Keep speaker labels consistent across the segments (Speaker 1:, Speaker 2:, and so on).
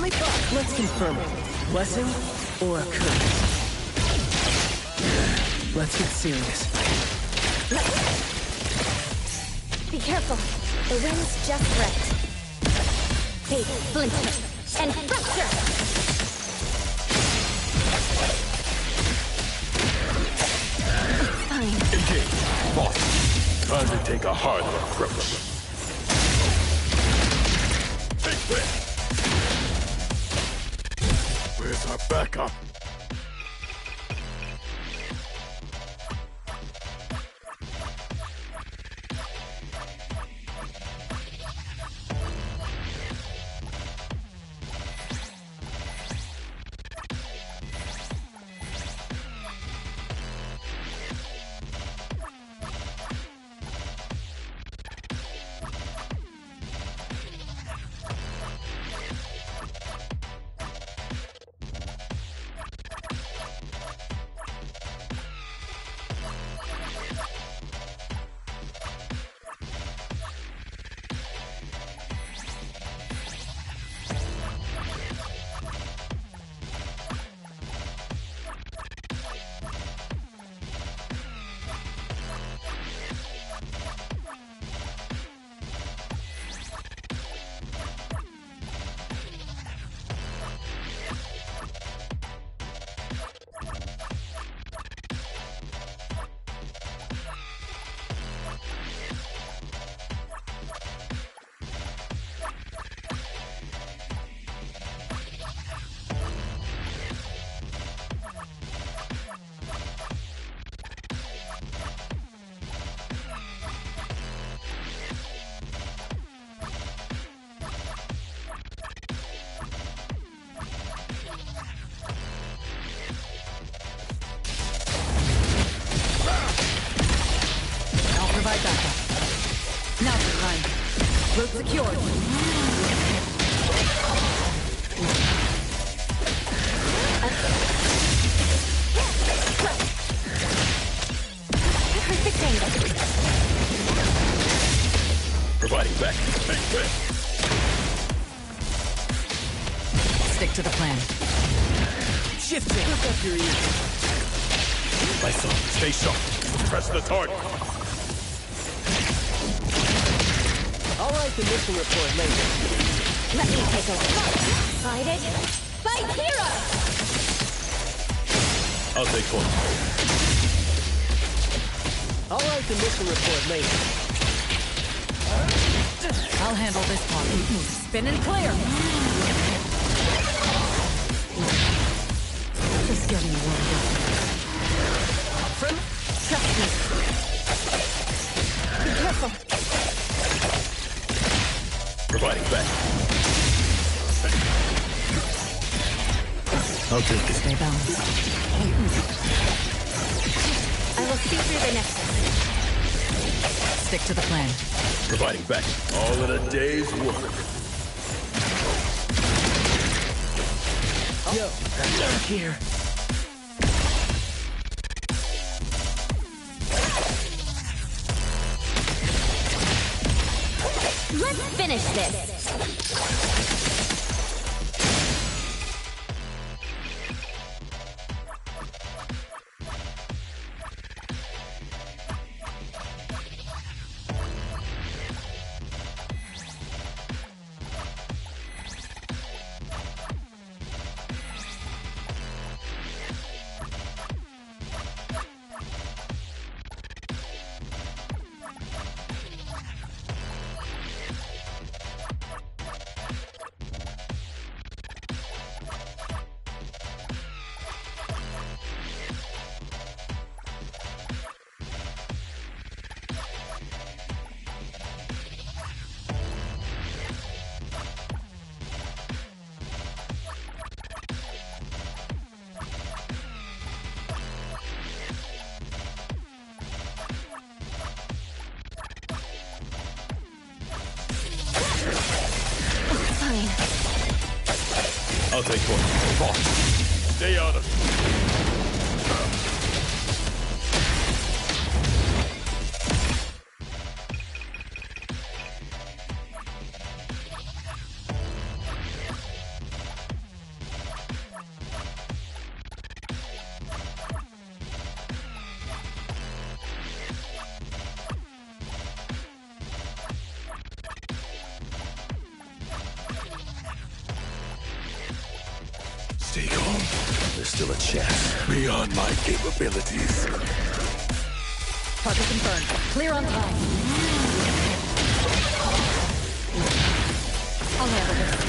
Speaker 1: friendly thought. Let's confirm it. Blessing or a curse? Let's get serious.
Speaker 2: Be careful. The wind's just right. Fate, splinter, and fracture! It's fine.
Speaker 3: Engage. Boss. Time to take a harder approach. Take this! Where's our backup?
Speaker 1: Provide backup. Now the time. Route secured.
Speaker 2: Perfect angle.
Speaker 3: Providing back. Take this!
Speaker 1: Stick to the plan. Shifting. Look up your ears.
Speaker 3: My son, stay sharp. Press the target.
Speaker 1: I'll write the mission report later.
Speaker 2: Let me take a look. Guided by Hero!
Speaker 3: I'll take point.
Speaker 1: I'll write the mission report later. I'll handle this part. Spin and clear. Just getting warmed up. Friend, trust me.
Speaker 2: Be careful.
Speaker 3: Providing back. I'll take it.
Speaker 1: Stay balanced.
Speaker 2: I will see through the nexus.
Speaker 1: Stick to the plan.
Speaker 3: Providing back. All in a day's work.
Speaker 1: Yo, I'm here.
Speaker 2: Let's finish this!
Speaker 3: I'll take point. Boss, stay out of it. There's still a chance beyond my capabilities.
Speaker 1: Target confirmed. Clear on time. I'll handle this.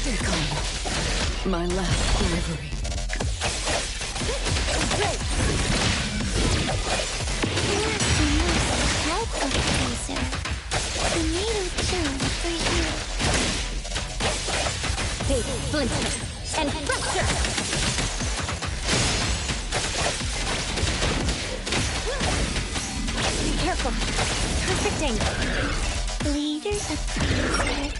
Speaker 1: Stay calm. My last delivery.
Speaker 2: Help of Caesar. The needle too for you. Take splinter and fracture. Be careful. Perfect angle. Leaders of Caesar.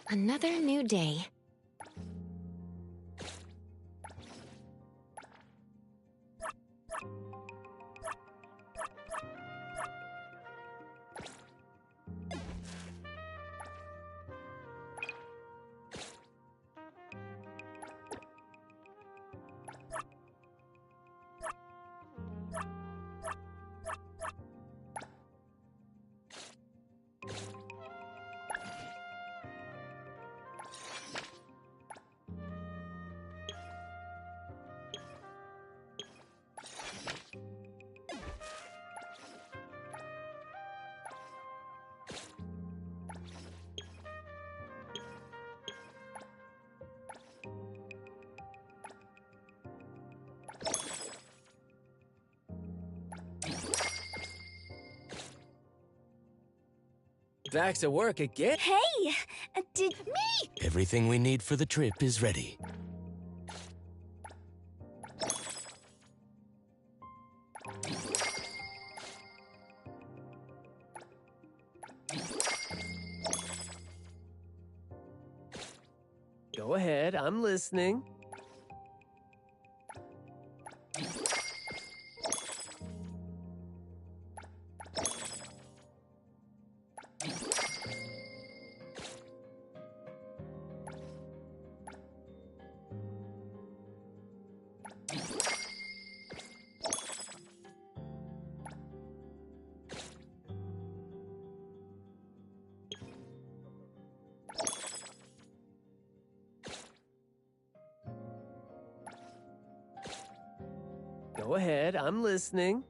Speaker 2: Another new day.
Speaker 4: Back to work again?
Speaker 2: Hey! Did me?
Speaker 4: Everything we need for the trip is ready. Go ahead, I'm listening. Go ahead, I'm listening.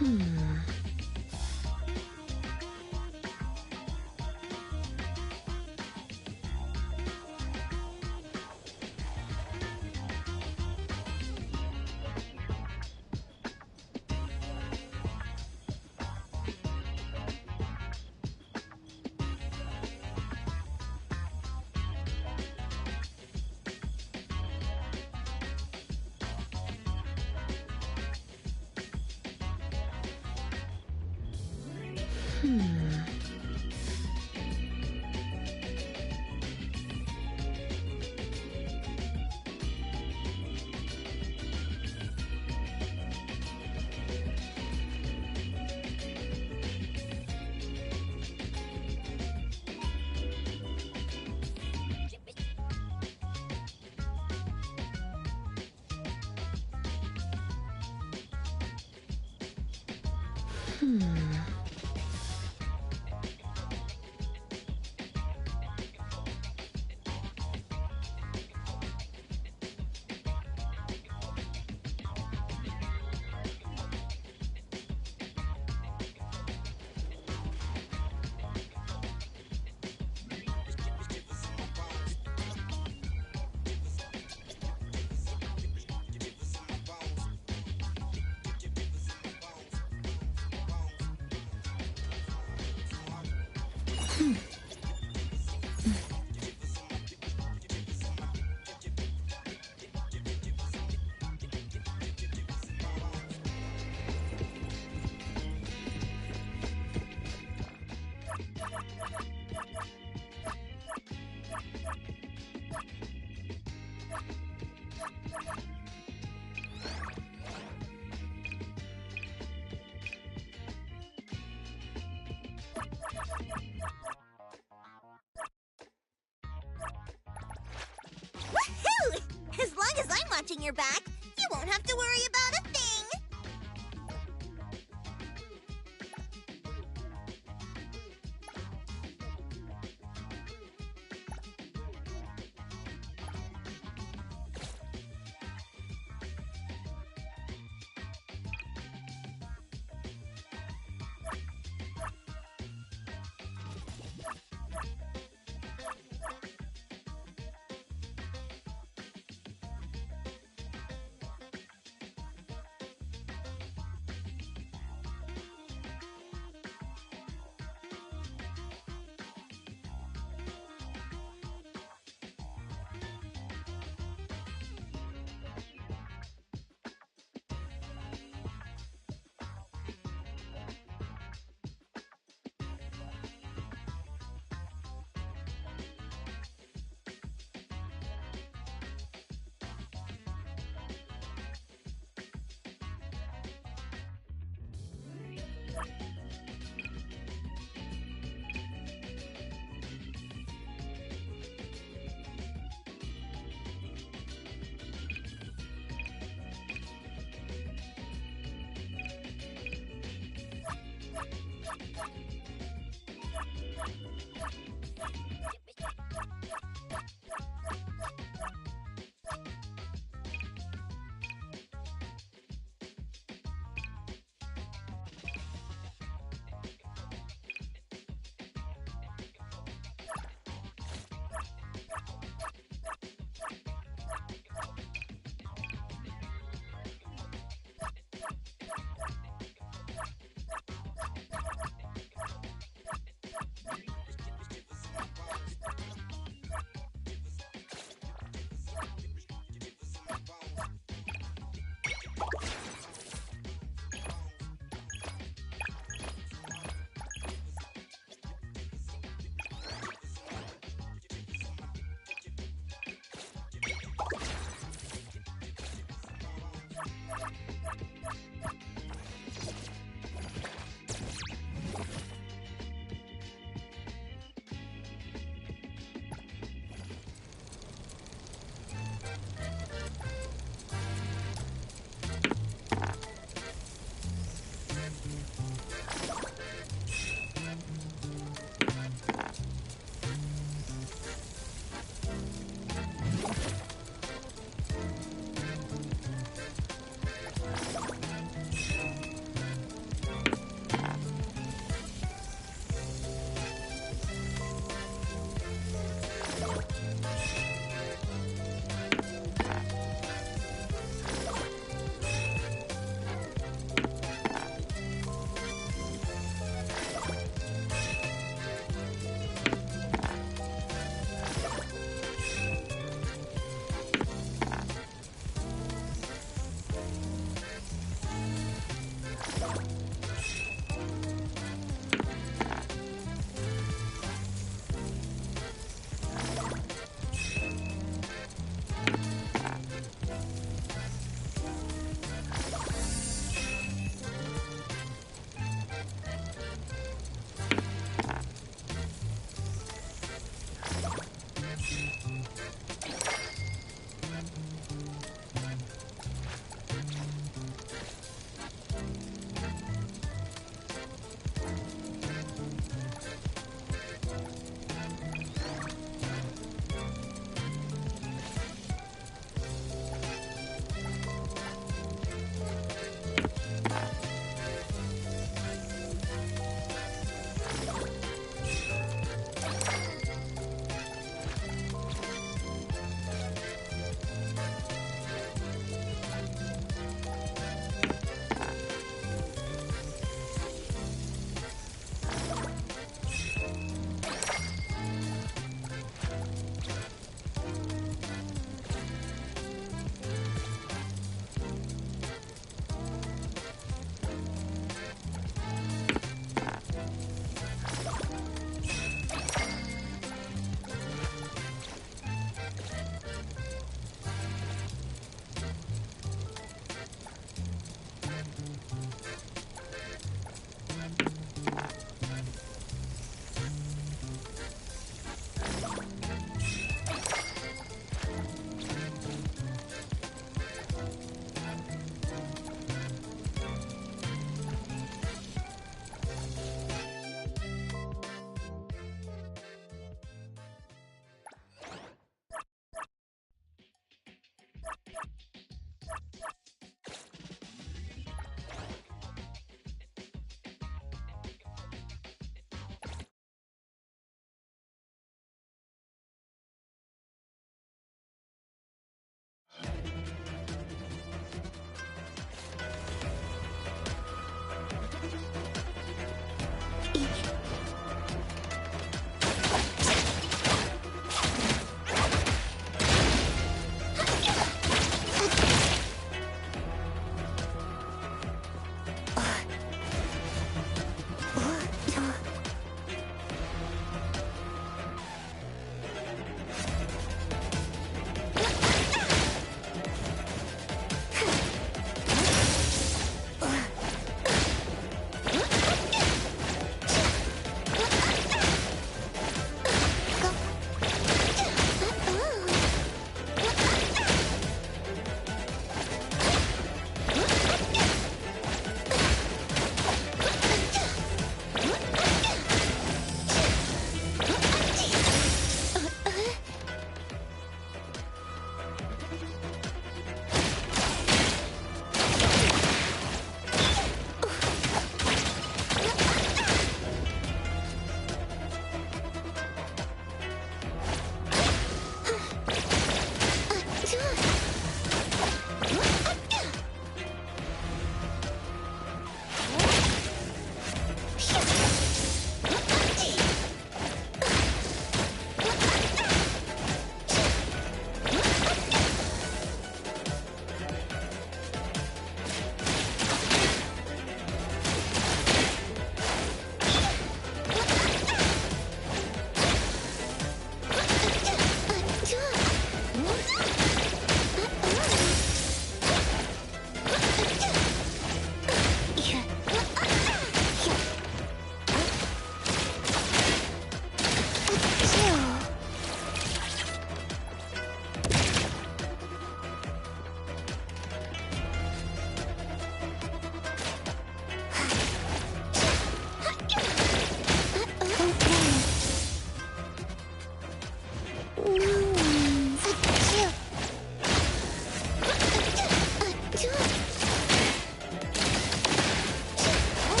Speaker 2: Woohoo! As long as I'm watching your back, you won't have to worry about a thing.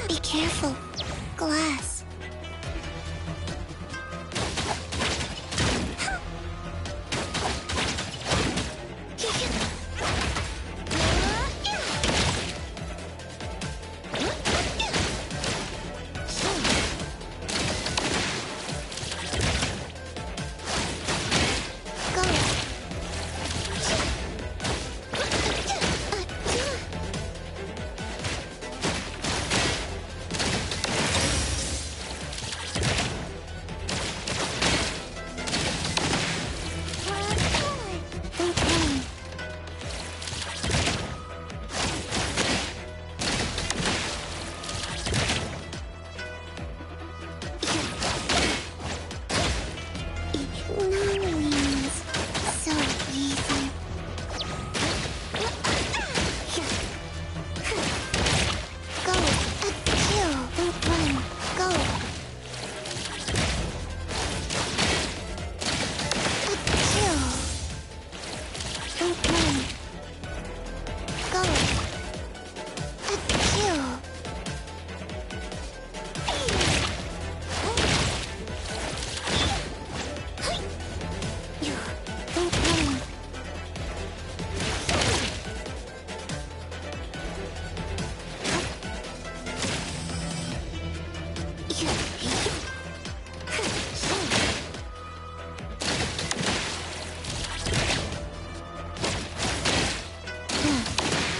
Speaker 2: Be careful. Glass.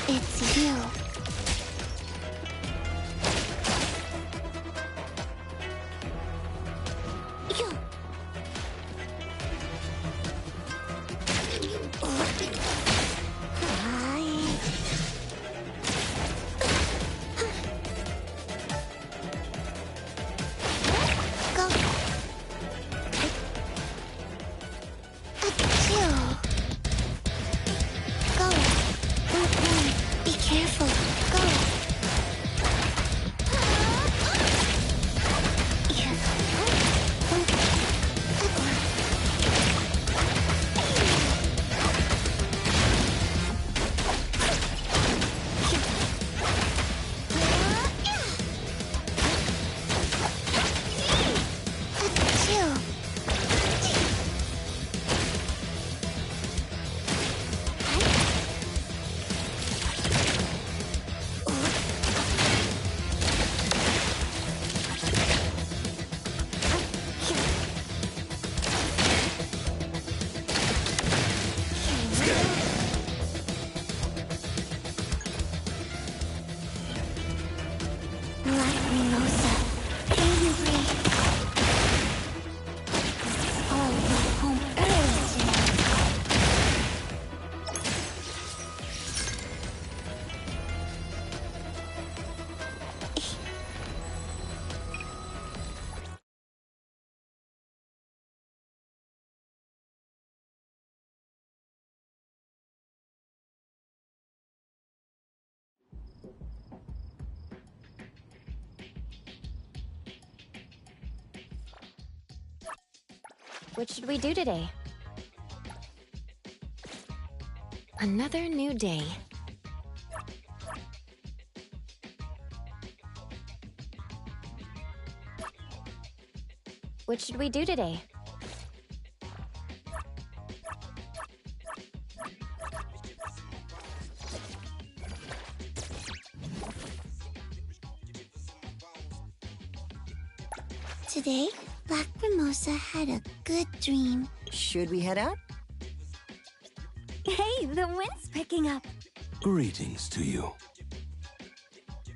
Speaker 2: It's you. What should we do today? Another new day. What should we do today? Today, Black Mimosa had a good dream.
Speaker 1: Should we head out?
Speaker 2: Hey, the wind's picking up.
Speaker 5: Greetings to you.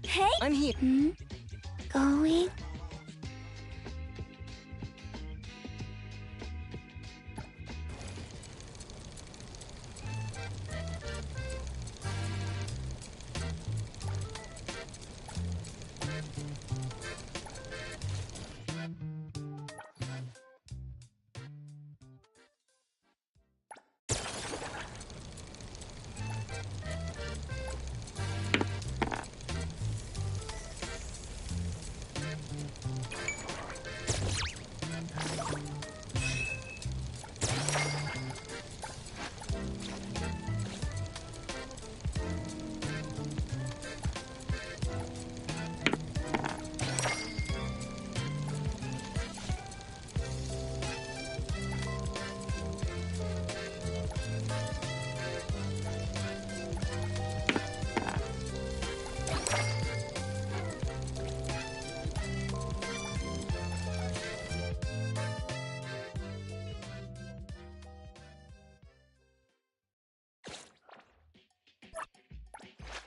Speaker 2: Hey!
Speaker 1: I'm here.
Speaker 2: Going?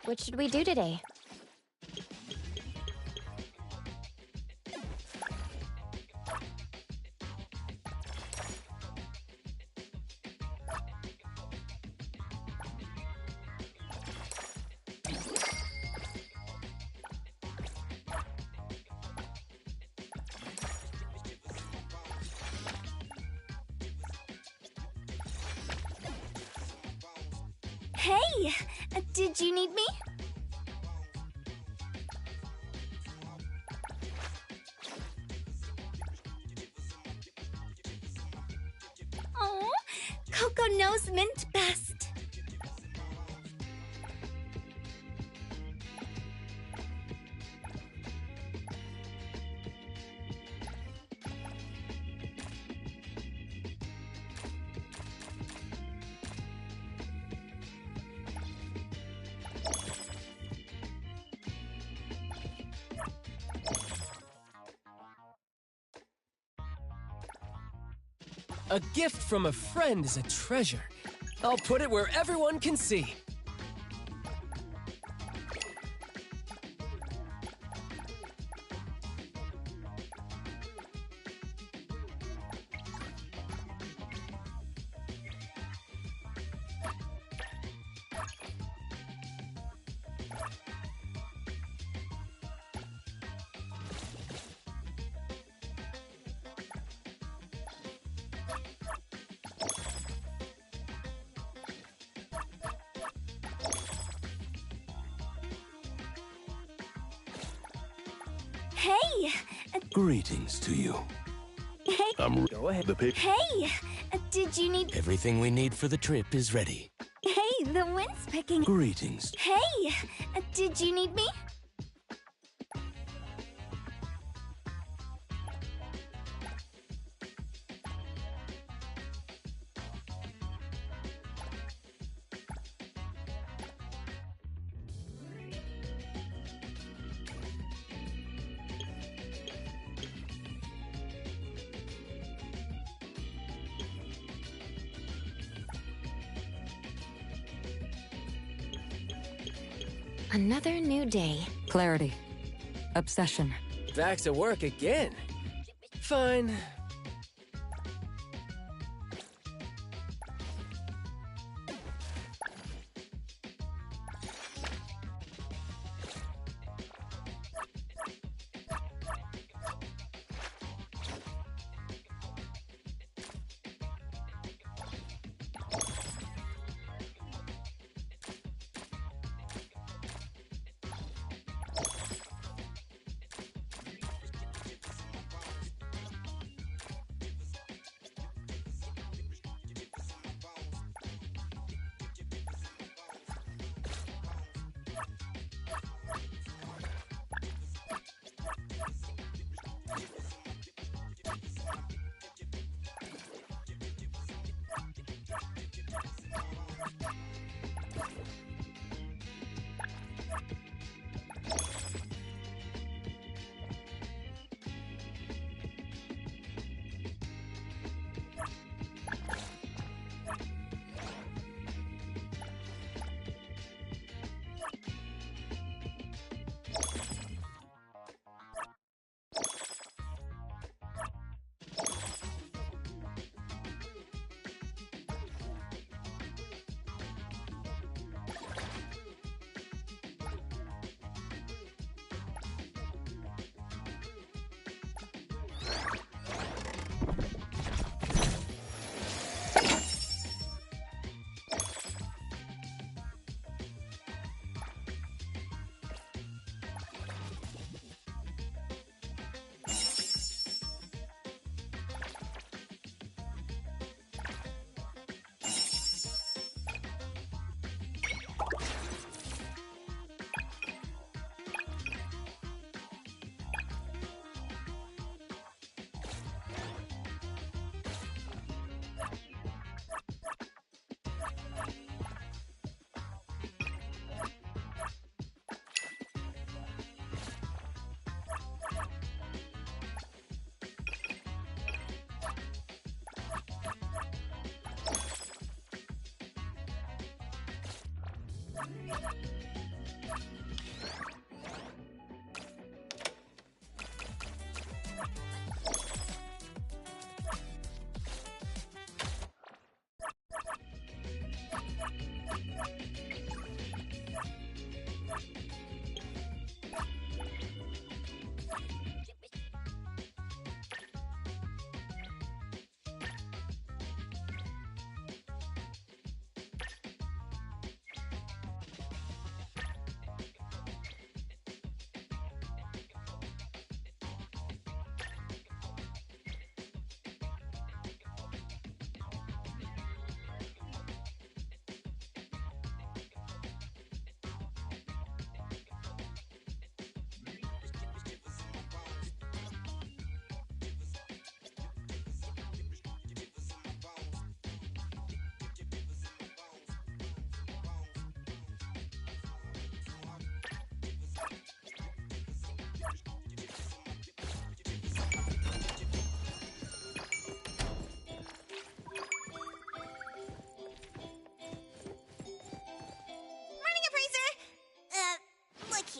Speaker 2: What should we do today? Hey! Did you need me? Oh, Coco knows Mint best.
Speaker 4: A gift from a friend is a treasure. I'll put it where everyone can see.
Speaker 2: Hey!
Speaker 5: Greetings to you.
Speaker 2: Hey!
Speaker 4: Go ahead.
Speaker 3: The pig.
Speaker 2: Hey! Did you need...
Speaker 4: Everything we need for the trip is ready.
Speaker 2: Hey, the wind's picking...
Speaker 5: Greetings.
Speaker 2: Hey! Did you need me? Another new day.
Speaker 1: Clarity. Obsession.
Speaker 4: Back to work again. Fine.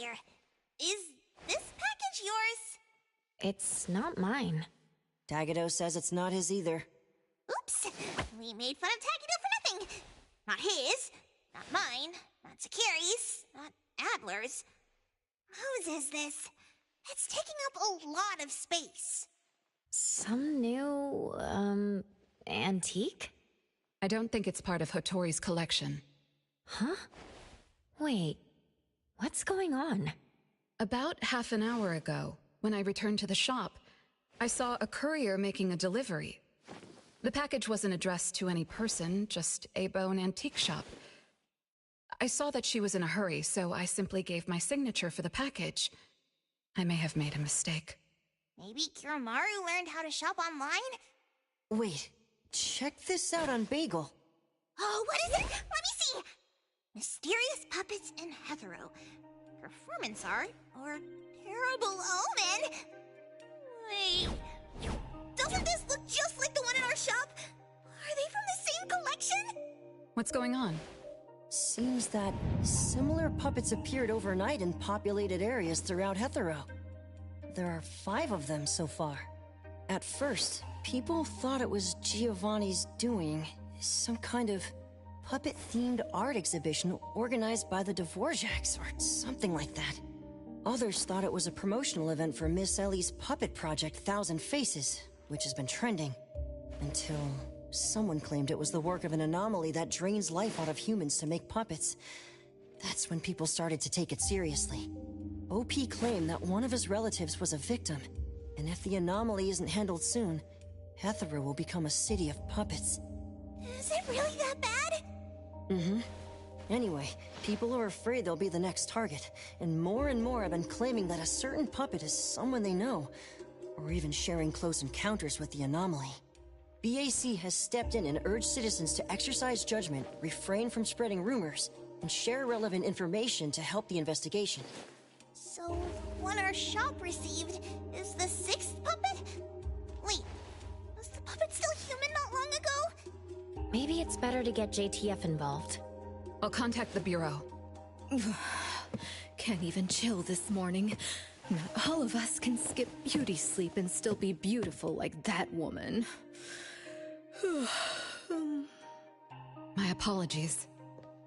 Speaker 2: here. Is this package yours?
Speaker 6: It's not mine.
Speaker 7: Tagado says it's not his either.
Speaker 2: Oops! We made fun of Tagido for nothing. Not his, not mine, not Sakiri's, not Adler's. Whose is this? It's taking up a lot of space.
Speaker 6: Some new, antique?
Speaker 1: I don't think it's part of Hotori's collection.
Speaker 6: Huh? Wait, what's going on?
Speaker 1: About half an hour ago, when I returned to the shop, I saw a courier making a delivery. The package wasn't addressed to any person, just a bone antique shop. I saw that she was in a hurry, so I simply gave my signature for the package. I may have made a mistake.
Speaker 2: Maybe Kiromaru learned how to shop online?
Speaker 7: Wait, check this out on Bagel.
Speaker 2: Oh, what is it? Let me see! Mysterious puppets in Hetero. Performance art or terrible omen? Wait, doesn't this look just like the one in our shop? Are they from the same collection?
Speaker 1: What's going on?
Speaker 7: Seems that similar puppets appeared overnight in populated areas throughout Hetero. There are 5 of them so far. At first, people thought it was Giovanni's doing, some kind of puppet-themed art exhibition organized by the Dvorak's or something like that. Others thought it was a promotional event for Miss Ellie's puppet project 1,000 Faces, which has been trending. Until someone claimed it was the work of an anomaly that drains life out of humans to make puppets. That's when people started to take it seriously. OP claimed that one of his relatives was a victim, and if the anomaly isn't handled soon, Hetero will become a city of puppets.
Speaker 2: Is it really that bad?
Speaker 7: Anyway, people are afraid they'll be the next target, and more have been claiming that a certain puppet is someone they know, or even sharing close encounters with the anomaly. BAC has stepped in and urged citizens to exercise judgment, refrain from spreading rumors, and share relevant information to help the investigation.
Speaker 2: So, the one our shop received is the 6th puppet? Wait, was the puppet still human not long ago?
Speaker 6: Maybe it's better to get JTF involved.
Speaker 1: I'll contact the Bureau.
Speaker 8: Can't even chill this morning. Not all of us can skip beauty sleep and still be beautiful like that woman.
Speaker 1: My apologies.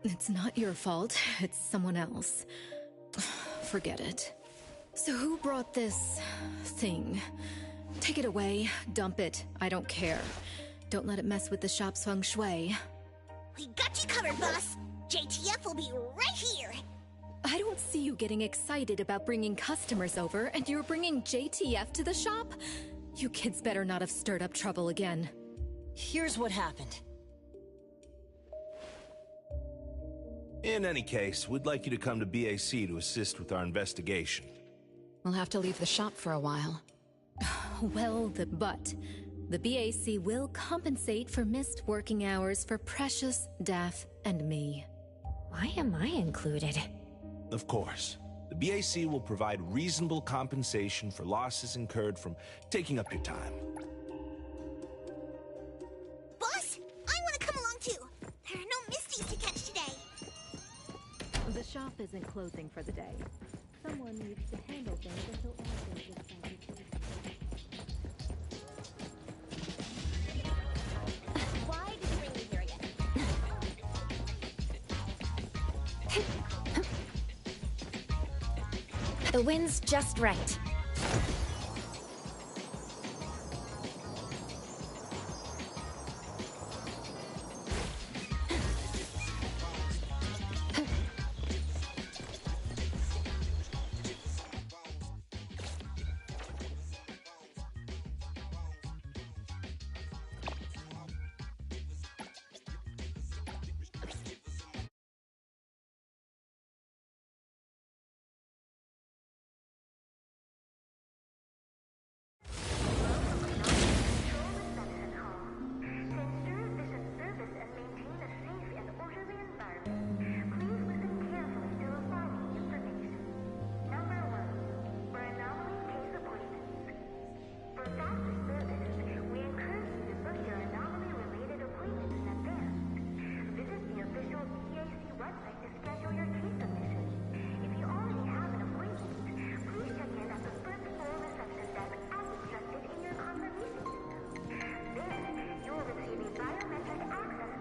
Speaker 8: It's not your fault, it's someone else. Forget it. So who brought this thing? Take it away, dump it, I don't care. Don't let it mess with the shop's feng shui.
Speaker 2: We got you covered, boss! JTF will be right here!
Speaker 8: I don't see you getting excited about bringing customers over, and you're bringing JTF to the shop? You kids better not have stirred up trouble again.
Speaker 7: Here's what happened.
Speaker 9: In any case, we'd like you to come to BAC to assist with our investigation.
Speaker 1: We'll have to leave the shop for a while.
Speaker 8: Well, the BAC will compensate for missed working hours for Precious, Daff, and me.
Speaker 6: Why am I included?
Speaker 9: Of course. The BAC will provide reasonable compensation for losses incurred from taking up your time.
Speaker 2: Boss, I want to come along too! There are no Misties to catch today!
Speaker 8: The shop isn't closing for the day. Someone needs to handle things until all things are
Speaker 2: Why did you bring me here again?
Speaker 6: The wind's just right.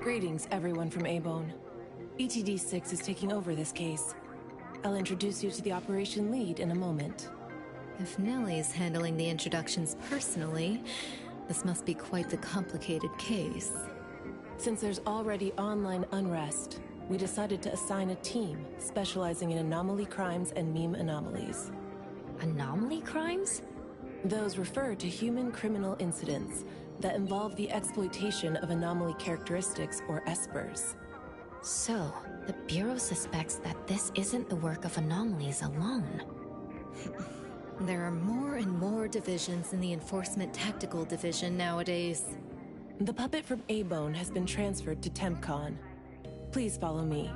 Speaker 10: Greetings, everyone from A-Bone. ETD-6 is taking over this case. I'll introduce you to the operation lead in a moment.
Speaker 8: If Nellie's handling the introductions personally, this must be quite the complicated case.
Speaker 10: Since there's already online unrest, we decided to assign a team specializing in anomaly crimes and meme anomalies.
Speaker 6: Anomaly crimes?
Speaker 10: Those refer to human criminal incidents that involve the exploitation of anomaly characteristics, or espers.
Speaker 6: So, the Bureau suspects that this isn't the work of anomalies alone.
Speaker 8: There are more and more divisions in the Enforcement Tactical Division nowadays.
Speaker 10: The puppet from A-Bone has been transferred to TempCon. Please follow me.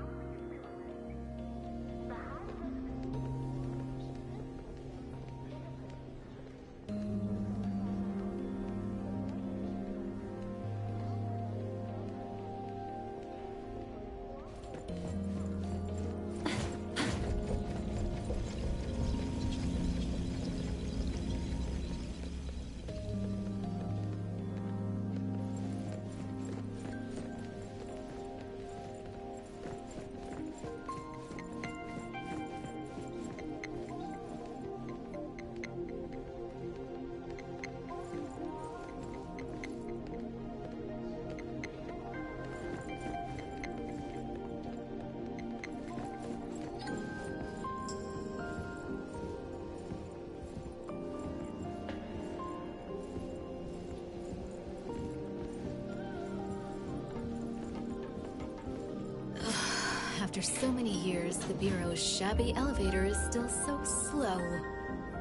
Speaker 8: After so many years, the Bureau's shabby elevator is still so slow.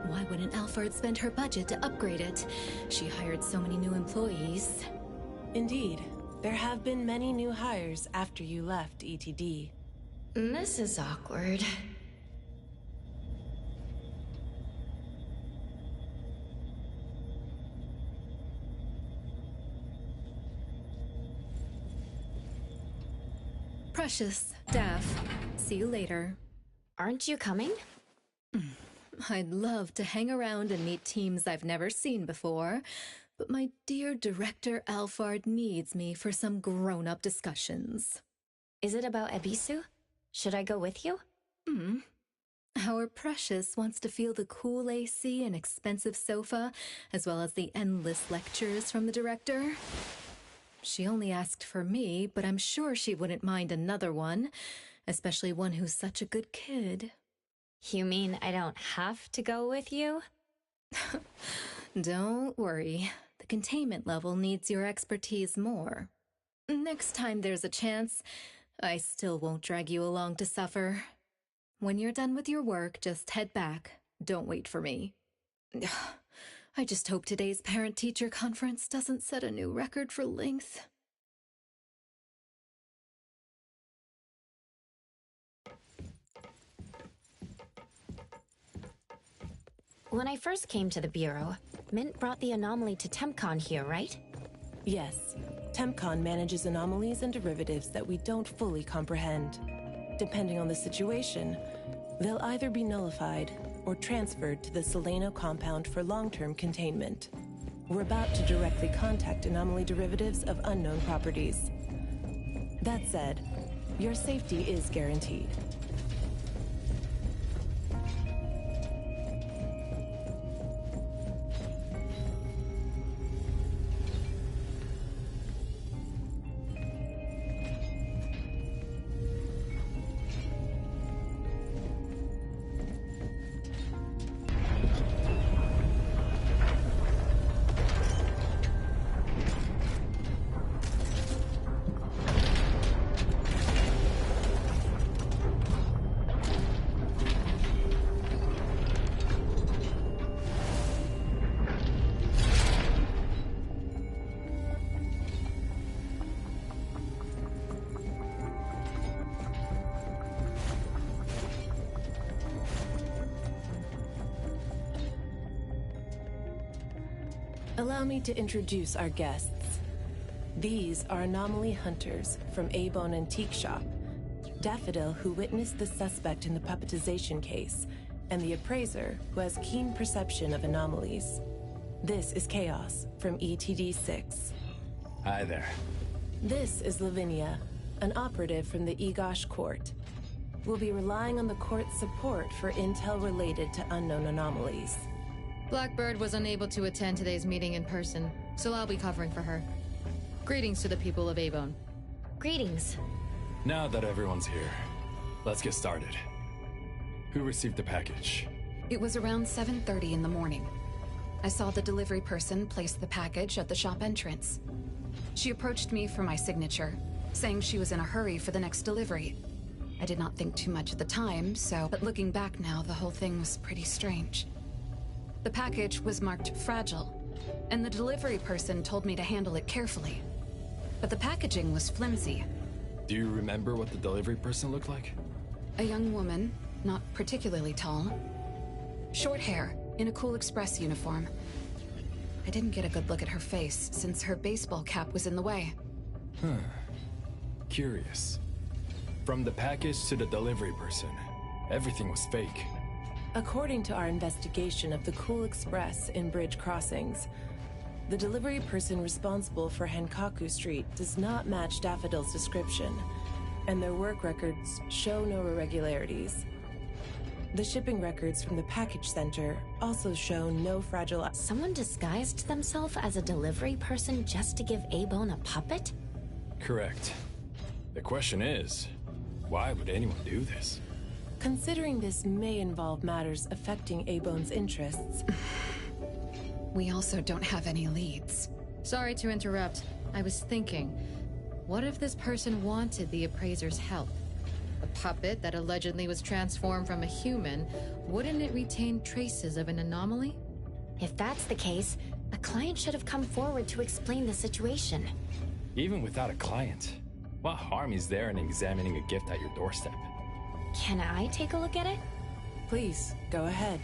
Speaker 8: Why wouldn't Alphard spend her budget to upgrade it? She hired so many new employees.
Speaker 10: Indeed. There have been many new hires after you left ETD.
Speaker 6: This is awkward.
Speaker 8: Precious, Daff, see you later.
Speaker 6: Aren't you coming?
Speaker 8: I'd love to hang around and meet teams I've never seen before, but my dear Director Alphard needs me for some grown-up discussions.
Speaker 6: Is it about Ebisu? Should I go with you?
Speaker 8: Our Precious wants to feel the cool AC and expensive sofa, as well as the endless lectures from the director. She only asked for me, but I'm sure she wouldn't mind another one, especially one who's such a good kid.
Speaker 6: You mean I don't have to go with you?
Speaker 8: Don't worry. The containment level needs your expertise more. Next time there's a chance, I still won't drag you along to suffer. When you're done with your work, just head back. Don't wait for me. I just hope today's parent-teacher conference doesn't set a new record for length.
Speaker 6: When I first came to the Bureau, Mint brought the anomaly to TempCon here, right?
Speaker 10: Yes. TempCon manages anomalies and derivatives that we don't fully comprehend. Depending on the situation, they'll either be nullified or transferred to the Seleno compound for long-term containment. We're about to directly contact anomaly derivatives of unknown properties. That said, your safety is guaranteed. Allow me to introduce our guests. These are anomaly hunters from A-Bone Antique Shop, Daffodil, who witnessed the suspect in the puppetization case, and the appraiser, who has keen perception of anomalies. This is Chaos from ETD-6.
Speaker 9: Hi there.
Speaker 10: This is Lavinia, an operative from the Egosh Court. We'll be relying on the court's support for intel related to unknown anomalies.
Speaker 8: Blackbird was unable to attend today's meeting in person, so I'll be covering for her. Greetings to the people of Avon.
Speaker 6: Greetings.
Speaker 3: Now that everyone's here, let's get started. Who received the package?
Speaker 1: It was around 7:30 in the morning. I saw the delivery person place the package at the shop entrance. She approached me for my signature, saying she was in a hurry for the next delivery. I did not think too much at the time, but looking back now, the whole thing was pretty strange. The package was marked fragile, and the delivery person told me to handle it carefully. But the packaging was flimsy.
Speaker 3: Do you remember what the delivery person looked like?
Speaker 1: A young woman, not particularly tall. Short hair, in a Cool Express uniform. I didn't get a good look at her face, since her baseball cap was in the way.
Speaker 3: Curious. From the package to the delivery person, everything was fake.
Speaker 10: According to our investigation of the Cool Express in Bridge Crossings, the delivery person responsible for Hankaku Street does not match Daffodil's description, and their work records show no irregularities. The shipping records from the package center also show no fragile...
Speaker 6: Someone disguised themselves as a delivery person just to give A-Bone a puppet?
Speaker 3: Correct. The question is, why would anyone do this?
Speaker 10: Considering this may involve matters affecting A-Bone's interests...
Speaker 1: We also don't have any leads.
Speaker 8: Sorry to interrupt. I was thinking, what if this person wanted the appraiser's help? A puppet that allegedly was transformed from a human, wouldn't it retain traces of an anomaly?
Speaker 6: If that's the case, a client should have come forward to explain the situation.
Speaker 3: Even without a client, what harm is there in examining a gift at your doorstep?
Speaker 6: Can I take a look at it?
Speaker 10: Please, go ahead.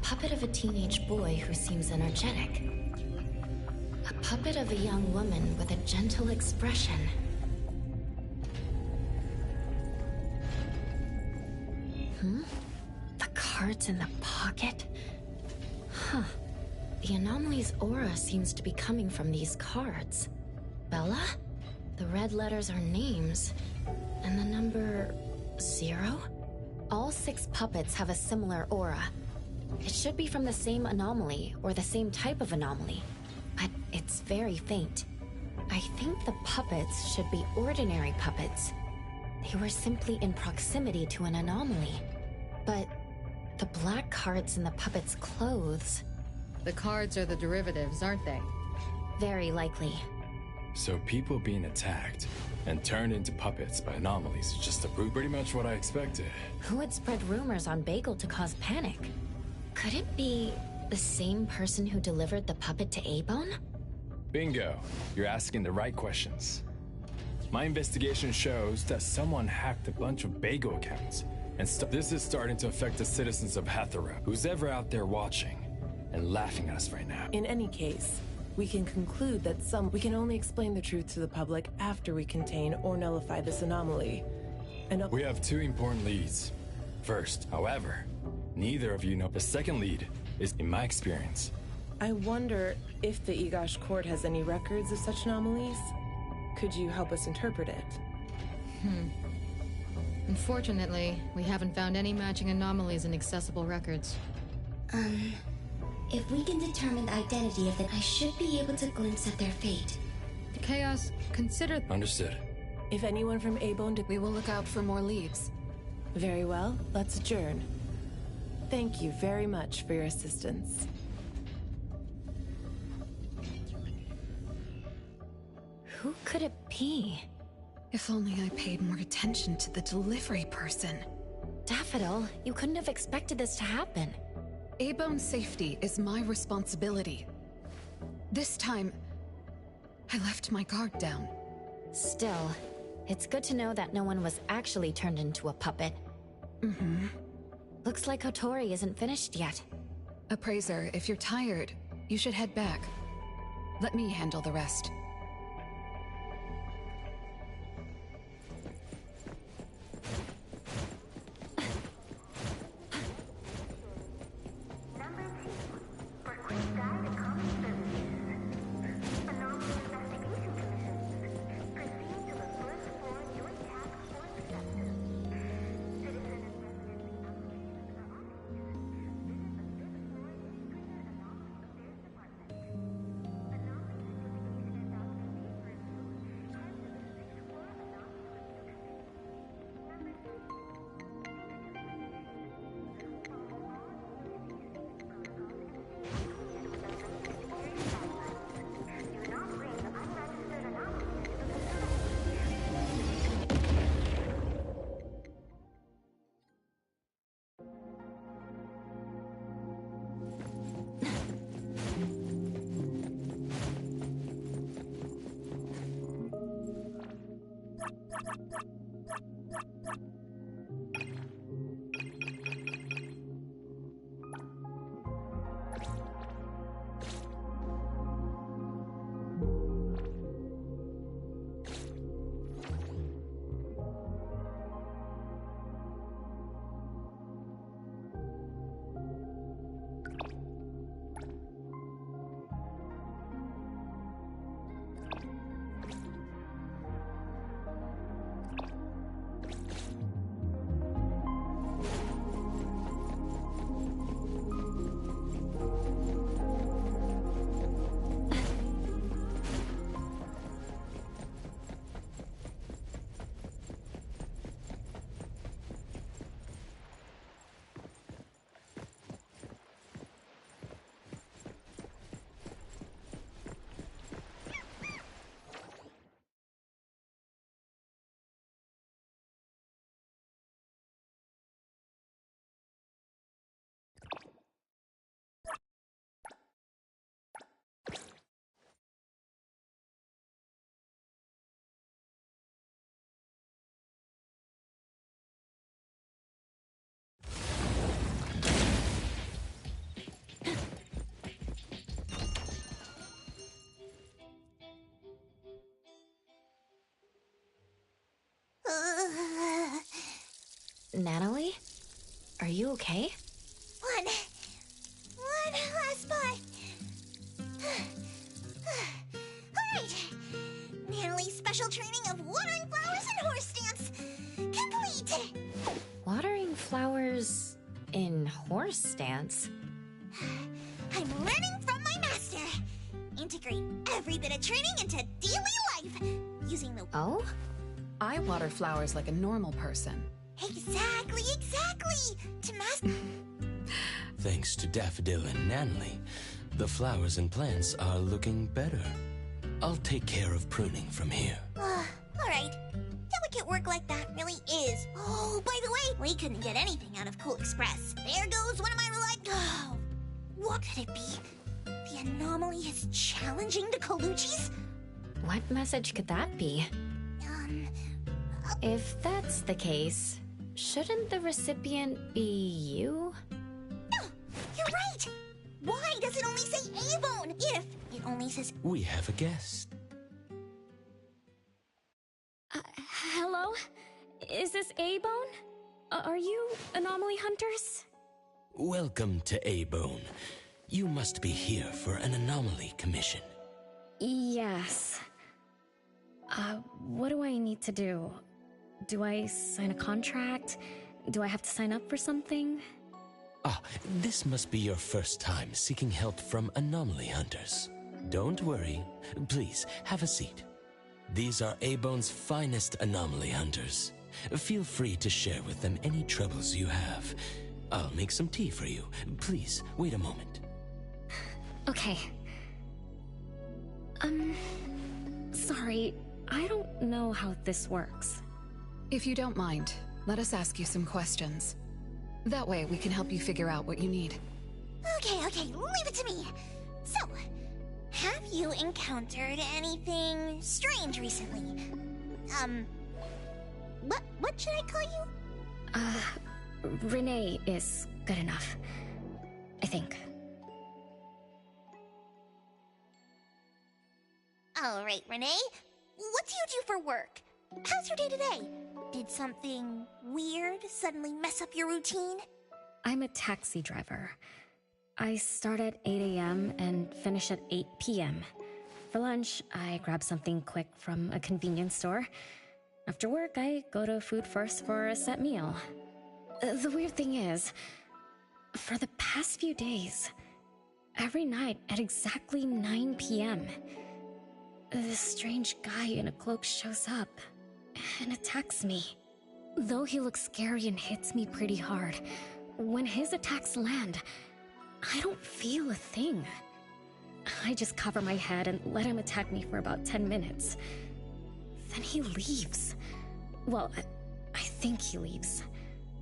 Speaker 6: Puppet of a teenage boy who seems energetic. A puppet of a young woman with a gentle expression. The cards in the pocket? Huh. The anomaly's aura seems to be coming from these cards. Bella? The red letters are names. And the number 0? All 6 puppets have a similar aura. It should be from the same anomaly, or the same type of anomaly. But it's very faint. I think the puppets should be ordinary puppets. They were simply in proximity to an anomaly. But the black cards in the puppets' clothes...
Speaker 8: The cards are the derivatives, aren't they?
Speaker 6: Very likely.
Speaker 3: So people being attacked and turned into puppets by anomalies is just pretty much what I expected.
Speaker 6: Who would spread rumors on Bagel to cause panic? Could it be the same person who delivered the puppet to A-Bone?
Speaker 3: Bingo. You're asking the right questions. My investigation shows that someone hacked a bunch of Bagel accounts, and this is starting to affect the citizens of Hathara. Who's ever out there watching and laughing at us right now?
Speaker 10: In any case, we can conclude that we can only explain the truth to the public after we contain or nullify this anomaly. And
Speaker 3: we have 2 important leads. First, however, neither of you know. The second lead is, in my experience.
Speaker 10: I wonder if the Egosh Court has any records of such anomalies? Could you help us interpret it?
Speaker 8: Unfortunately, we haven't found any matching anomalies in accessible records.
Speaker 6: If we can determine the identity of it, I should be able to glimpse at their fate.
Speaker 1: Chaos, consider...
Speaker 3: Understood.
Speaker 10: If anyone from A-Bone
Speaker 1: We will look out for more leads.
Speaker 10: Very well, let's adjourn. Thank you very much for your assistance.
Speaker 6: Who could it be?
Speaker 1: If only I paid more attention to the delivery person.
Speaker 6: Daffodil, you couldn't have expected this to happen.
Speaker 1: A-Bone's safety is my responsibility. This time, I left my guard down.
Speaker 6: Still, it's good to know that no one was actually turned into a puppet.
Speaker 1: Mm-hmm.
Speaker 6: Looks like Hotori isn't finished yet.
Speaker 1: Appraiser, if you're tired, you should head back. Let me handle the rest.
Speaker 6: Natalie? Are you okay?
Speaker 2: One last spot. Alright. Natalie's special training of watering flowers and horse stance complete.
Speaker 6: Watering flowers in horse stance?
Speaker 2: I'm learning from my master. Integrate every bit of training into daily life using the...
Speaker 6: Oh?
Speaker 1: I water flowers like a normal person.
Speaker 2: Exactly. To master...
Speaker 5: Thanks to Daffodil and Natalie, the flowers and plants are looking better. I'll take care of pruning from here.
Speaker 2: Alright. Delicate work like that really is. Oh, by the way, we couldn't get anything out of Cool Express. There goes one of my Oh, what could it be? The anomaly is challenging the Colucci's?
Speaker 6: What message could that be? If that's the case, shouldn't the recipient be you?
Speaker 2: No, you're right! Why does it only say A-Bone if it only says...
Speaker 5: We have a guest.
Speaker 11: Hello? Is this A-Bone? Are you anomaly hunters?
Speaker 5: Welcome to A-Bone. You must be here for an anomaly commission.
Speaker 11: Yes. What do I need to do? Do I sign a contract? Do I have to sign up for something?
Speaker 5: Ah, this must be your first time seeking help from anomaly hunters. Don't worry. Please, have a seat. These are A-Bone's finest anomaly hunters. Feel free to share with them any troubles you have. I'll make some tea for you. Please, wait a moment.
Speaker 11: Okay. Sorry, I don't know how this works.
Speaker 1: If you don't mind, let us ask you some questions. That way, we can help you figure out what you need.
Speaker 2: Okay, leave it to me. So, have you encountered anything strange recently? What should I call you?
Speaker 11: Renee is good enough. I think.
Speaker 2: Alright, Renee. What do you do for work? How's your day today? Did something weird suddenly mess up your routine?
Speaker 11: I'm a taxi driver. I start at 8 a.m. and finish at 8 p.m. For lunch, I grab something quick from a convenience store. After work, I go to Food First for a set meal. The weird thing is, for the past few days, every night at exactly 9 p.m., this strange guy in a cloak shows up and attacks me. Though he looks scary and hits me pretty hard, when his attacks land, I don't feel a thing. I just cover my head and let him attack me for about 10 minutes. Then he leaves. Well, I think he leaves.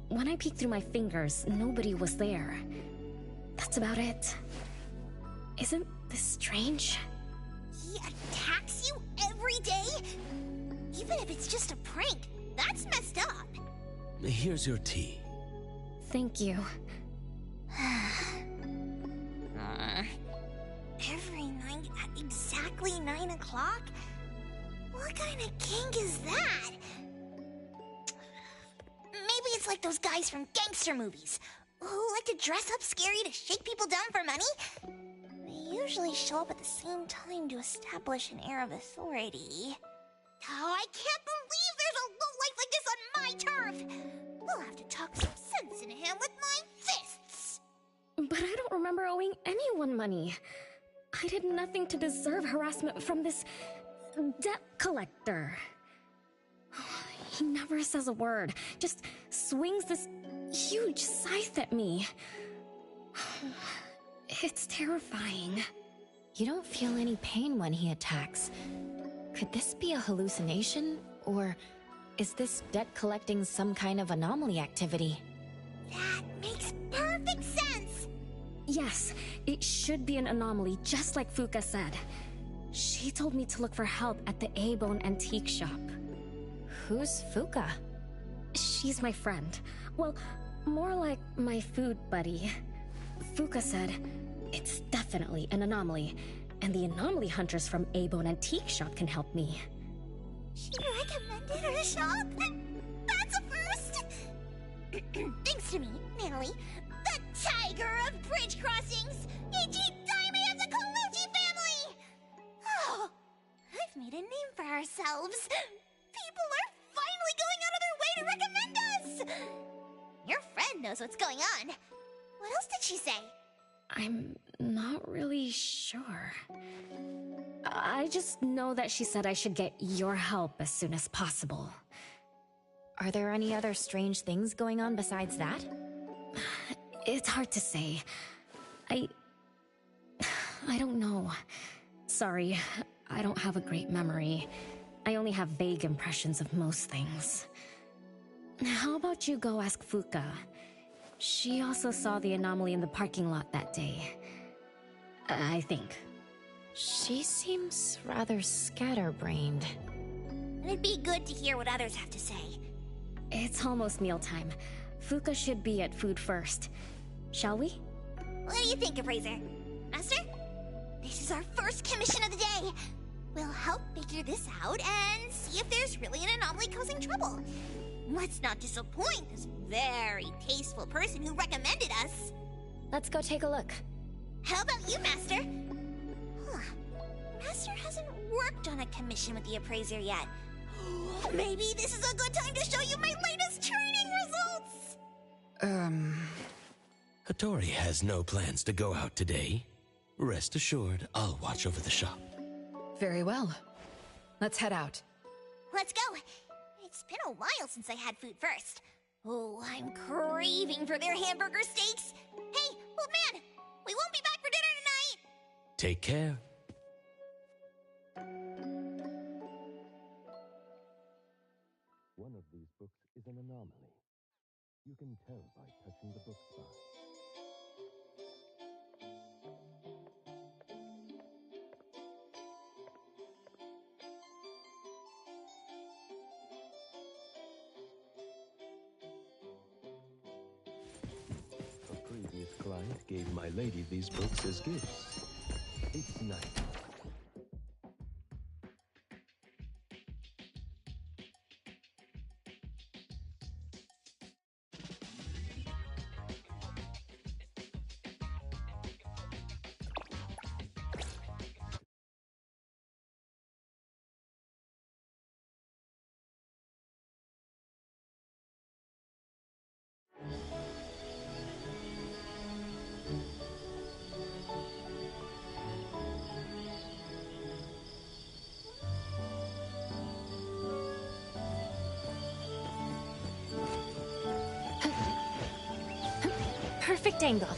Speaker 11: When I peek through my fingers, nobody was there. That's about it. Isn't this strange?
Speaker 2: He attacks you every day? Even if it's just a prank, that's messed up.
Speaker 5: Here's your tea.
Speaker 11: Thank you.
Speaker 2: Every night at exactly 9 o'clock? What kind of kink is that? Maybe it's like those guys from gangster movies who like to dress up scary to shake people down for money. They usually show up at the same time to establish an air of authority. Oh, I can't believe there's a lowlife like this on my turf! We'll have to talk some sense into him with my fists!
Speaker 11: But I don't remember owing anyone money. I did nothing to deserve harassment from this debt collector. He never says a word, just swings this huge scythe at me. It's terrifying.
Speaker 6: You don't feel any pain when he attacks. Could this be a hallucination, or is this debt collecting some kind of anomaly activity?
Speaker 2: That makes perfect sense!
Speaker 11: Yes, it should be an anomaly, just like Fuka said. She told me to look for help at the A-Bone antique shop.
Speaker 6: Who's Fuka?
Speaker 11: She's my friend. Well, more like my food buddy. Fuka said, it's definitely an anomaly, and the anomaly hunters from A-Bone antique shop can help me.
Speaker 2: She recommended her shop? That's a first! Thanks to me, Natalie, the tiger of bridge crossings, Ichi-Daime of the Kaluchi family! Oh, I've made a name for ourselves. People are finally going out of their way to recommend us! Your friend knows what's going on. What else did she say?
Speaker 11: I'm not really sure. I just know that she said I should get your help as soon as possible.
Speaker 6: Are there any other strange things going on besides that?
Speaker 11: It's hard to say. I don't know. Sorry, I don't have a great memory. I only have vague impressions of most things. How about you go ask Fuka? She also saw the anomaly in the parking lot that day. I think.
Speaker 6: She seems rather scatterbrained.
Speaker 2: It'd be good to hear what others have to say.
Speaker 11: It's almost mealtime. Fuka should be at Food First. Shall we?
Speaker 2: What do you think, Appraiser? Master? This is our first commission of the day. We'll help figure this out and see if there's really an anomaly causing trouble. Let's not disappoint this very tasteful person who recommended us.
Speaker 6: Let's go take a look.
Speaker 2: How about you, Master? Huh. Master hasn't worked on a commission with the Appraiser yet. Maybe this is a good time to show you my latest training results!
Speaker 5: Hattori has no plans to go out today. Rest assured, I'll watch over the shop.
Speaker 1: Very well. Let's head out.
Speaker 2: Let's go. It's been a while since I had food first. Oh, I'm craving for their hamburger steaks. Hey, old man, we won't be back for dinner tonight.
Speaker 5: Take care.
Speaker 12: One of these books is an anomaly. You can tell by touching the book spine. A previous client gave my lady these books as gifts. It's nice.
Speaker 11: Perfect angle.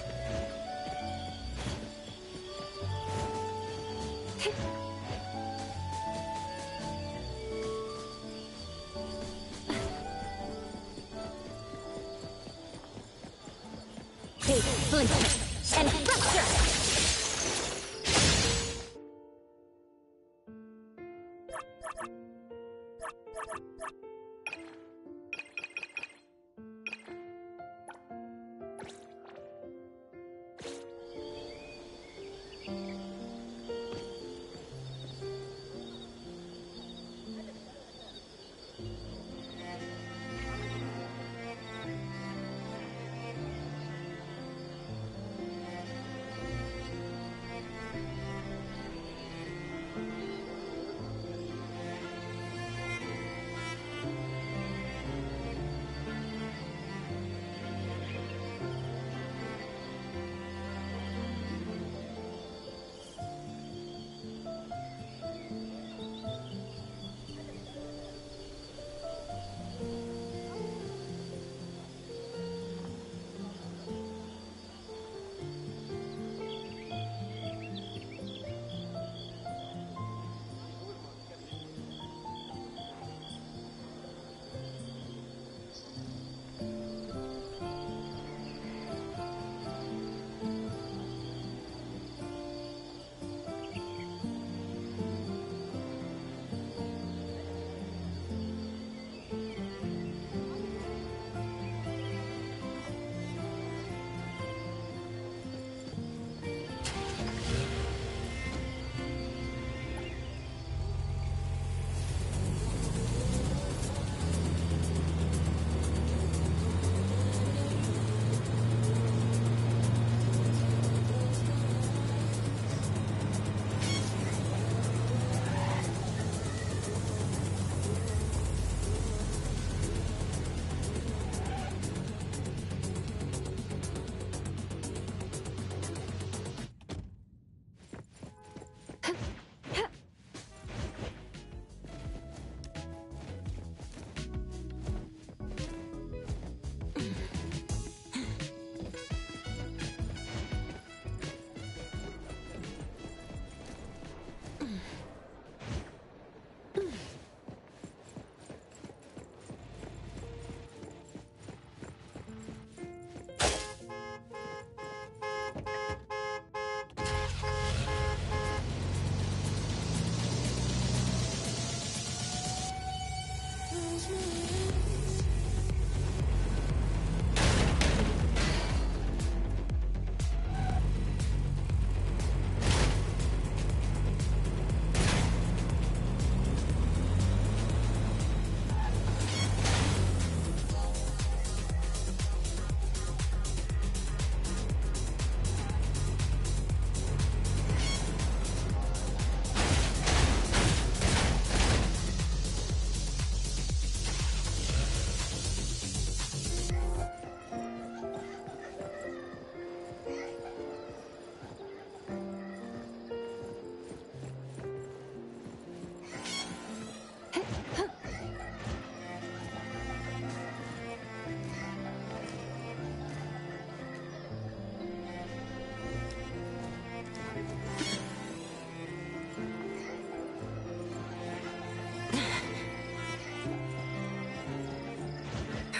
Speaker 11: Big flinch and fracture.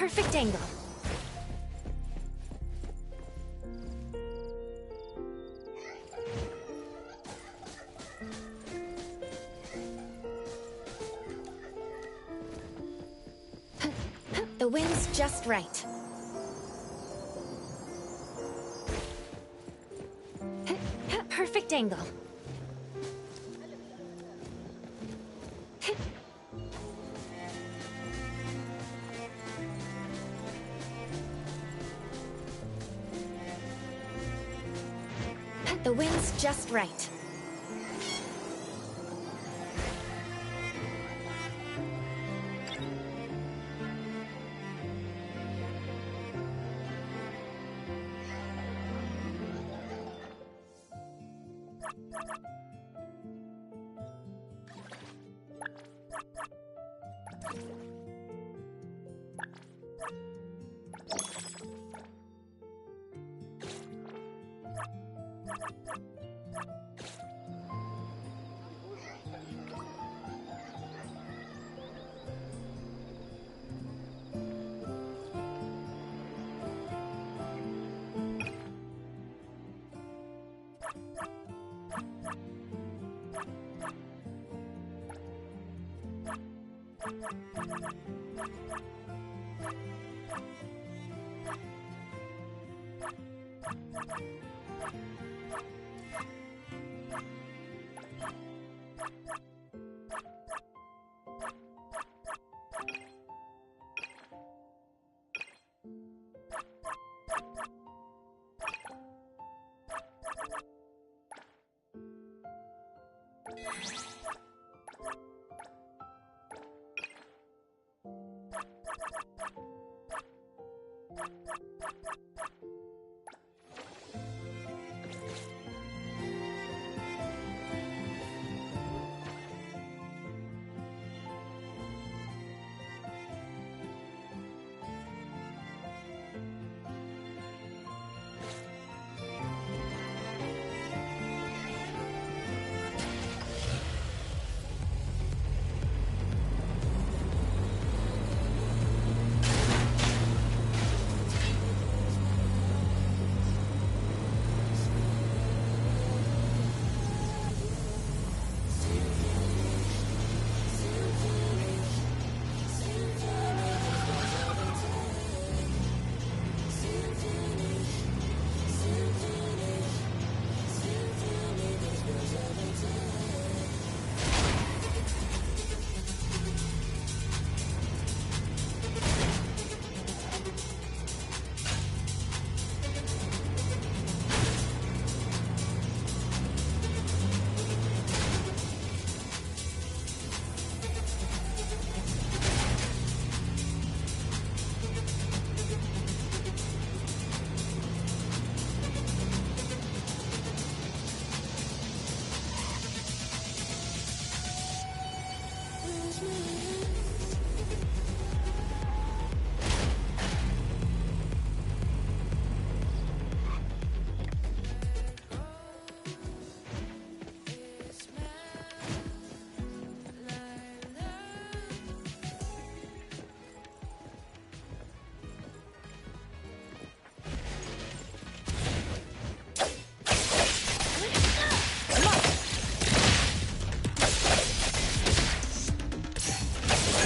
Speaker 11: perfect angle. The wind's just right. Perfect angle. The wind's just right.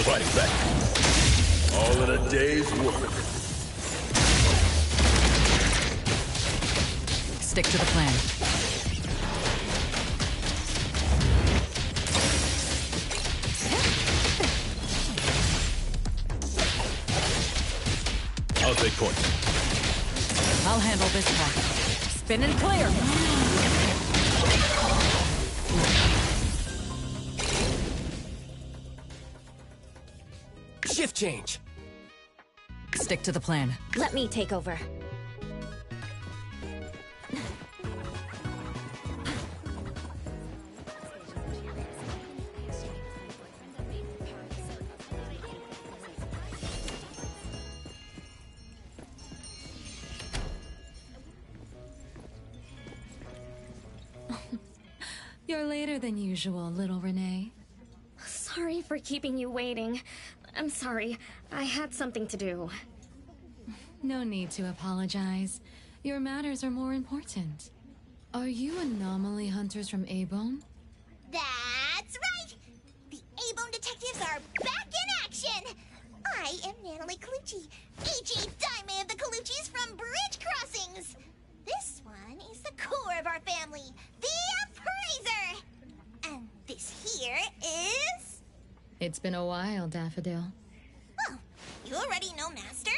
Speaker 13: Fighting back. All in a day's work.
Speaker 14: Stick to the plan.
Speaker 13: I'll take point.
Speaker 14: I'll handle this one. Spin and clear.
Speaker 4: Shift change.
Speaker 14: Stick to the plan.
Speaker 11: Let me take over.
Speaker 8: You're later than usual, little Renee.
Speaker 11: Sorry for keeping you waiting. I'm sorry. I had something to do.
Speaker 15: No need to apologize. Your matters are more important. Are you anomaly hunters from A-Bone?
Speaker 2: That's right! The A-Bone detectives are back in action! I am Natalie Colucci, A.J. Daime of the Coluccis from Bridge Crossings! This one is the core of our family, the Appraiser! And this here is...
Speaker 15: It's been a while, Daffodil.
Speaker 2: Oh, you already know Master?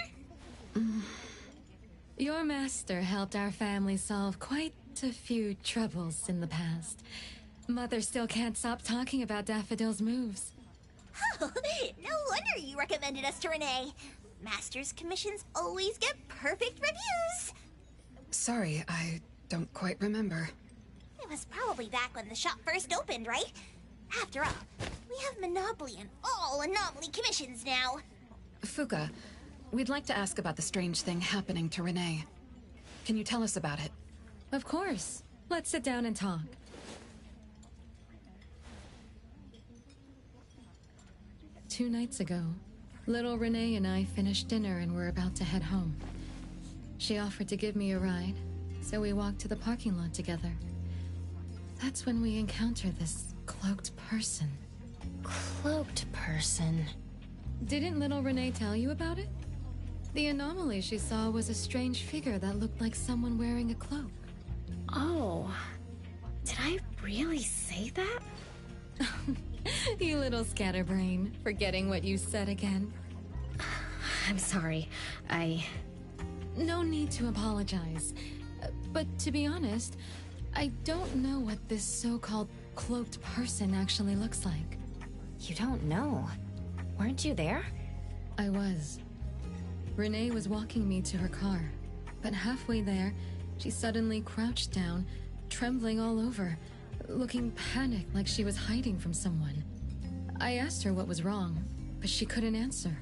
Speaker 15: Your master helped our family solve quite a few troubles in the past. Mother still can't stop talking about Daffodil's moves.
Speaker 2: Oh, no wonder you recommended us to Renee. Master's commissions always get perfect reviews.
Speaker 1: Sorry, I don't quite remember.
Speaker 2: It was probably back when the shop first opened, right? After all, we have monopoly on all anomaly commissions now.
Speaker 1: Fuka, we'd like to ask about the strange thing happening to Renee. Can you tell us about it?
Speaker 15: Of course. Let's sit down and talk. Two nights ago, little Renee and I finished dinner and were about to head home. She offered to give me a ride, so we walked to the parking lot together. That's when we encountered this cloaked person.
Speaker 6: Cloaked person?
Speaker 15: Didn't little Renee tell you about it? The anomaly she saw was a strange figure that looked like someone wearing a cloak.
Speaker 11: Oh, did I really say that?
Speaker 15: You little scatterbrain, forgetting what you said again.
Speaker 11: I'm sorry,
Speaker 15: No need to apologize. But to be honest, I don't know what this so-called cloaked person actually looks like.
Speaker 6: You don't know? Weren't you there?
Speaker 15: I was. Renee was walking me to her car, but halfway there, she suddenly crouched down, trembling all over, looking panicked like she was hiding from someone. I asked her what was wrong, but she couldn't answer.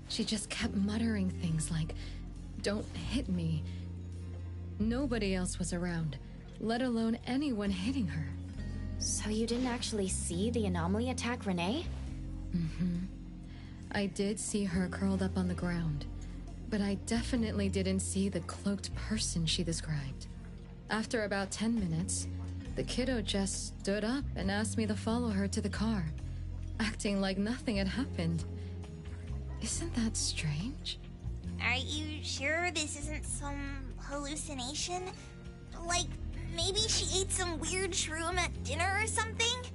Speaker 15: She just kept muttering things like, "Don't hit me." Nobody else was around, let alone anyone hitting her.
Speaker 6: So you didn't actually see the anomaly attack Renee?
Speaker 15: Mm-hmm. I did see her curled up on the ground, but I definitely didn't see the cloaked person she described. After about 10 minutes, the kiddo just stood up and asked me to follow her to the car, acting like nothing had happened. Isn't that strange?
Speaker 2: Are you sure this isn't some hallucination? Like, maybe she ate some weird shroom at dinner or something?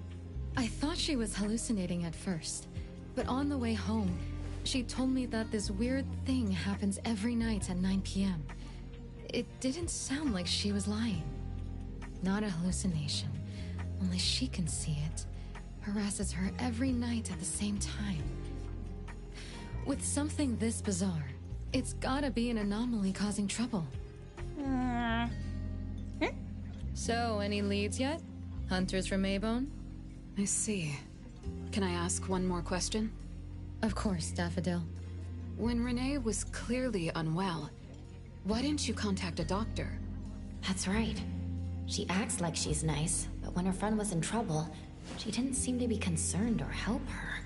Speaker 15: I thought she was hallucinating at first, but on the way home, she told me that this weird thing happens every night at 9 p.m. It didn't sound like she was lying. Not a hallucination. Only she can see it. Harasses her every night at the same time. With something this bizarre, it's gotta be an anomaly causing trouble. So, any leads yet? Hunters from A-Bone?
Speaker 1: I see. Can I ask one more question?
Speaker 15: Of course, Daffodil.
Speaker 1: When Renee was clearly unwell, why didn't you contact a doctor?
Speaker 6: That's right. She acts like she's nice, but when her friend was in trouble, she didn't seem to be concerned or help her.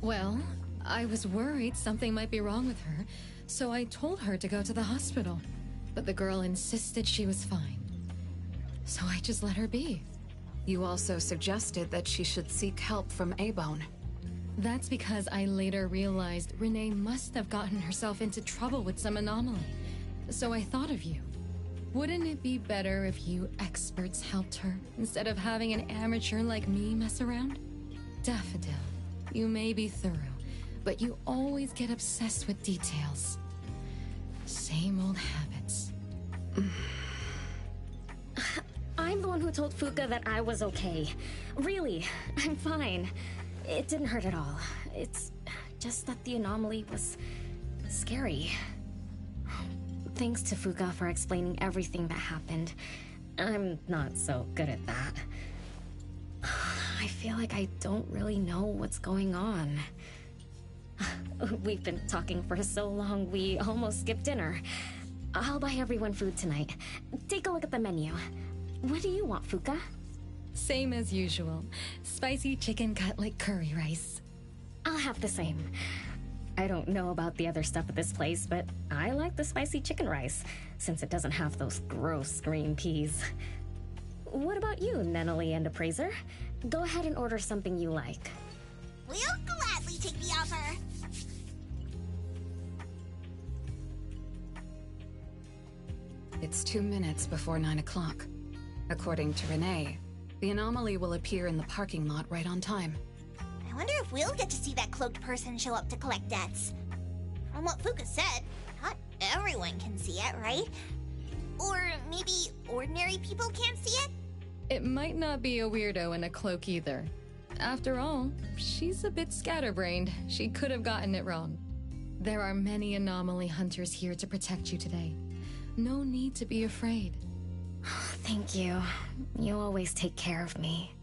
Speaker 15: Well, I was worried something might be wrong with her, so I told her to go to the hospital. But the girl insisted she was fine. So I just let her be.
Speaker 1: You also suggested that she should seek help from A-Bone.
Speaker 15: That's because I later realized Renee must have gotten herself into trouble with some anomaly. So I thought of you. Wouldn't it be better if you experts helped her, instead of having an amateur like me mess around? Daffodil, you may be thorough, but you always get obsessed with details. Same old habits.
Speaker 11: I'm the one who told Fuka that I was okay. Really, I'm fine. It didn't hurt at all. It's just that the anomaly was scary. Thanks to Fuka for explaining everything that happened. I'm not so good at that. I feel like I don't really know what's going on. We've been talking for so long, we almost skipped dinner. I'll buy everyone food tonight. Take a look at the menu. What do you want, Fuka?
Speaker 15: Same as usual. Spicy chicken cutlet curry rice.
Speaker 11: I'll have the same. I don't know about the other stuff at this place, but I like the spicy chicken rice, since it doesn't have those gross green peas. What about you, Nunnally and Appraiser? Go ahead and order something you like.
Speaker 2: We'll gladly take the offer.
Speaker 1: It's 2 minutes before 9 o'clock. According to Renee, the anomaly will appear in the parking lot right on time.
Speaker 2: I wonder if we'll get to see that cloaked person show up to collect debts. From what Fuka said, not everyone can see it, right? Or maybe ordinary people can't see it?
Speaker 15: It might not be a weirdo in a cloak either. After all, she's a bit scatterbrained. She could have gotten it wrong. There are many anomaly hunters here to protect you today. No need to be afraid.
Speaker 11: Thank you. You always take care of me.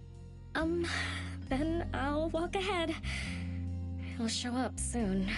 Speaker 11: Then I'll walk ahead. He'll show up soon.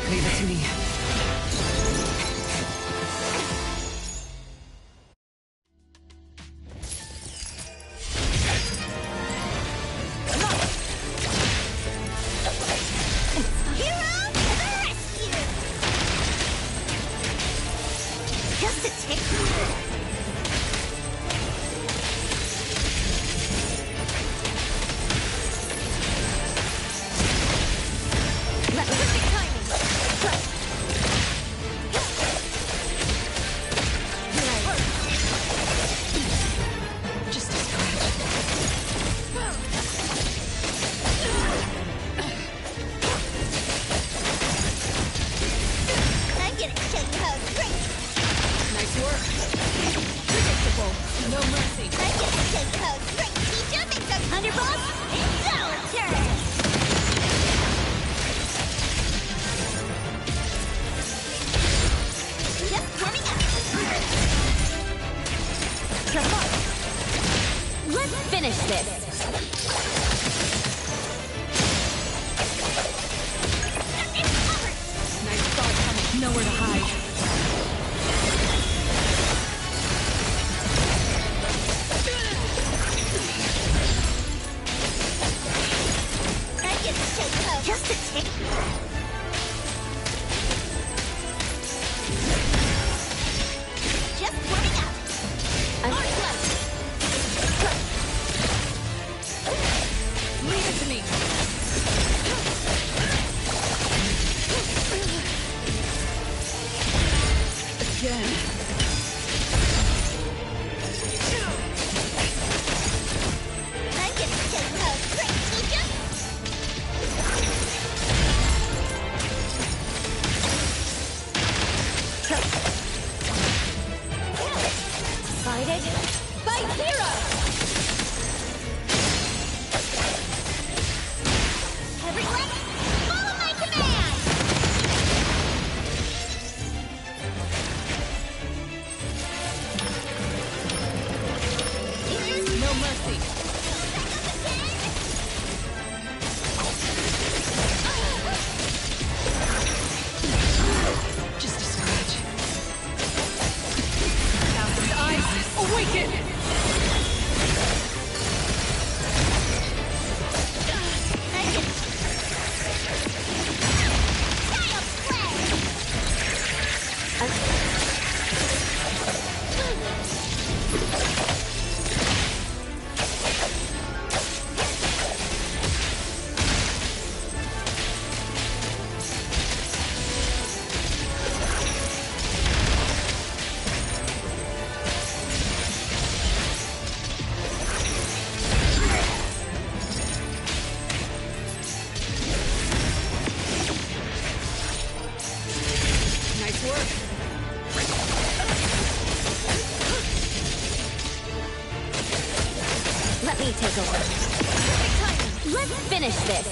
Speaker 14: Leave it to me.
Speaker 6: Take over. Let's finish this.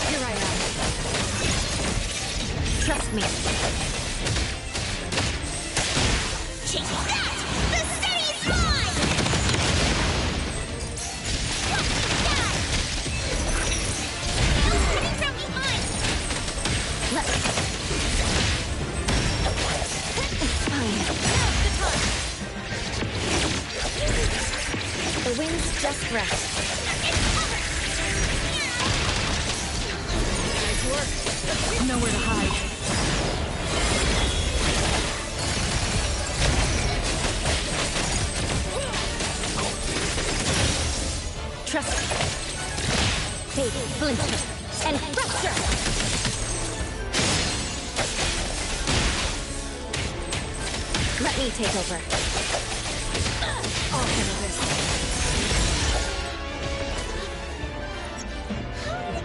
Speaker 6: Here I am. Trust me.
Speaker 2: Take that! The city is mine! Coming from behind!
Speaker 6: The wings just rest.
Speaker 14: Nice work. Nowhere to hide.
Speaker 6: Trust me. Take Splinter and Fracture! Let me take over. I'll handle this.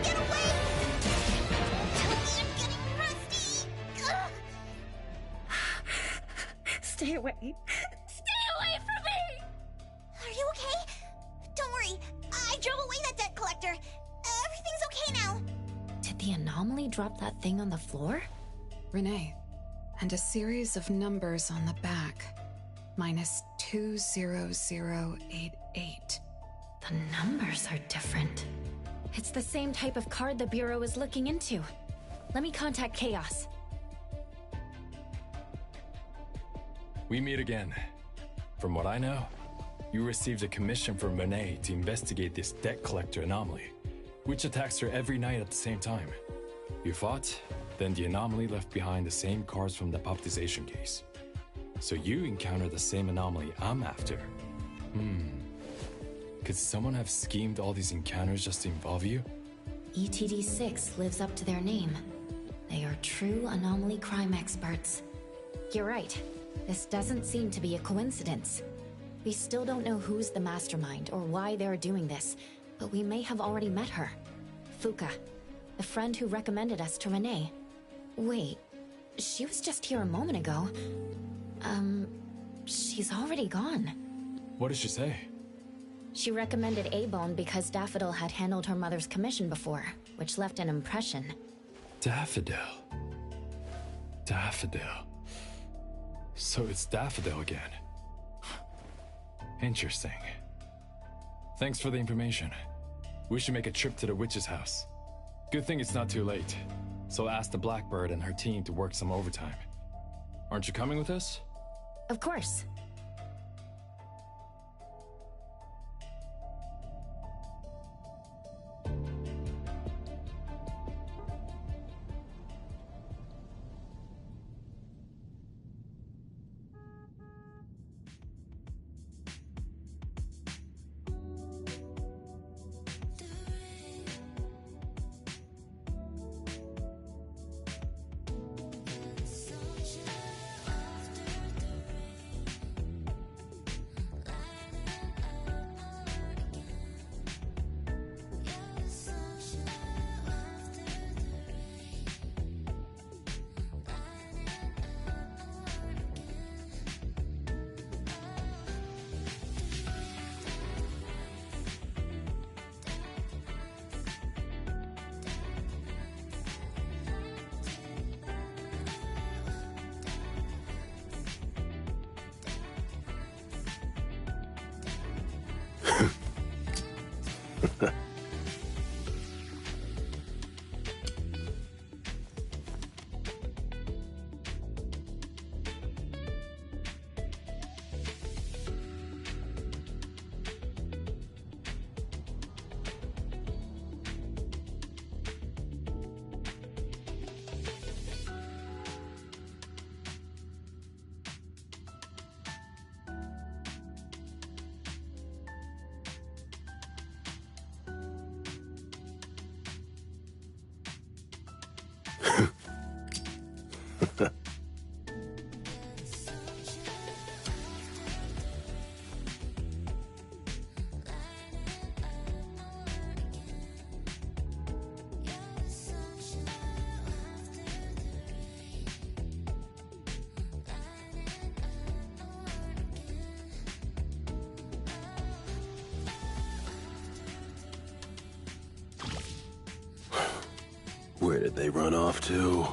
Speaker 2: Get away! I'm getting rusty!
Speaker 11: Stay away. Stay away from me!
Speaker 2: Are you okay? Don't worry. I drove away that debt collector. Everything's okay now.
Speaker 6: Did the anomaly drop that thing on the floor?
Speaker 1: Renee, and a series of numbers on the back. -20088.
Speaker 6: The numbers are different. It's the same type of card the Bureau is looking into. Let me contact Chaos.
Speaker 3: We meet again. From what I know, you received a commission from Monet to investigate this debt collector anomaly, which attacks her every night at the same time. You fought, then the anomaly left behind the same cards from the puppetization case. So you encountered the same anomaly I'm after. Could someone have schemed all these encounters just to involve you?
Speaker 6: ETD6 lives up to their name. They are true anomaly crime experts. You're right. This doesn't seem to be a coincidence. We still don't know who's the mastermind or why they're doing this, but we may have already met her. Fuka, the friend who recommended us to Renee. Wait, she was just here a moment ago. She's already gone.
Speaker 3: What did she say?
Speaker 6: She recommended A-Bone because Daffodil had handled her mother's commission before, which left an impression.
Speaker 3: Daffodil. So it's Daffodil again. Interesting. Thanks for the information. We should make a trip to the witch's house. Good thing it's not too late. So I'll ask the Blackbird and her team to work some overtime. Aren't you coming with us?
Speaker 6: Of course.
Speaker 13: Where did they run off to?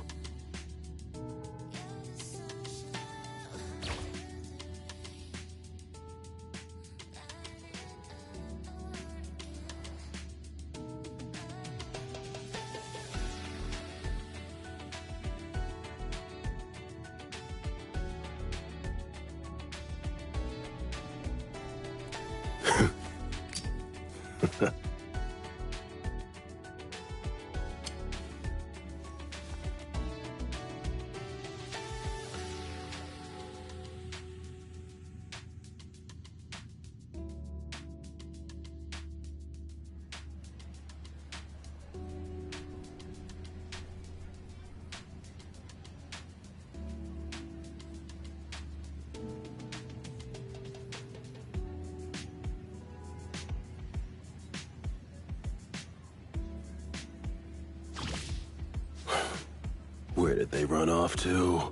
Speaker 13: Where did they run off to?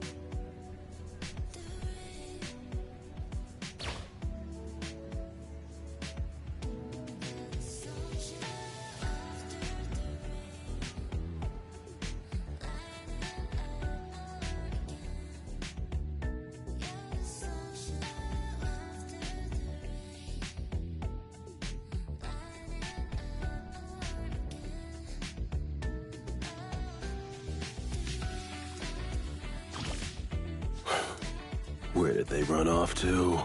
Speaker 13: Where'd they run off to?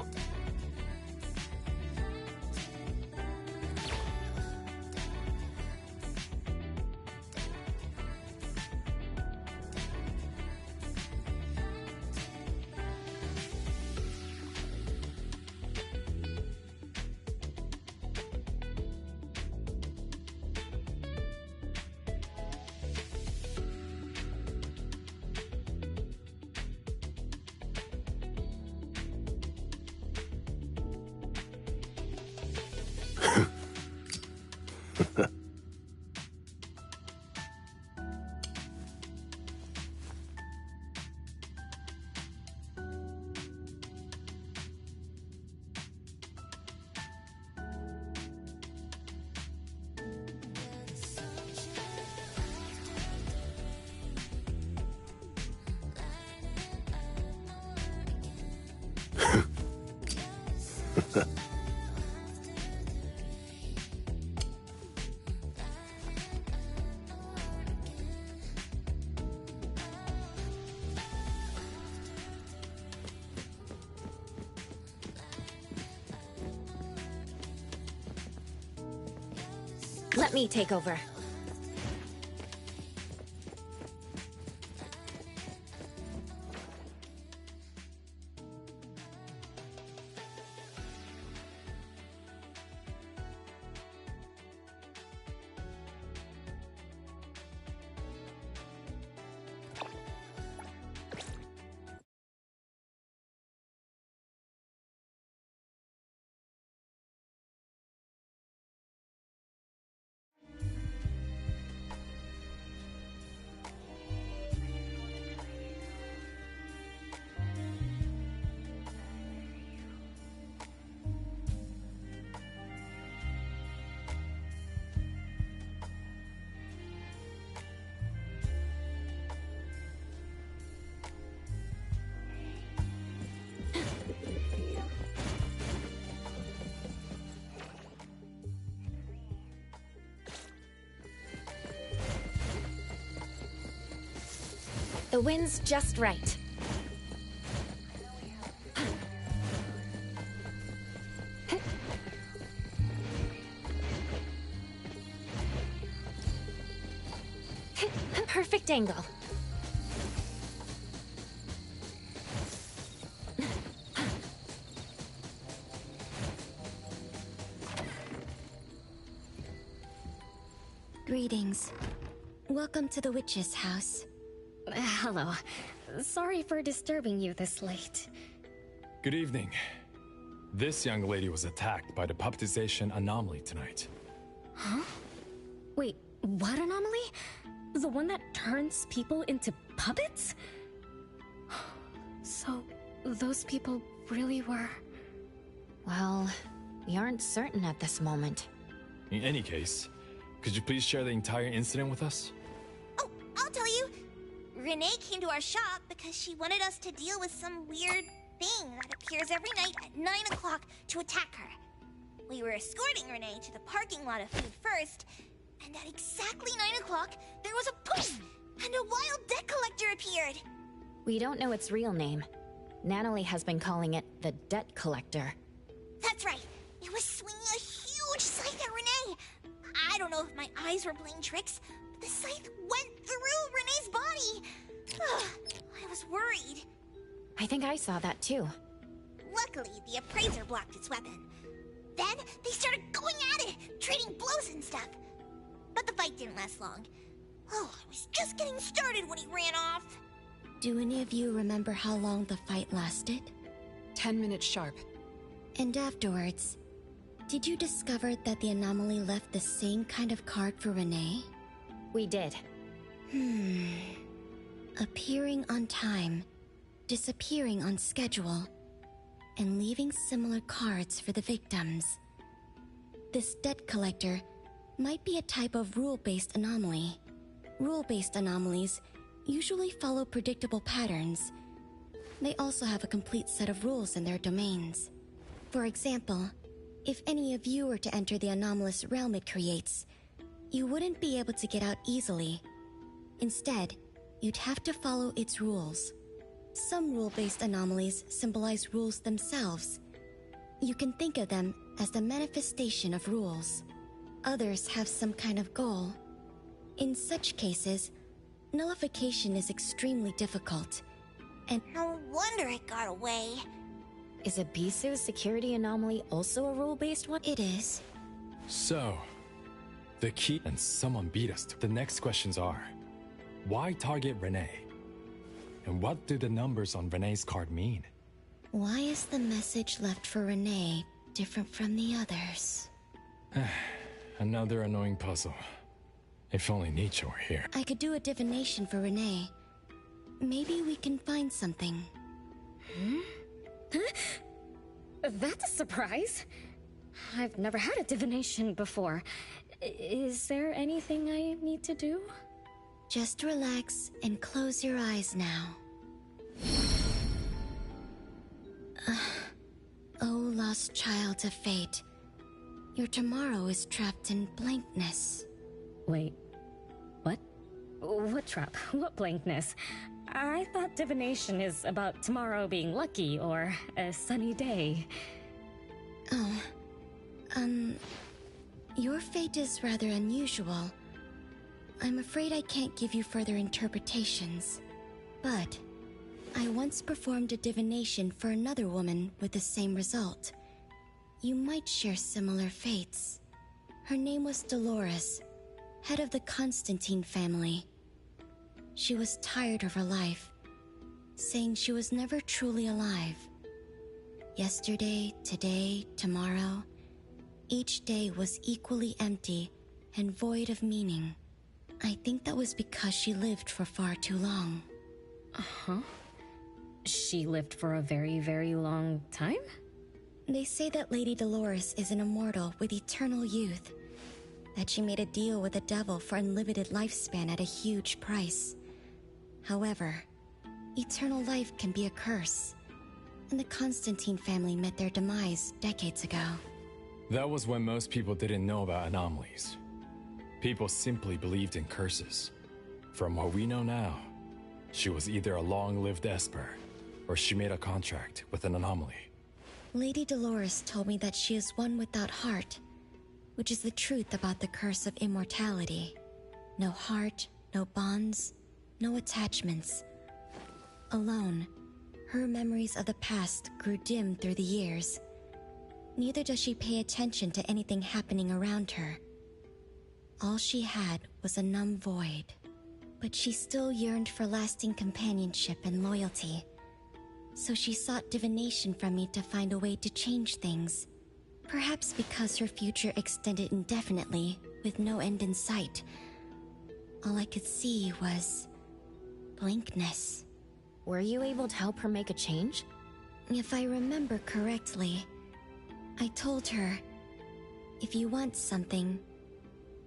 Speaker 11: Let me take over. The wind's just right. Perfect angle.
Speaker 16: Greetings. Welcome to the witch's house.
Speaker 11: Hello. Sorry for disturbing you this late.
Speaker 3: Good evening. This young lady was attacked by the puppetization anomaly tonight.
Speaker 11: Huh? Wait, what anomaly? The one that turns people into puppets? So, those people really were...
Speaker 6: Well, we aren't certain at this moment.
Speaker 3: In any case, could you please share the entire incident with us?
Speaker 2: Oh, I'll tell you. Renee came to our shop because she wanted us to deal with some weird thing that appears every night at 9 o'clock to attack her. We were escorting Renee to the parking lot of Food First, and at exactly 9 o'clock, there was a poof, and a wild debt collector appeared.
Speaker 6: We don't know its real name. Natalie has been calling it the Debt Collector.
Speaker 2: That's right. It was swinging a huge scythe at Renee. I don't know if my eyes were playing tricks, but the scythe went through Renee's body. I was worried.
Speaker 6: I think I saw that too.
Speaker 2: Luckily, the appraiser blocked its weapon. Then they started going at it, trading blows and stuff. But the fight didn't last long. Oh, I was just getting started when he ran off.
Speaker 16: Do any of you remember how long the fight lasted?
Speaker 1: 10 minutes sharp.
Speaker 16: And afterwards, did you discover that the anomaly left the same kind of card for Renee?
Speaker 6: We did.
Speaker 16: Appearing on time, disappearing on schedule, and leaving similar cards for the victims. This debt collector might be a type of rule-based anomaly. Rule-based anomalies usually follow predictable patterns. They also have a complete set of rules in their domains. For example, if any of you were to enter the anomalous realm it creates, you wouldn't be able to get out easily. Instead, you'd have to follow its rules. Some rule-based anomalies symbolize rules themselves. You can think of them as the manifestation of rules. Others have some kind of goal. In such cases, nullification is extremely difficult, and
Speaker 2: No wonder it got away.
Speaker 6: Is Abisu's security anomaly also a rule-based one?
Speaker 16: It is.
Speaker 3: So, the key, and someone beat us. The next questions are, why target Renee? And what do the numbers on Renee's card mean?
Speaker 16: Why is the message left for Renee different from the others?
Speaker 3: Another annoying puzzle. If only Nietzsche were here.
Speaker 16: I could do a divination for Renee. Maybe we can find something.
Speaker 11: That's a surprise. I've never had a divination before. Is there anything I need to do?
Speaker 16: Just relax and close your eyes now. Oh, lost child of fate. Your tomorrow is trapped in blankness.
Speaker 11: Wait, what? What trap? What blankness? I thought divination is about tomorrow being lucky or a sunny day.
Speaker 16: Oh, your fate is rather unusual. I'm afraid I can't give you further interpretations. But I once performed a divination for another woman with the same result. You might share similar fates. Her name was Dolores, head of the Constantine family. She was tired of her life, saying she was never truly alive. Yesterday, today, tomorrow, each day was equally empty and void of meaning. I think that was because she lived for far too long.
Speaker 11: Uh-huh. She lived for a very, very long time?
Speaker 16: They say that Lady Dolores is an immortal with eternal youth, that she made a deal with the devil for unlimited lifespan at a huge price. However, eternal life can be a curse, and the Constantine family met their demise decades ago.
Speaker 3: That was when most people didn't know about anomalies. People simply believed in curses. From what we know now, she was either a long-lived Esper, or she made a contract with an anomaly.
Speaker 16: Lady Dolores told me that she is one without heart, which is the truth about the curse of immortality. No heart, no bonds, no attachments. Alone, her memories of the past grew dim through the years. Neither does she pay attention to anything happening around her. All she had was a numb void, but she still yearned for lasting companionship and loyalty. So she sought divination from me to find a way to change things. Perhaps because her future extended indefinitely, with no end in sight. All I could see was blankness.
Speaker 6: Were you able to help her make a change?
Speaker 16: If I remember correctly, I told her, if you want something,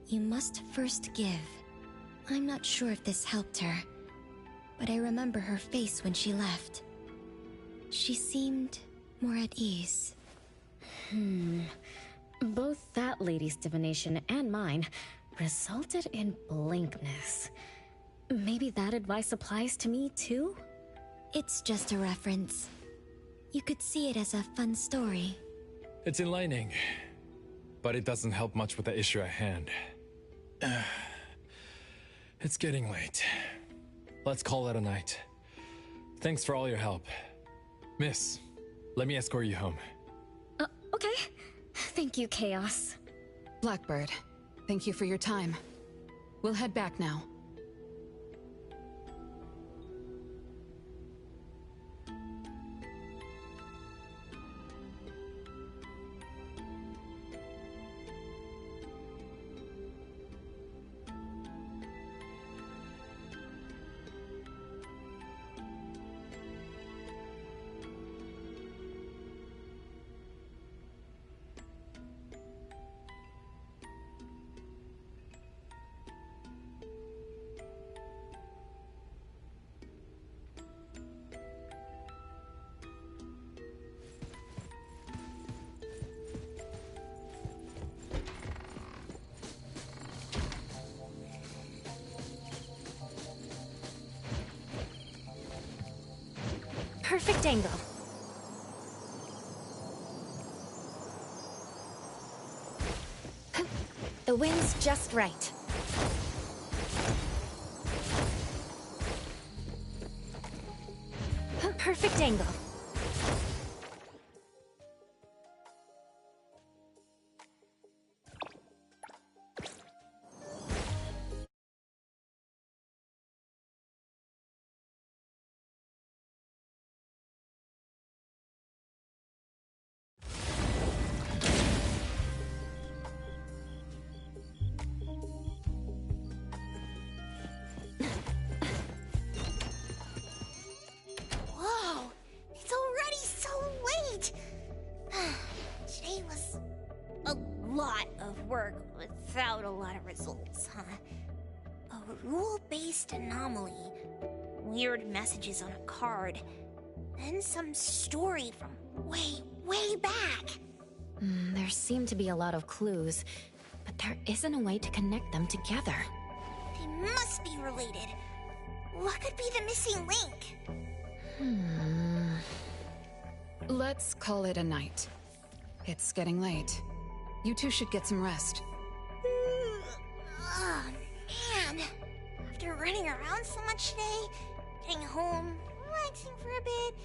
Speaker 16: you must first give. I'm not sure if this helped her, but I remember her face when she left. She seemed more at ease.
Speaker 11: Both that lady's divination and mine resulted in blankness. Maybe that advice applies to me too?
Speaker 16: It's just a reference. You could see it as a fun story.
Speaker 3: It's enlightening, but it doesn't help much with the issue at hand. It's getting late. Let's call it a night. Thanks for all your help. Miss, let me escort you home.
Speaker 11: Okay. Thank you, Chaos.
Speaker 1: Blackbird, thank you for your time. We'll head back now.
Speaker 11: perfect angle. The wind's just right. Perfect angle.
Speaker 2: Whoa, it's already so late. Today was a lot of work without a lot of results, huh? A rule-based anomaly, weird messages on a card, then some story from way back.
Speaker 6: There seem to be a lot of clues, but there isn't a way to connect them together.
Speaker 2: They must be related. What could be the missing link?
Speaker 1: Let's call it a night. It's getting late. You two should get some rest.
Speaker 2: Oh, man. After running around so much today, getting home, relaxing for a bit,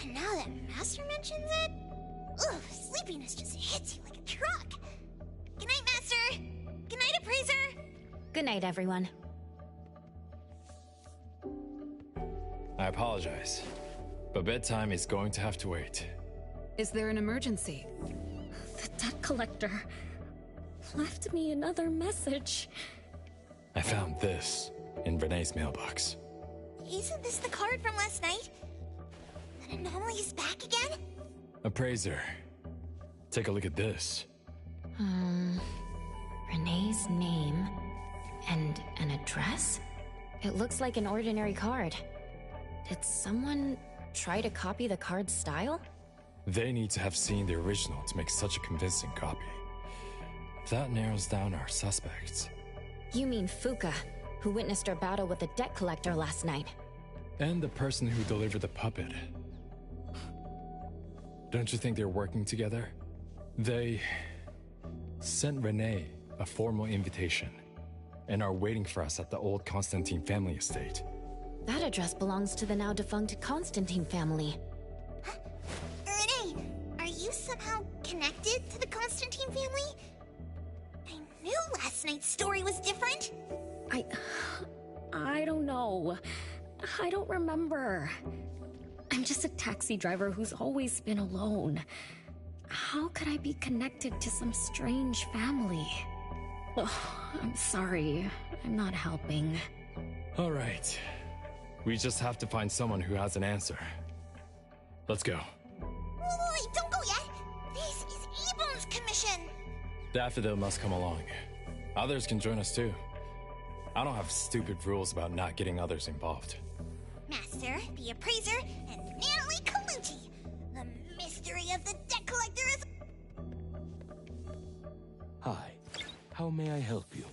Speaker 2: and now that Master mentions it, ugh, sleepiness just hits you like a truck. Good night, Master. Good night, Appraiser.
Speaker 6: Good night, everyone.
Speaker 3: I apologize, but bedtime is going to have to wait.
Speaker 1: Is there an emergency?
Speaker 11: The debt collector left me another message.
Speaker 3: I found this in Renee's mailbox.
Speaker 2: Isn't this the card from last night? That anomaly is back again?
Speaker 3: Appraiser, take a look at this.
Speaker 6: Renee's name and an address? It looks like an ordinary card. Did someone try to copy the card's style?
Speaker 3: They need to have seen the original to make such a convincing copy. That narrows down our suspects.
Speaker 6: You mean Fuka, who witnessed our battle with the debt collector last night.
Speaker 3: And the person who delivered the puppet. Don't you think they're working together? They sent Renee a formal invitation and are waiting for us at the old Constantine family estate.
Speaker 6: That address belongs to the now defunct Constantine family.
Speaker 2: Renee, are you somehow connected to the Constantine family? I knew last night's story was different.
Speaker 11: I don't know. I don't remember. I'm just a taxi driver who's always been alone. How could I be connected to some strange family? Ugh, I'm sorry. I'm not helping.
Speaker 3: All right. We just have to find someone who has an answer. Let's go.
Speaker 2: Wait, don't go yet. This is Abone's commission.
Speaker 3: Daffodil must come along. Others can join us too. I don't have stupid rules about not getting others involved.
Speaker 2: Master, the Appraiser, and Natalie Colucci. The mystery of the debt collector is...
Speaker 5: Hi. How may I help you?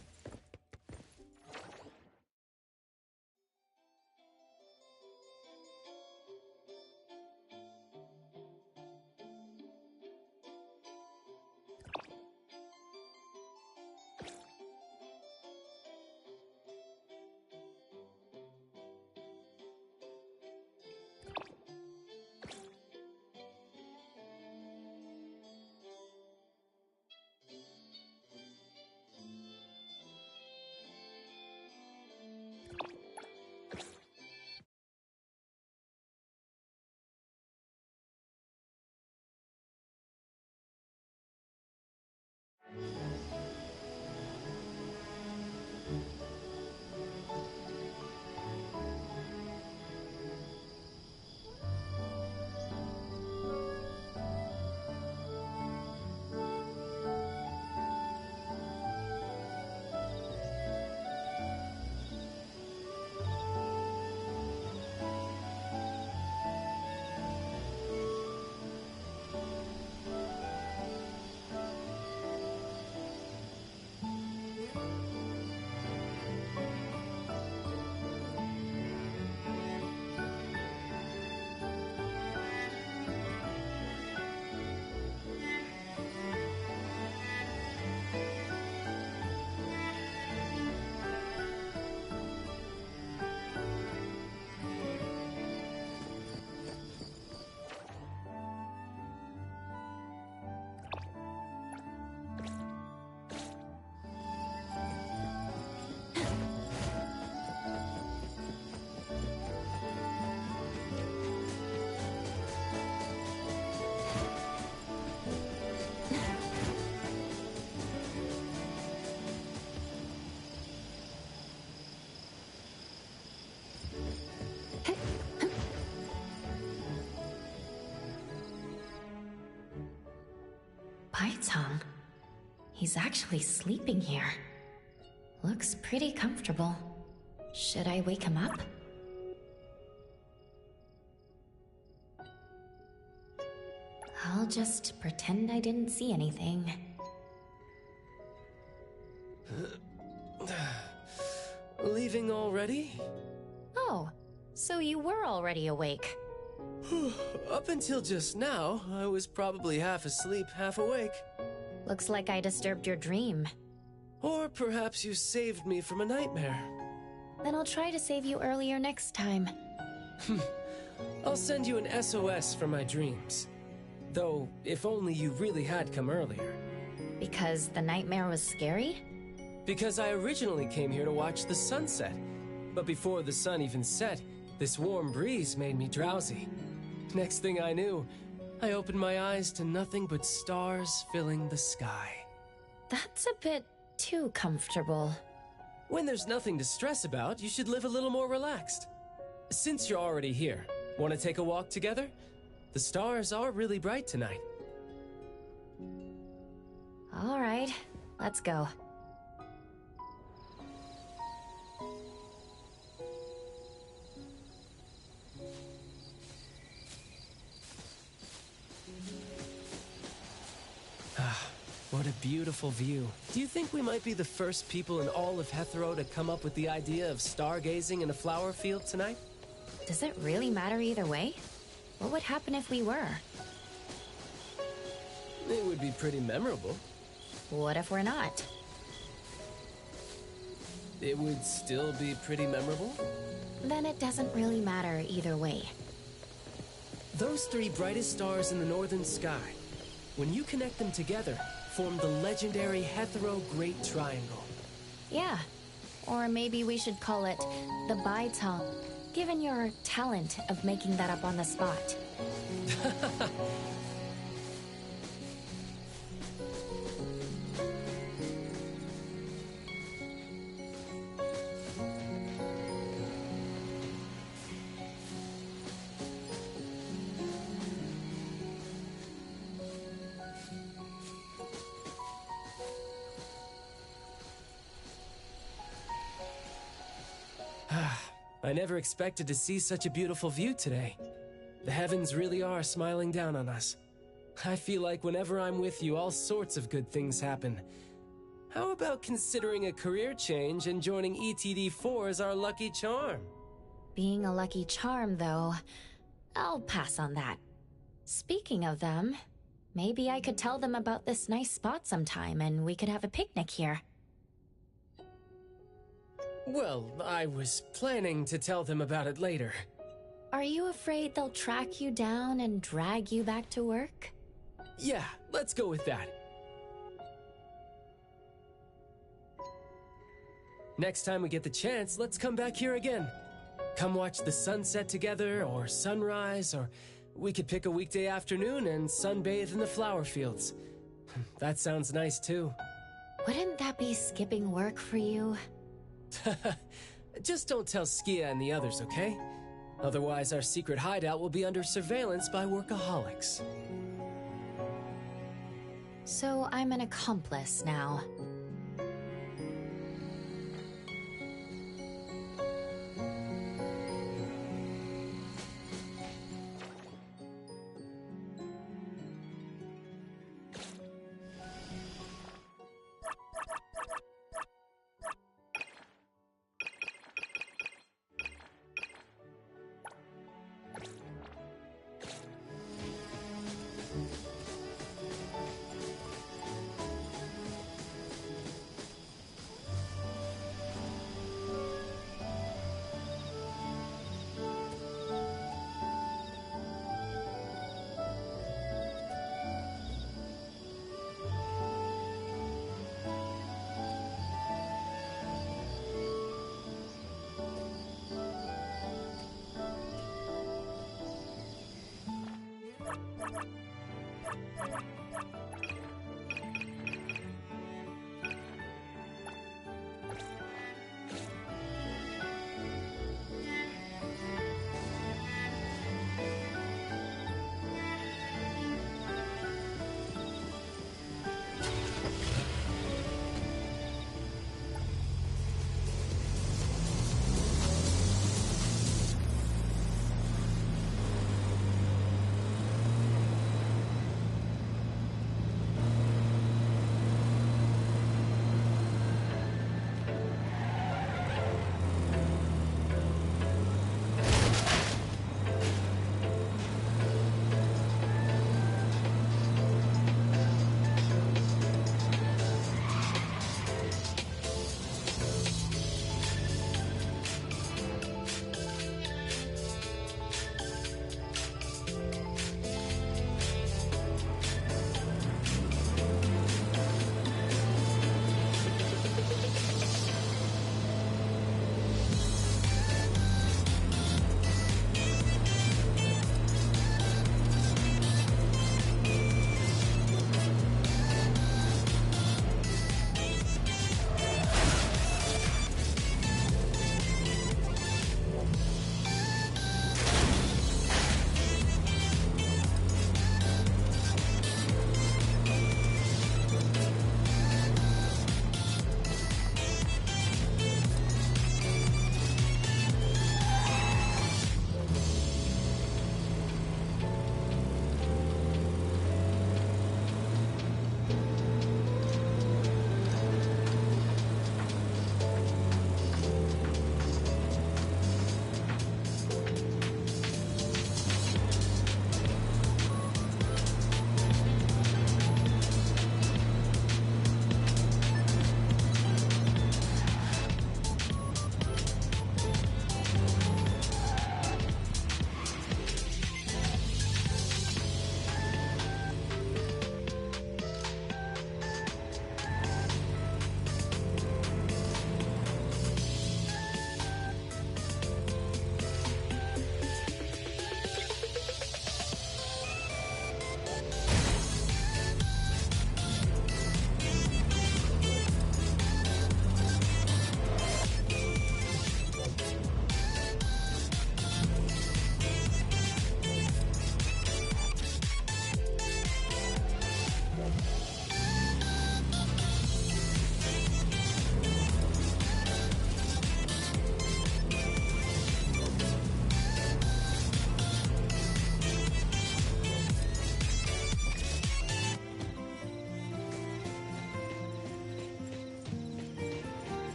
Speaker 6: Baitong. He's actually sleeping here. Looks pretty comfortable. Should I wake him up? I'll just pretend I didn't see anything.
Speaker 4: Leaving already?
Speaker 6: Oh, so you were already awake.
Speaker 4: Up until just now, I was probably half asleep, half awake.
Speaker 6: Looks like I disturbed your dream.
Speaker 4: Or perhaps you saved me from a nightmare.
Speaker 6: Then I'll try to save you earlier next time.
Speaker 4: I'll send you an SOS for my dreams. Though, if only you really had come earlier.
Speaker 6: Because the nightmare was scary?
Speaker 4: Because I originally came here to watch the sunset. But before the sun even set, this warm breeze made me drowsy. Next thing I knew, I opened my eyes to nothing but stars filling the sky.
Speaker 6: That's a bit too comfortable.
Speaker 4: When there's nothing to stress about, you should live a little more relaxed. Since you're already here, want to take a walk together? The stars are really bright tonight.
Speaker 6: All right, let's go.
Speaker 4: What a beautiful view. Do you think we might be the first people in all of Hethro to come up with the idea of stargazing in a flower field tonight?
Speaker 6: Does it really matter either way? What would happen if we were?
Speaker 4: It would be pretty memorable.
Speaker 6: What if we're not?
Speaker 4: It would still be pretty memorable?
Speaker 6: Then it doesn't really matter either way.
Speaker 4: Those three brightest stars in the northern sky, when you connect them together, form the legendary Hethro Great Triangle.
Speaker 6: Yeah. Or maybe we should call it the Baitong, given your talent of making that up on the spot.
Speaker 4: I never expected to see such a beautiful view today. The heavens really are smiling down on us. I feel like whenever I'm with you, all sorts of good things happen. How about considering a career change and joining ETD4 as our lucky charm?
Speaker 6: Being a lucky charm, though, I'll pass on that. Speaking of them, maybe I could tell them about this nice spot sometime and we could have a picnic here.
Speaker 4: Well, I was planning to tell them about it later.
Speaker 6: Are you afraid they'll track you down and drag you back to work?
Speaker 4: Yeah, let's go with that. Next time we get the chance, let's come back here again. Come watch the sunset together, or sunrise, or we could pick a weekday afternoon and sunbathe in the flower fields. That sounds nice too.
Speaker 6: Wouldn't that be skipping work for you?
Speaker 4: Just don't tell Skia and the others, okay? Otherwise, our secret hideout will be under surveillance by workaholics.
Speaker 6: So I'm an accomplice now.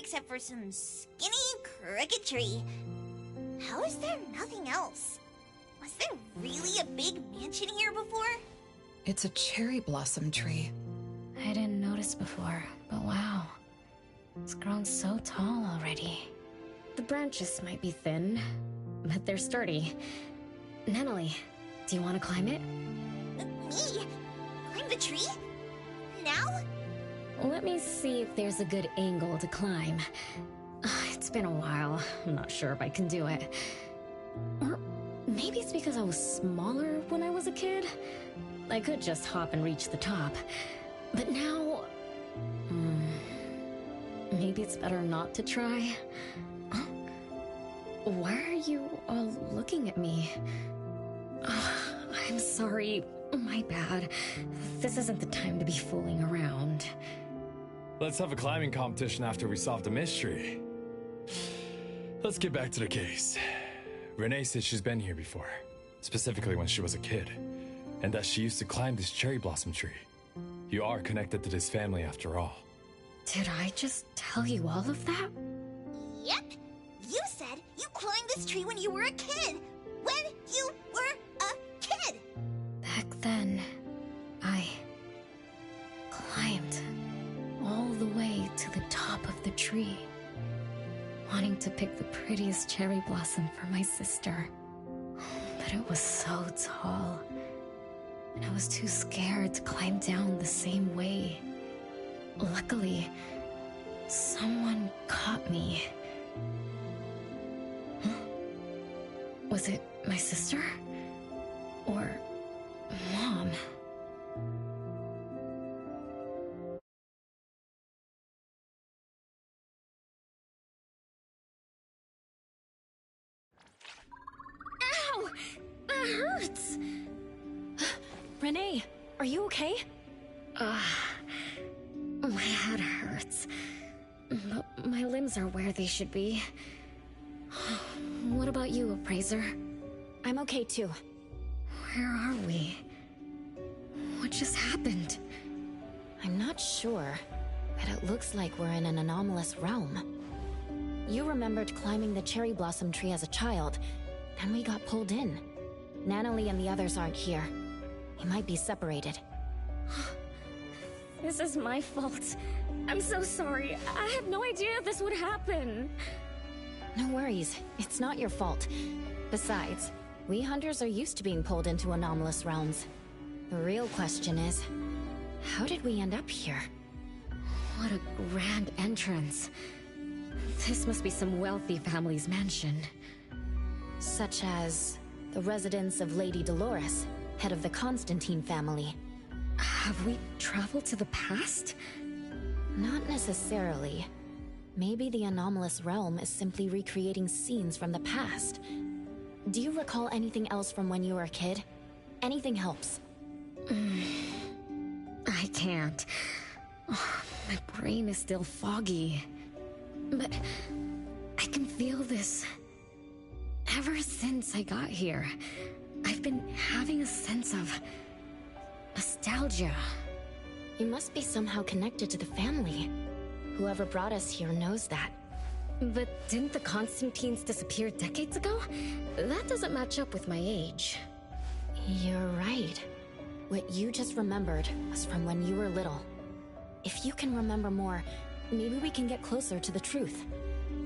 Speaker 2: except for some skinny cricket tree. How is there nothing else? Was there really a big mansion here before?
Speaker 1: It's a cherry blossom tree.
Speaker 11: I didn't notice before, but wow. It's grown so tall already. The branches might be thin, but they're sturdy. Natalie, do you want to climb it?
Speaker 2: Me? Climb the tree? Now?
Speaker 11: Let me see if there's a good angle to climb. It's been a while. I'm not sure if I can do it. Or maybe it's because I was smaller when I was a kid. I could just hop and reach the top. But now... maybe it's better not to try. Huh? Why are you all looking at me? I'm sorry. My bad. This isn't the time to be fooling around.
Speaker 3: Let's have a climbing competition after we solve the mystery. Let's get back to the case. Renee said she's been here before, specifically when she was a kid, and that she used to climb this cherry blossom tree. You are connected to this family after all.
Speaker 11: Did I just tell you all of that?
Speaker 2: Yep. You said you climbed this tree when you were a kid. When you were a kid.
Speaker 11: Back then, I climbed all the way to the top of the tree, wanting to pick the prettiest cherry blossom for my sister. But it was so tall, and I was too scared to climb down the same way. Luckily, someone caught me. Huh? Was it my sister? Or Mom?
Speaker 6: Ow! That hurts! Renee, are you okay?
Speaker 11: My head hurts, but my limbs are where they should be. What about you, Appraiser?
Speaker 6: I'm okay too.
Speaker 11: Where are we? What just happened?
Speaker 6: I'm not sure, but it looks like we're in an anomalous realm. You remembered climbing the cherry blossom tree as a child, then we got pulled in. Natalie and the others aren't here. We might be separated.
Speaker 11: This is my fault. I'm so sorry. I had no idea this would happen.
Speaker 6: No worries. It's not your fault. Besides, we hunters are used to being pulled into anomalous realms. The real question is, how did we end up here?
Speaker 11: What a grand entrance. This must be some wealthy family's mansion.
Speaker 6: Such as the residence of Lady Dolores, head of the Constantine family.
Speaker 11: Have we traveled to the past?
Speaker 6: Not necessarily. Maybe the anomalous realm is simply recreating scenes from the past. Do you recall anything else from when you were a kid? Anything helps.
Speaker 11: I can't. My brain is still foggy. But I can feel this. Ever since I got here, I've been having a sense of nostalgia.
Speaker 6: You must be somehow connected to the family. Whoever brought us here knows that.
Speaker 11: But didn't the Constantines disappear decades ago? That doesn't match up with my age.
Speaker 6: You're right. What you just remembered was from when you were little. If you can remember more, maybe we can get closer to the truth.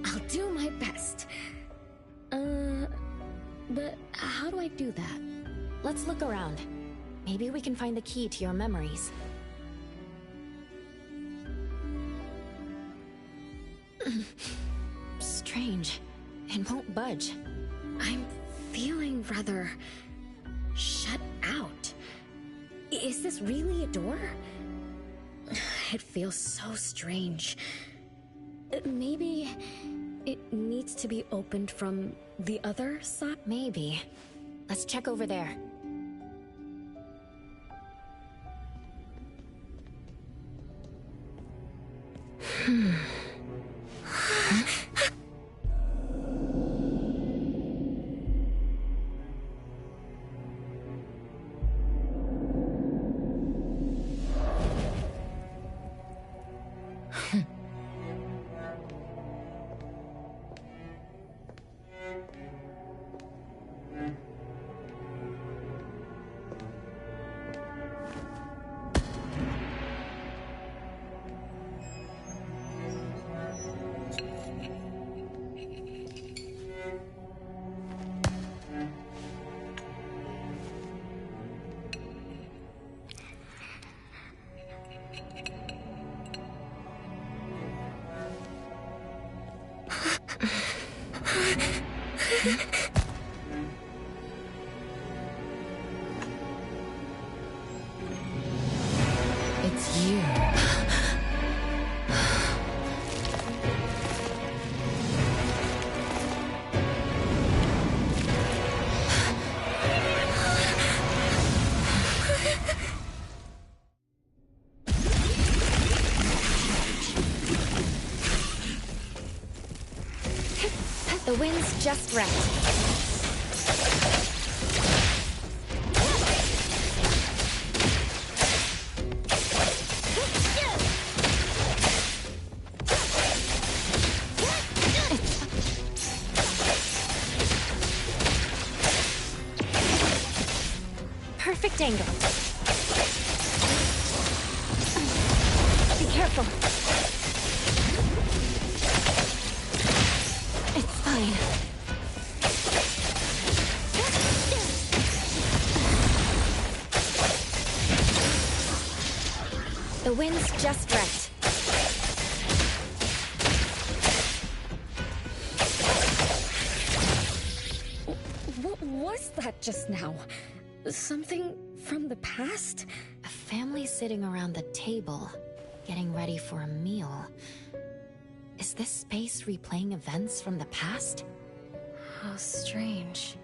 Speaker 11: I'll do my best. But how do I do that?
Speaker 6: Let's look around. Maybe we can find the key to your memories. Strange. It won't budge.
Speaker 11: I'm feeling rather shut out. Is this really a door? It feels so strange. Maybe it needs to be opened from the other side?
Speaker 6: Maybe. Let's check over there.
Speaker 1: It's you.
Speaker 11: The wind's just right. Perfect angle. Be careful. It's fine. The wind's just right. What was that just now? Something from the past?
Speaker 6: A family sitting around the table, getting ready for a meal. Is this space replaying events from the past?
Speaker 11: How strange.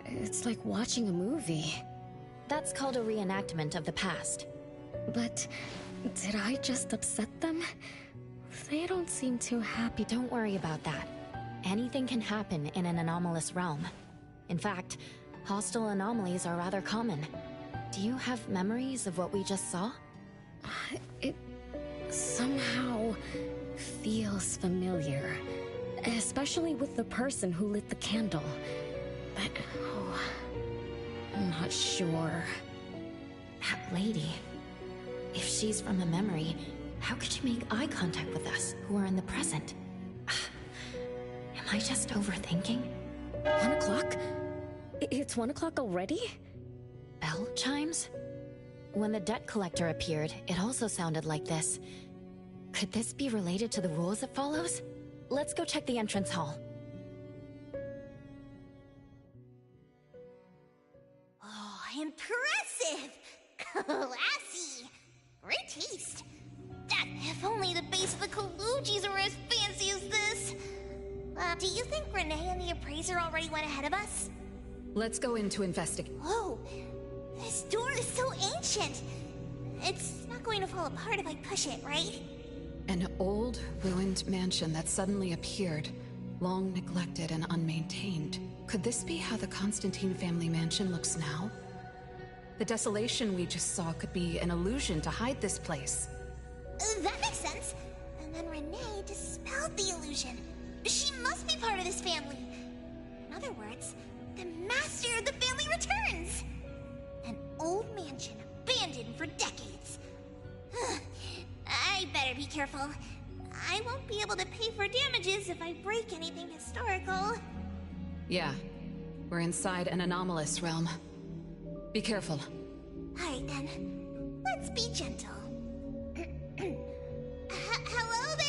Speaker 11: It's like watching a movie.
Speaker 6: That's called a reenactment of the past.
Speaker 11: But did I just upset them? They don't seem too happy.
Speaker 6: Don't worry about that. Anything can happen in an anomalous realm. In fact, hostile anomalies are rather common. Do you have memories of what we just saw?
Speaker 11: It somehow feels familiar. Especially with the person who lit the candle. But, I'm not sure.
Speaker 6: That lady. If she's from a memory, how could she make eye contact with us, who are in the present? Am I just overthinking?
Speaker 11: 1 o'clock? It's 1 o'clock already?
Speaker 6: Bell chimes? When the debt collector appeared, it also sounded like this. Could this be related to the rules it follows? Let's go check the entrance hall.
Speaker 2: Oh, impressive! Classy! Great taste! If only the base of the Kalujis were as fancy as this! Do you think Renee and the appraiser already went ahead of us?
Speaker 1: Let's go in to investigate.
Speaker 2: Whoa! This door is so ancient! It's not going to fall apart if I push it, right?
Speaker 1: An old, ruined mansion that suddenly appeared, long neglected and unmaintained. Could this be how the Constantine family mansion looks now? The desolation we just saw could be an illusion to hide this place.
Speaker 2: That makes sense. And then Renee dispelled the illusion. She must be part of this family. In other words, the master of the family returns. An old mansion abandoned for decades. I better be careful. I won't be able to pay for damages if I break anything historical.
Speaker 1: Yeah, we're inside an anomalous realm. Be careful.
Speaker 2: Alright then, let's be gentle. Hello there!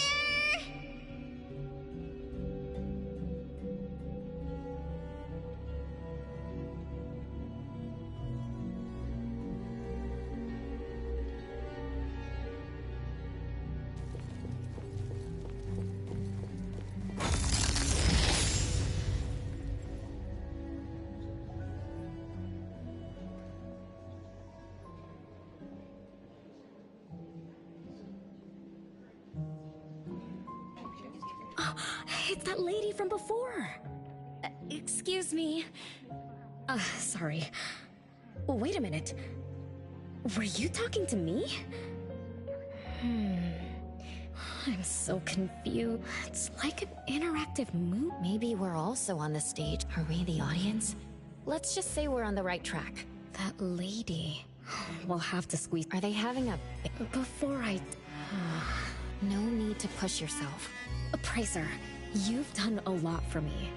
Speaker 11: It's that lady from before. Excuse me. Sorry. Wait a minute. Were you talking to me? I'm so confused. It's like an interactive movie.
Speaker 6: Maybe we're also on the stage. Are we the audience? Let's just say we're on the right track.
Speaker 11: That lady. We'll have to squeeze.
Speaker 6: Are they having a...
Speaker 11: Before I...
Speaker 6: No need to push yourself.
Speaker 11: Appraiser, you've done a lot for me.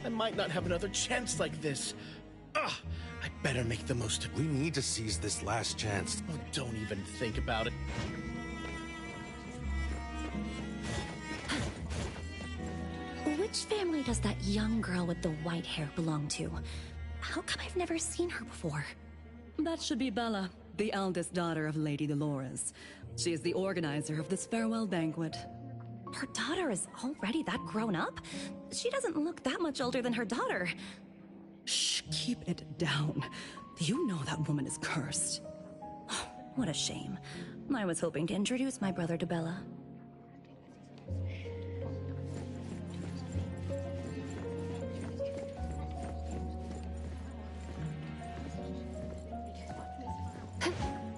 Speaker 17: I might not have another chance like this. Ugh, I better make the most of it.
Speaker 9: We need to seize this last chance.
Speaker 17: Oh, don't even think about it.
Speaker 18: Which family does that young girl with the white hair belong to? How come I've never seen her before?
Speaker 14: That should be Bella, the eldest daughter of Lady Dolores. She is the organizer of this farewell banquet.
Speaker 18: Her daughter is already that grown up? She doesn't look that much older than her daughter.
Speaker 14: Shh, keep it down. You know that woman is cursed.
Speaker 18: What a shame. I was hoping to introduce my brother to Bella.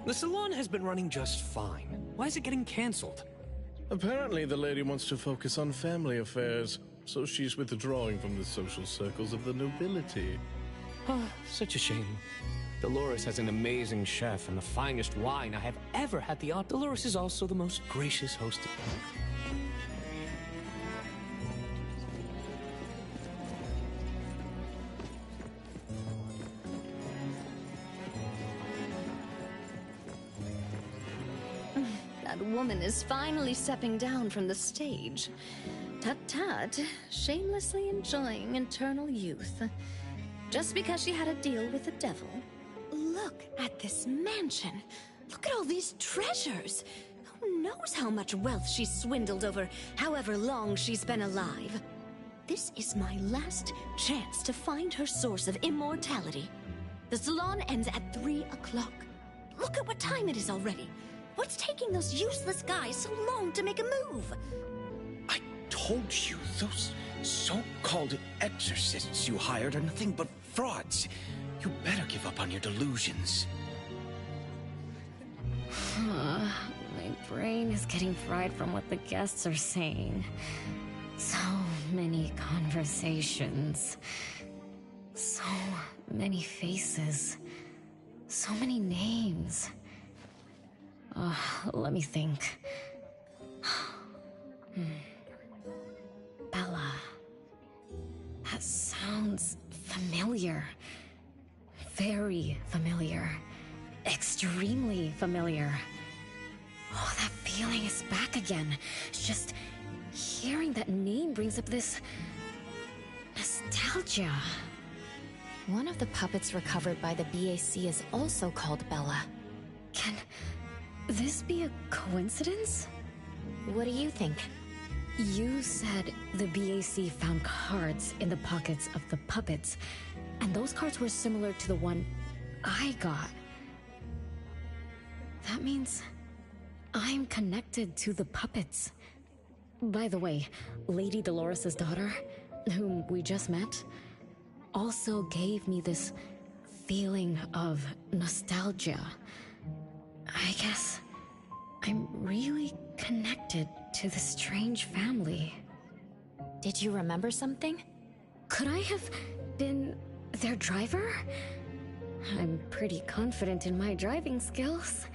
Speaker 19: The salon has been running just fine. Why is it getting cancelled?
Speaker 17: Apparently the lady wants to focus on family affairs, so she's withdrawing from the social circles of the nobility.
Speaker 19: Such a shame. Dolores has an amazing chef and the finest wine I have ever had the honor. Dolores is also the most gracious host.
Speaker 8: That woman is finally stepping down from the stage. Tut-tut, shamelessly enjoying eternal youth. Just because she had a deal with the devil.
Speaker 18: Look at this mansion. Look at all these treasures. Who knows how much wealth she's swindled over however long she's been alive. This is my last chance to find her source of immortality. The salon ends at 3 o'clock. Look at what time it is already. What's taking those useless guys so long to make a move?
Speaker 17: I told you, those so-called exorcists you hired are nothing but frauds. You better give up on your delusions.
Speaker 11: My brain is getting fried from what the guests are saying. So many conversations. So many faces. So many names. Let me think. Bella. That sounds familiar. Very familiar. Extremely familiar. Oh, that feeling is back again. It's just hearing that name brings up this nostalgia.
Speaker 6: One of the puppets recovered by the BAC is also called Bella.
Speaker 11: Can this be a coincidence?
Speaker 6: What do you think?
Speaker 11: You said the BAC found cards in the pockets of the puppets, and those cards were similar to the one I got. That means I'm connected to the puppets. By the way, Lady Dolores' daughter, whom we just met, also gave me this feeling of nostalgia. I guess I'm really connected to this strange family.
Speaker 6: Did you remember something?
Speaker 11: Could I have been their driver? I'm pretty confident in my driving skills.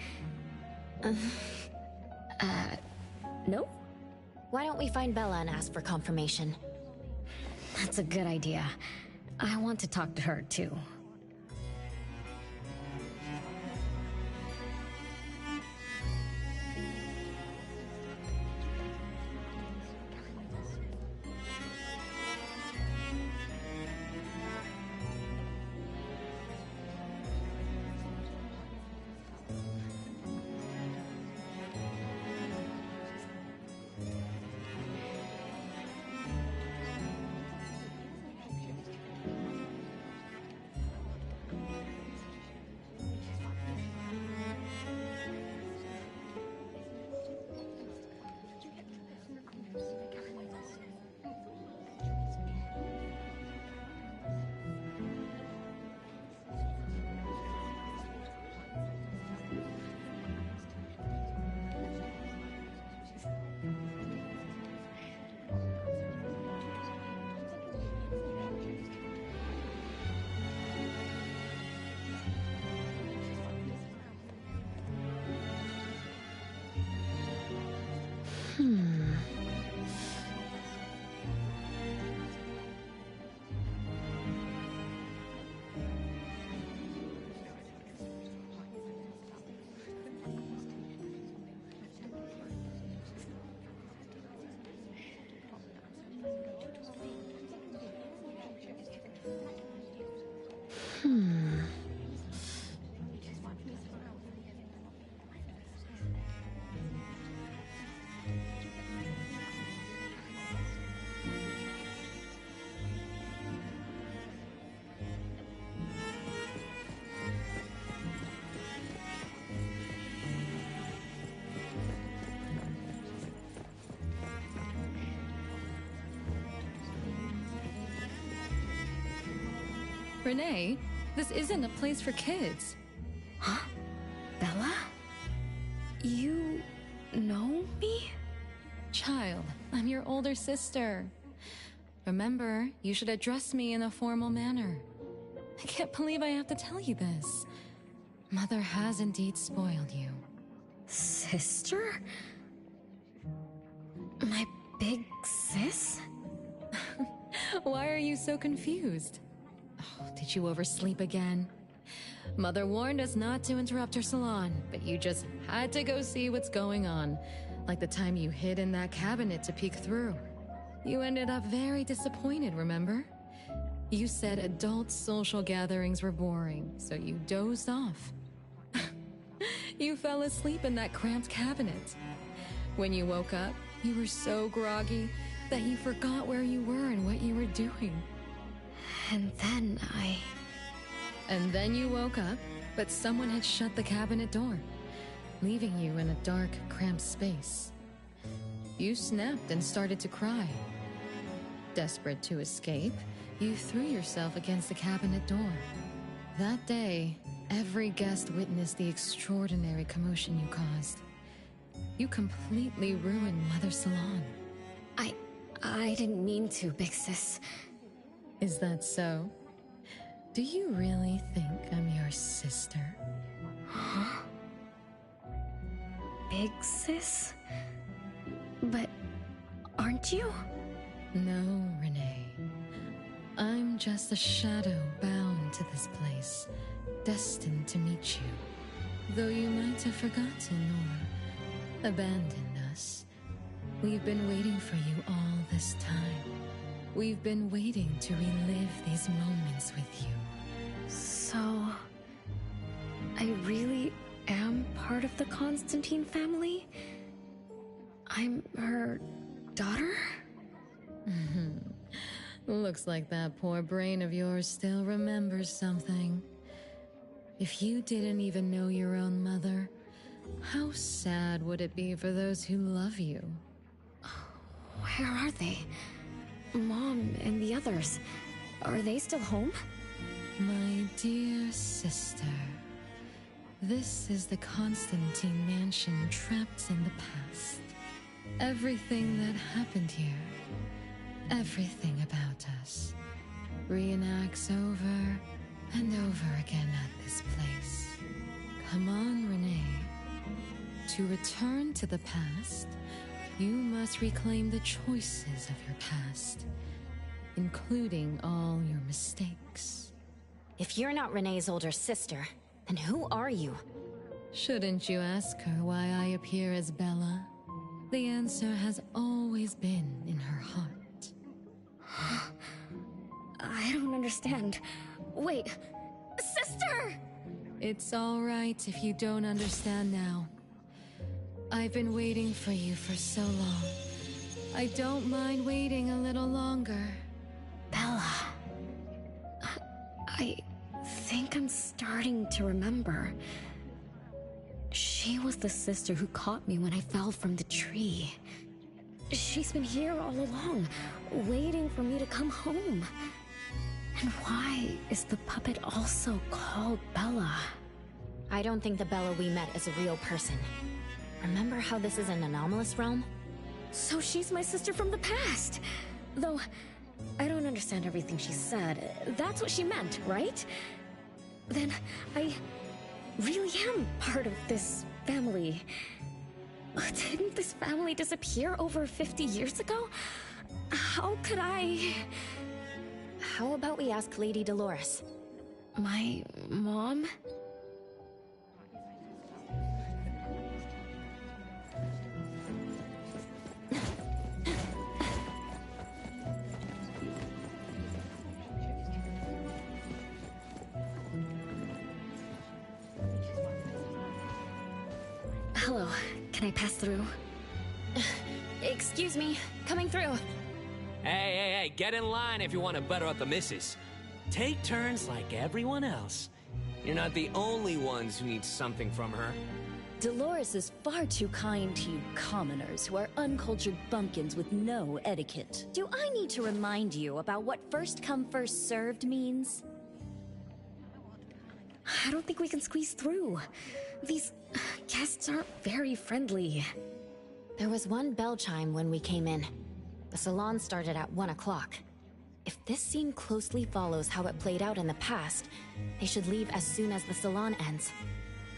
Speaker 11: No?
Speaker 6: Why don't we find Bella and ask for confirmation?
Speaker 11: That's a good idea. I want to talk to her, too.
Speaker 15: Renee, this isn't a place for kids.
Speaker 8: Huh? Bella? You know me?
Speaker 15: Child, I'm your older sister. Remember, you should address me in a formal manner. I can't believe I have to tell you this. Mother has indeed spoiled you.
Speaker 8: Sister? My big sis?
Speaker 15: Why are you so confused? Oh, did you oversleep again? Mother warned us not to interrupt her salon, but you just had to go see what's going on. Like the time you hid in that cabinet to peek through. You ended up very disappointed, remember? You said adult social gatherings were boring, so you dozed off. You fell asleep in that cramped cabinet. When you woke up, you were so groggy that you forgot where you were and what you were doing.
Speaker 8: And
Speaker 15: then you woke up, but someone had shut the cabinet door, leaving you in a dark, cramped space. You snapped and started to cry. Desperate to escape, you threw yourself against the cabinet door. That day, every guest witnessed the extraordinary commotion you caused. You completely ruined Mother's salon.
Speaker 8: I didn't mean to, big sis.
Speaker 15: Is that so? Do you really think I'm your sister?
Speaker 8: Huh? Big sis? But aren't you?
Speaker 15: No, Renee. I'm just a shadow bound to this place, destined to meet you. Though you might have forgotten or abandoned us, we've been waiting for you all this time. We've been waiting to relive these moments with you.
Speaker 8: So, I really am part of the Constantine family? I'm her daughter?
Speaker 15: Looks like that poor brain of yours still remembers something. If you didn't even know your own mother, how sad would it be for those who love you?
Speaker 8: Where are they? Mom and the others. Are they still home?
Speaker 15: My dear sister, this is the Constantine mansion trapped in the past. Everything that happened here, everything about us, reenacts over and over again at this place. Come on, Renee. To return to the past, you must reclaim the choices of your past, including all your mistakes.
Speaker 6: If you're not Renee's older sister, then who are you?
Speaker 15: Shouldn't you ask her why I appear as Bella? The answer has always been in her heart.
Speaker 8: I don't understand. Wait, sister!
Speaker 15: It's all right if you don't understand now. I've been waiting for you for so long. I don't mind waiting a little longer.
Speaker 8: Bella. I think I'm starting to remember. She was the sister who caught me when I fell from the tree. She's been here all along, waiting for me to come home. And why is the puppet also called Bella?
Speaker 6: I don't think the Bella we met is a real person. Remember how this is an anomalous realm?
Speaker 8: So she's my sister from the past. Though, I don't understand everything she said. That's what she meant, right? Then, I really am part of this family. Didn't this family disappear over 50 years ago? How could I...
Speaker 6: How about we ask Lady Dolores?
Speaker 8: My mom? Hello, can I pass through?
Speaker 6: Excuse me, coming through.
Speaker 19: Hey, get in line if you want to butter up the missus. Take turns like everyone else. You're not the only ones who need something from her.
Speaker 20: Dolores is far too kind to you commoners who are uncultured bumpkins with no etiquette. Do I need to remind you about what first come first served means?
Speaker 11: I don't think we can squeeze through. These guests aren't very friendly.
Speaker 6: There was one bell chime when we came in. The salon started at 1 o'clock. If this scene closely follows how it played out in the past, they should leave as soon as the salon ends.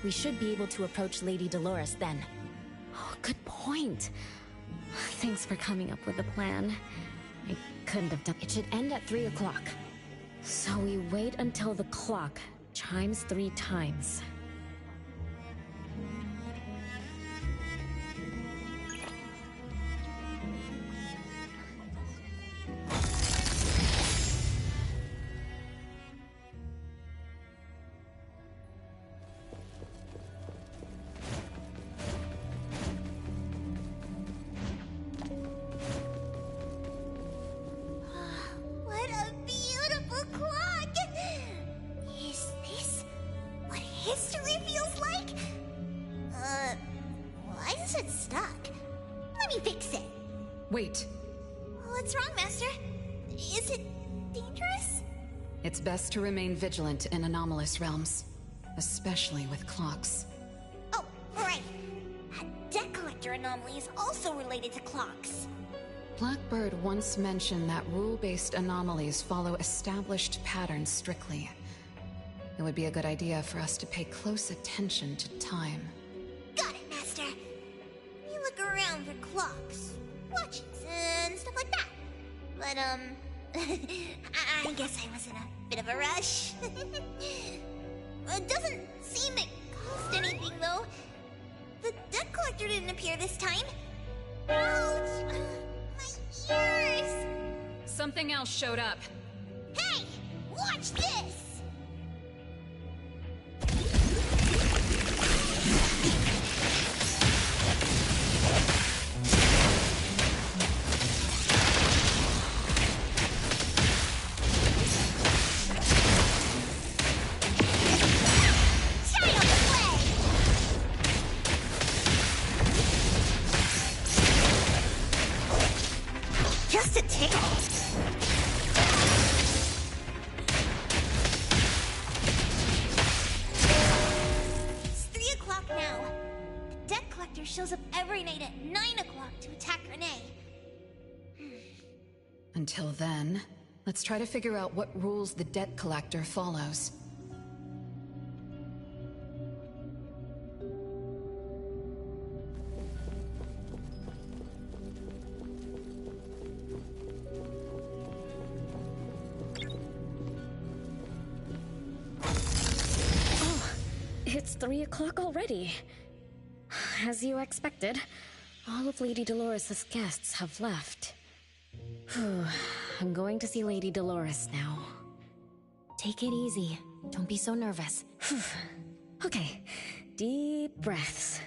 Speaker 6: We should be able to approach Lady Dolores then.
Speaker 11: Oh, good point. Thanks for coming up with a plan. I couldn't have done...
Speaker 6: It should end at 3 o'clock.
Speaker 11: So we wait until the clock chimes 3 times.
Speaker 2: What a beautiful clock! Is this what history feels like? Why is it stuck? Let me fix it.
Speaker 1: Wait.
Speaker 2: What's wrong, Master? Is it dangerous?
Speaker 1: It's best to remain vigilant in anomalous realms, especially with clocks.
Speaker 2: Oh, right. A debt collector anomaly is also related to clocks.
Speaker 1: Blackbird once mentioned that rule-based anomalies follow established patterns strictly. It would be a good idea for us to pay close attention to time.
Speaker 2: Got it, Master. We look around for clocks, watches, and stuff like that. But, I guess I was in a bit of a rush. It doesn't seem it cost anything, though. The debt collector didn't appear this time. Ouch! My ears!
Speaker 1: Something else showed up.
Speaker 2: Hey! Watch this! Just a tickle. It's 3 o'clock now. The debt collector shows up every night at 9 o'clock to attack Renee.
Speaker 1: Until then, let's try to figure out what rules the debt collector follows.
Speaker 11: It's 3 o'clock already. As you expected, all of Lady Dolores' guests have left. I'm going to see Lady Dolores now.
Speaker 6: Take it easy. Don't be so nervous.
Speaker 11: Okay, deep breaths.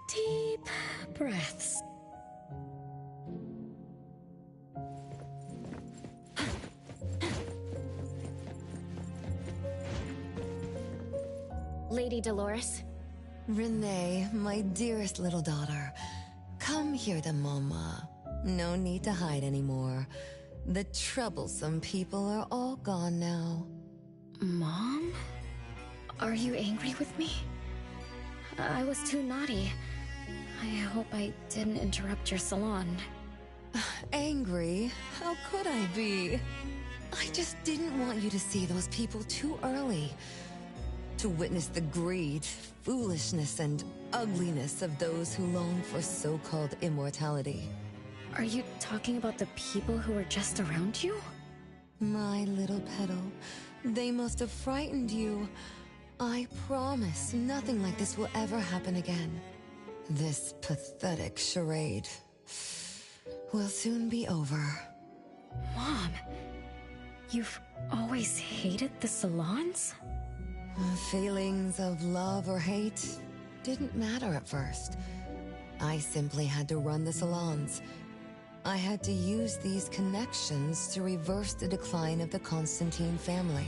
Speaker 11: Deep breaths.
Speaker 6: Lady Dolores?
Speaker 21: Renee, my dearest little daughter. Come here to Mama. No need to hide anymore. The troublesome people are all gone now.
Speaker 11: Mom? Are you angry with me? I was too naughty. I hope I didn't interrupt your salon.
Speaker 21: Angry? How could I be? I just didn't want you to see those people too early. To witness the greed, foolishness, and ugliness of those who long for so-called immortality.
Speaker 11: Are you talking about the people who were just around you?
Speaker 21: My little petal, they must have frightened you. I promise nothing like this will ever happen again. This pathetic charade will soon be over.
Speaker 11: Mom, you've always hated the salons?
Speaker 21: Feelings of love or hate didn't matter at first. I simply had to run the salons. I had to use these connections to reverse the decline of the Constantine family.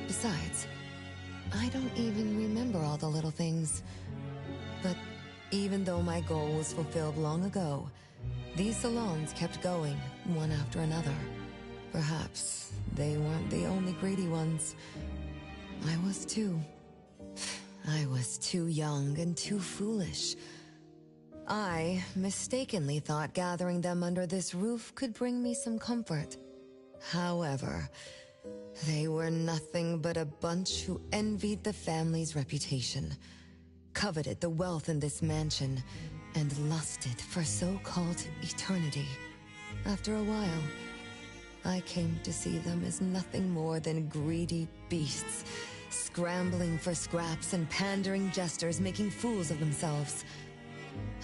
Speaker 21: Besides, I don't even remember all the little things. But even though my goal was fulfilled long ago, these salons kept going, one after another. Perhaps they weren't the only greedy ones. I was too. I was too young and too foolish. I mistakenly thought gathering them under this roof could bring me some comfort. However, they were nothing but a bunch who envied the family's reputation, coveted the wealth in this mansion, and lusted for so-called eternity. After a while, I came to see them as nothing more than greedy beasts, scrambling for scraps and pandering jesters making fools of themselves.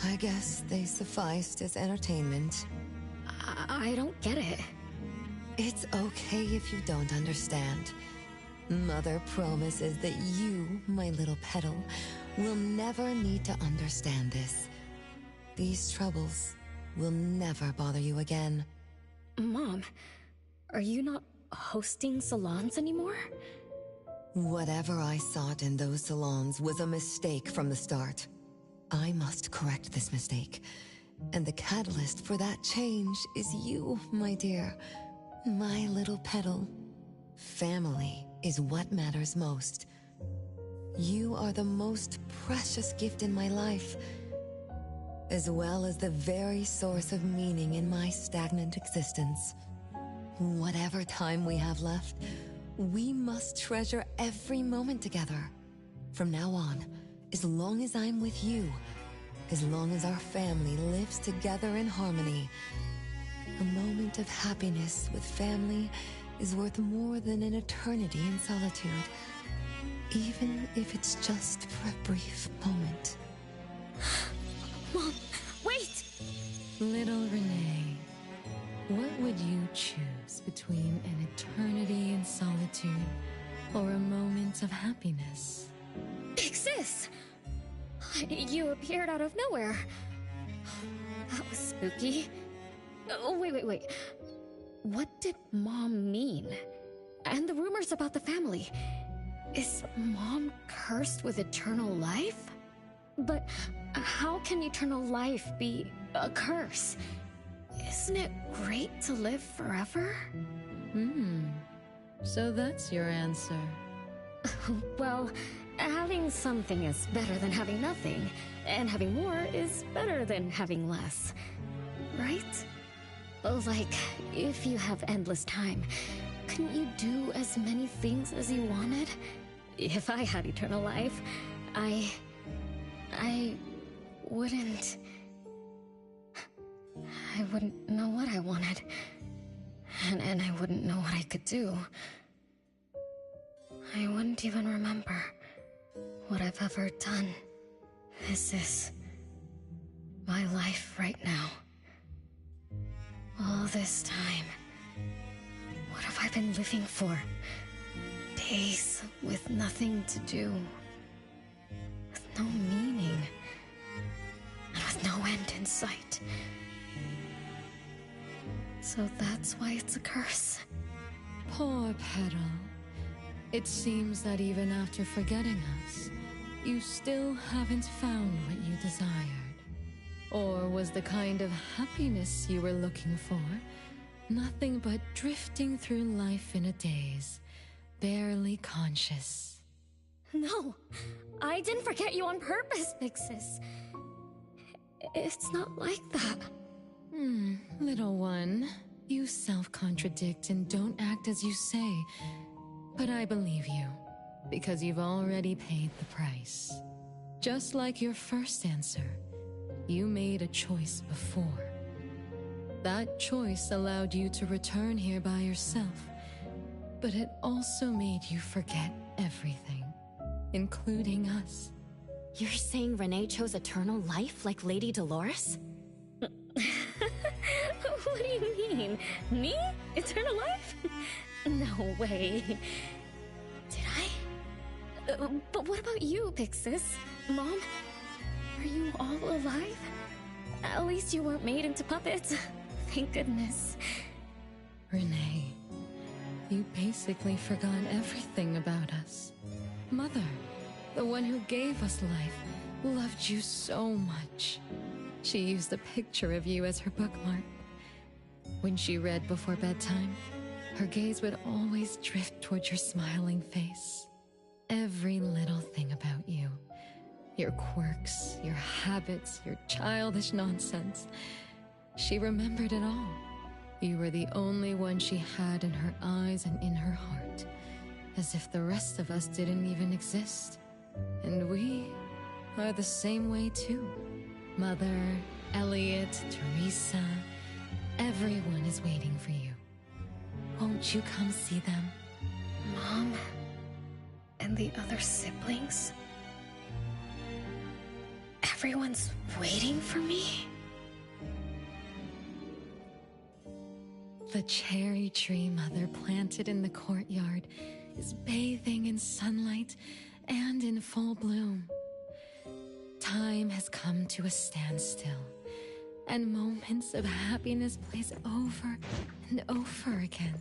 Speaker 21: I guess they sufficed as entertainment.
Speaker 11: I don't get it.
Speaker 21: It's okay if you don't understand. Mother promises that you, my little petal, will never need to understand this. These troubles will never bother you again.
Speaker 11: Mom, are you not hosting salons anymore?
Speaker 21: Whatever I sought in those salons was a mistake from the start. I must correct this mistake. And the catalyst for that change is you, my dear. My little petal. Family is what matters most. You are the most precious gift in my life, as well as the very source of meaning in my stagnant existence. Whatever time we have left, we must treasure every moment together. From now on, as long as I'm with you, as long as our family lives together in harmony, a moment of happiness with family is worth more than an eternity in solitude, even if it's just for a brief moment.
Speaker 11: Mom, wait!
Speaker 15: Little Renee, what would you choose between an eternity in solitude or a moment of happiness?
Speaker 11: Pixis! You appeared out of nowhere. That was spooky. Oh, wait. What did Mom mean? And the rumors about the family. Is Mom cursed with eternal life? But how can eternal life be a curse? Isn't it great to live forever?
Speaker 15: So that's your answer.
Speaker 11: Well, having something is better than having nothing, and having more is better than having less. Right? Like, if you have endless time, couldn't you do as many things as you wanted? If I had eternal life, I wouldn't know what I wanted. And I wouldn't know what I could do. I wouldn't even remember what I've ever done. This is my life right now. All this time, what have I been living for? Days with nothing to do, with no meaning, and with no end in sight. So that's why it's a curse.
Speaker 15: Poor Petal. It seems that even after forgetting us, you still haven't found what you desired. Or was the kind of happiness you were looking for nothing but drifting through life in a daze, barely conscious?
Speaker 11: No, I didn't forget you on purpose, Pixis. It's not like that.
Speaker 15: Little one, you self-contradict and don't act as you say. But I believe you, because you've already paid the price. Just like your first answer, you made a choice before. That choice allowed you to return here by yourself, but it also made you forget everything, including us.
Speaker 6: You're saying Renee chose eternal life like Lady Dolores?
Speaker 11: What do you mean? Me? Eternal life? No way. Did I? But what about you, Pixis? Mom? Are you all alive? At least you weren't made into puppets. Thank goodness.
Speaker 15: Renee, you basically forgot everything about us. Mother, the one who gave us life, loved you so much. She used a picture of you as her bookmark. When she read before bedtime, her gaze would always drift towards your smiling face. every little thing about you. Your quirks, your habits, your childish nonsense. She remembered it all. You were the only one she had in her eyes and in her heart, as if the rest of us didn't even exist. And we are the same way too. Mother, Elliot, Teresa, everyone is waiting for you. Won't you come see them?
Speaker 6: Mom? And the other siblings? Everyone's waiting for me?
Speaker 15: The cherry tree Mother planted in the courtyard is bathing in sunlight and in full bloom. Time has come to a standstill, and moments of happiness plays over and over again.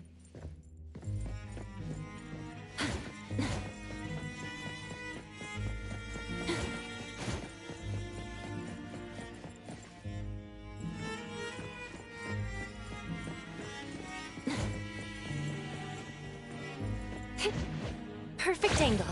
Speaker 6: Perfect angle.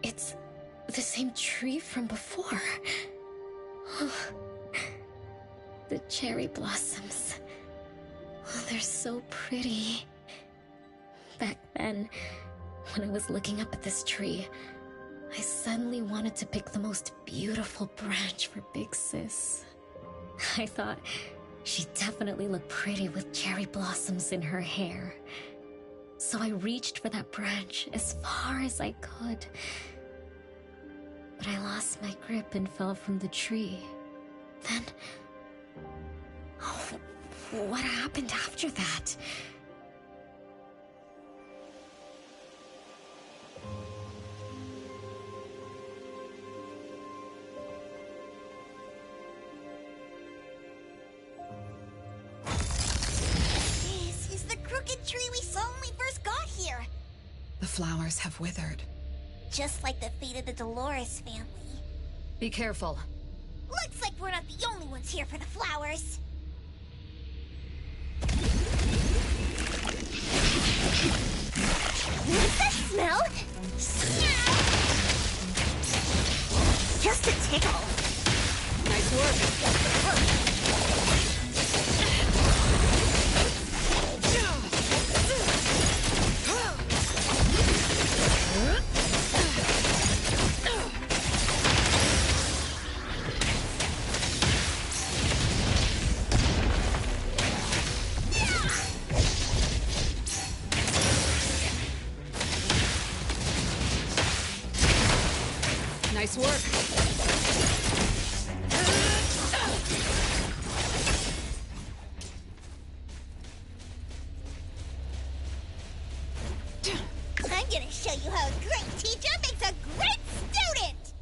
Speaker 6: It's the same tree from before. The cherry blossoms. Oh, they're so pretty. Back then, when I was looking up at this tree, I suddenly wanted to pick the most beautiful branch for Big Sis. I thought she'd definitely look pretty with cherry blossoms in her hair. So I reached for that branch as far as I could. But I lost my grip and fell from the tree. Then... oh, what happened after that?
Speaker 2: This is the crooked tree we saw when we first got here.
Speaker 1: The flowers have withered.
Speaker 2: Just like the fate of the Dolores family.
Speaker 1: Be careful.
Speaker 2: Looks like we're not the only ones here for the flowers. What's that smell? Just a tickle.
Speaker 1: Nice work. Nice work.
Speaker 2: I'm gonna show you how a great teacher makes a great student!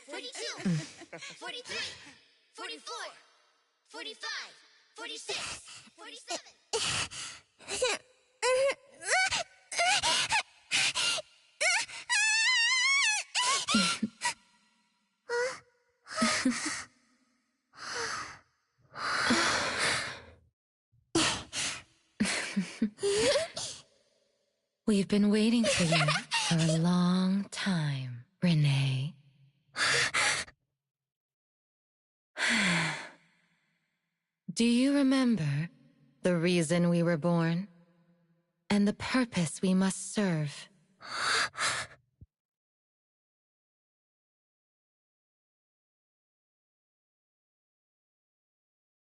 Speaker 7: "42, 43, 44, 45, 46, 47.
Speaker 15: We've been waiting for you for a long time, Renee. Do you remember the reason we were born?
Speaker 10: and the purpose we must serve.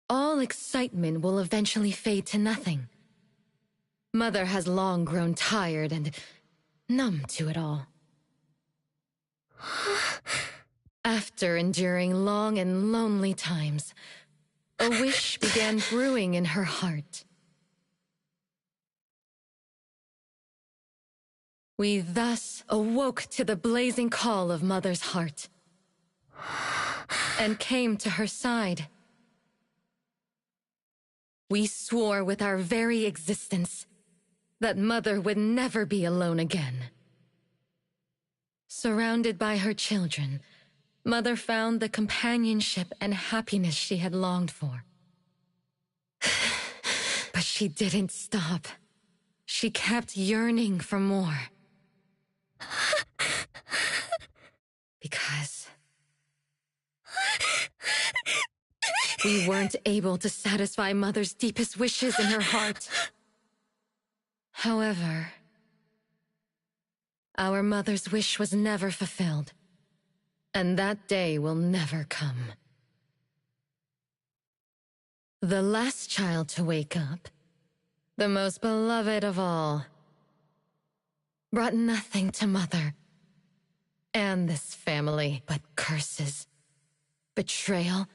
Speaker 10: All excitement will eventually fade to nothing. Mother has long grown tired and numb to it all. After enduring long and lonely times, a wish began brewing in her heart. We thus awoke to the blazing call of Mother's heart, and came to her side. We swore with our very existence that Mother would never be alone again. Surrounded by her children, Mother found the companionship and happiness she had longed for. But she didn't stop. She kept yearning for more. Because we weren't able to satisfy Mother's deepest wishes in her heart. However, our Mother's wish was never fulfilled, and that day will never come. The last child to wake up, the most beloved of all, brought nothing to Mother and this family but curses, betrayal,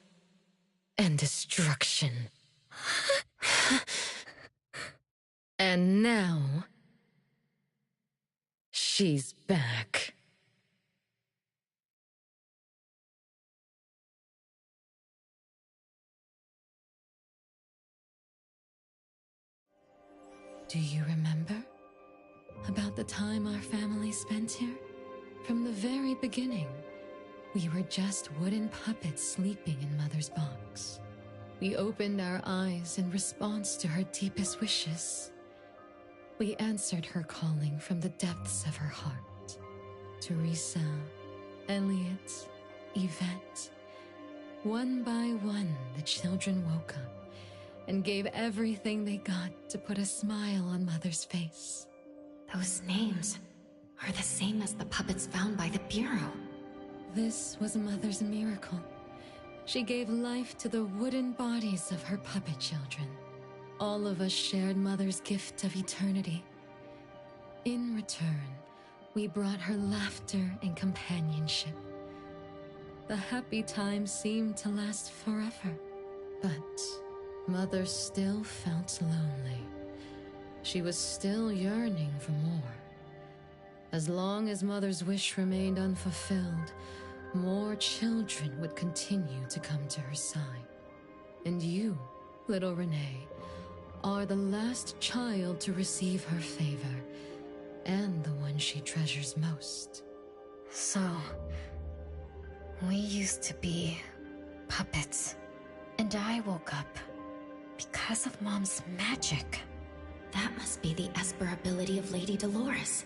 Speaker 10: and destruction. And now, she's back. Do you remember about the time our family spent here? From the very beginning, we were just wooden puppets sleeping in Mother's box. We opened our eyes in response to her deepest wishes. We answered her calling from the depths of her heart. Teresa, Elliot, Yvette. One by one, the children woke up and gave everything they got to put a smile on Mother's face.
Speaker 6: Those names are the same as the puppets found by the Bureau.
Speaker 10: This was Mother's miracle. She gave life to the wooden bodies of her puppet children. All of us shared Mother's gift of eternity. In return, we brought her laughter and companionship. The happy times seemed to last forever, but Mother still felt lonely. She was still yearning for more. As long as Mother's wish remained unfulfilled, more children would continue to come to her side. And you, little Renee, are the last child to receive her favor, and the one she treasures most.
Speaker 6: So, we used to be puppets, and I woke up because of Mom's magic. That must be the Esper ability of Lady Dolores.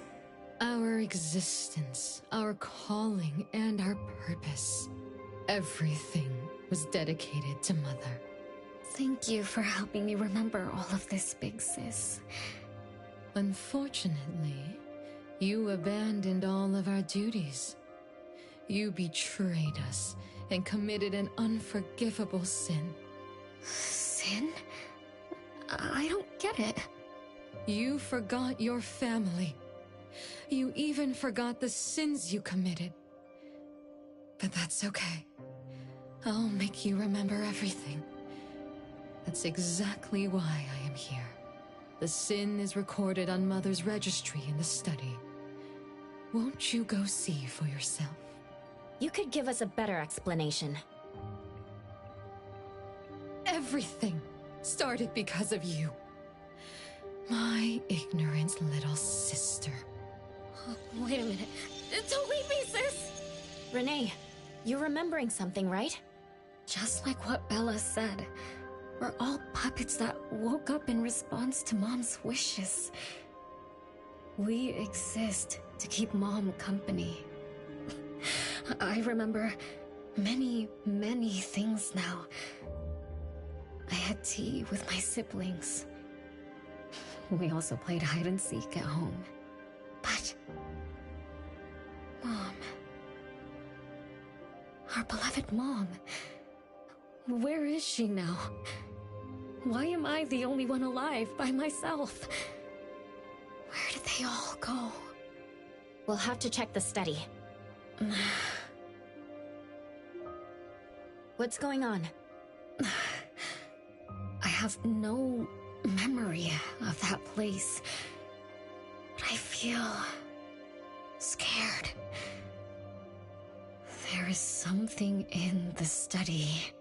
Speaker 10: Our existence, our calling, and our purpose. Everything was dedicated to Mother.
Speaker 11: Thank you for helping me remember all of this, Big Sis.
Speaker 10: Unfortunately, you abandoned all of our duties. You betrayed us and committed an unforgivable sin.
Speaker 11: Sin? I don't get it.
Speaker 10: You forgot your family. You even forgot the sins you committed. But that's okay. I'll make you remember everything. That's exactly why I am here. The sin is recorded on Mother's registry in the study. Won't you go see for yourself?
Speaker 6: You could give us a better explanation.
Speaker 10: Everything started because of you. My ignorant little sister.
Speaker 6: Oh, wait a minute. Don't leave me, sis! Renee, you're remembering something, right?
Speaker 11: Just like what Bella said, we're all puppets that woke up in response to Mom's wishes. We exist to keep Mom company. I remember many, many things now. I had tea with my siblings. We also played hide and seek at home. But... Mom... Our beloved Mom... Where is she now? Why am I the only one alive by myself? Where did they all go?
Speaker 6: We'll have to check the study. What's going on?
Speaker 11: I have no memory of that place. But I feel... scared. There is something in the study.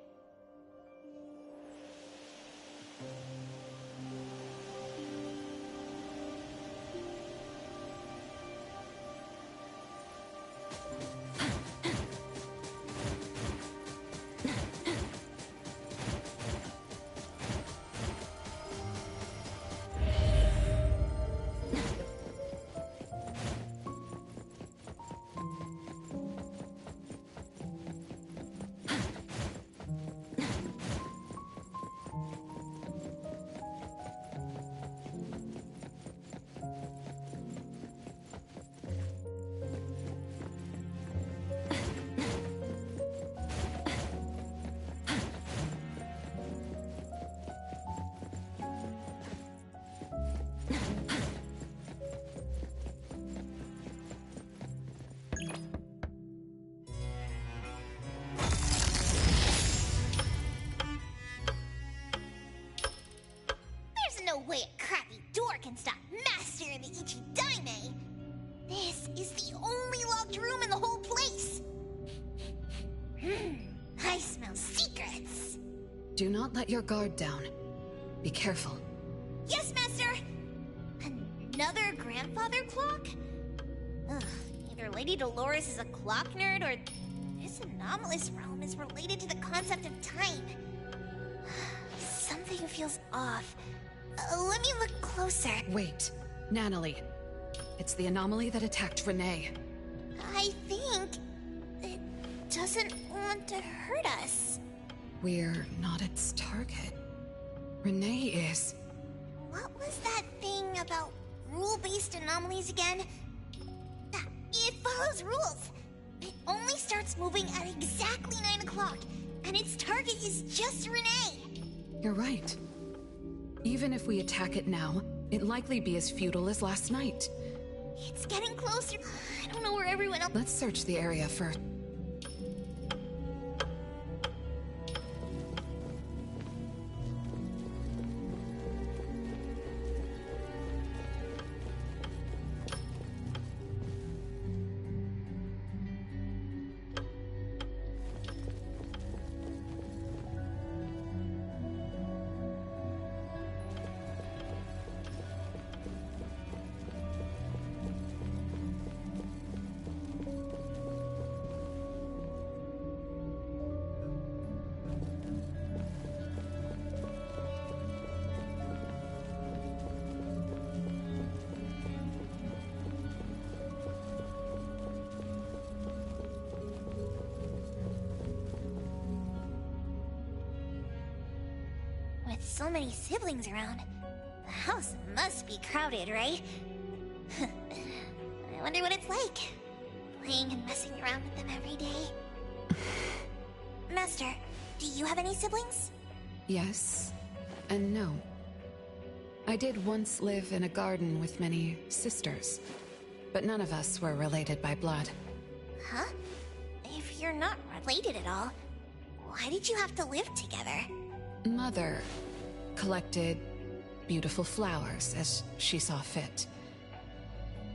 Speaker 2: No way a crappy door can stop Master and the Ichidaime! This is the only locked room in the whole place! I smell secrets!
Speaker 1: Do not let your guard down. Be careful.
Speaker 2: Yes, Master! Another grandfather clock? Ugh, either Lady Dolores is a clock nerd or this anomalous realm is related to the concept of time. Something feels off. Let me look closer.
Speaker 1: Wait, Nanalie. It's the anomaly that attacked Renee.
Speaker 2: I think it doesn't want to hurt us.
Speaker 1: We're not its target. Renee is.
Speaker 2: What was that thing about rule-based anomalies again? It follows rules. It only starts moving at exactly 9 o'clock, and its target is just Renee.
Speaker 1: You're right. Even if we attack it now, it'd likely be as futile as last night.
Speaker 2: It's getting closer. I don't know where everyone else...
Speaker 1: Let's search the area first.
Speaker 2: With so many siblings around, the house must be crowded, right? I wonder what it's like, playing and messing around with them every day. Master, do you have any siblings?
Speaker 1: Yes, and no. I did once live in a garden with many sisters, but none of us were related by blood.
Speaker 2: Huh? If you're not related at all, why did you have to live together?
Speaker 1: Mother collected beautiful flowers as she saw fit.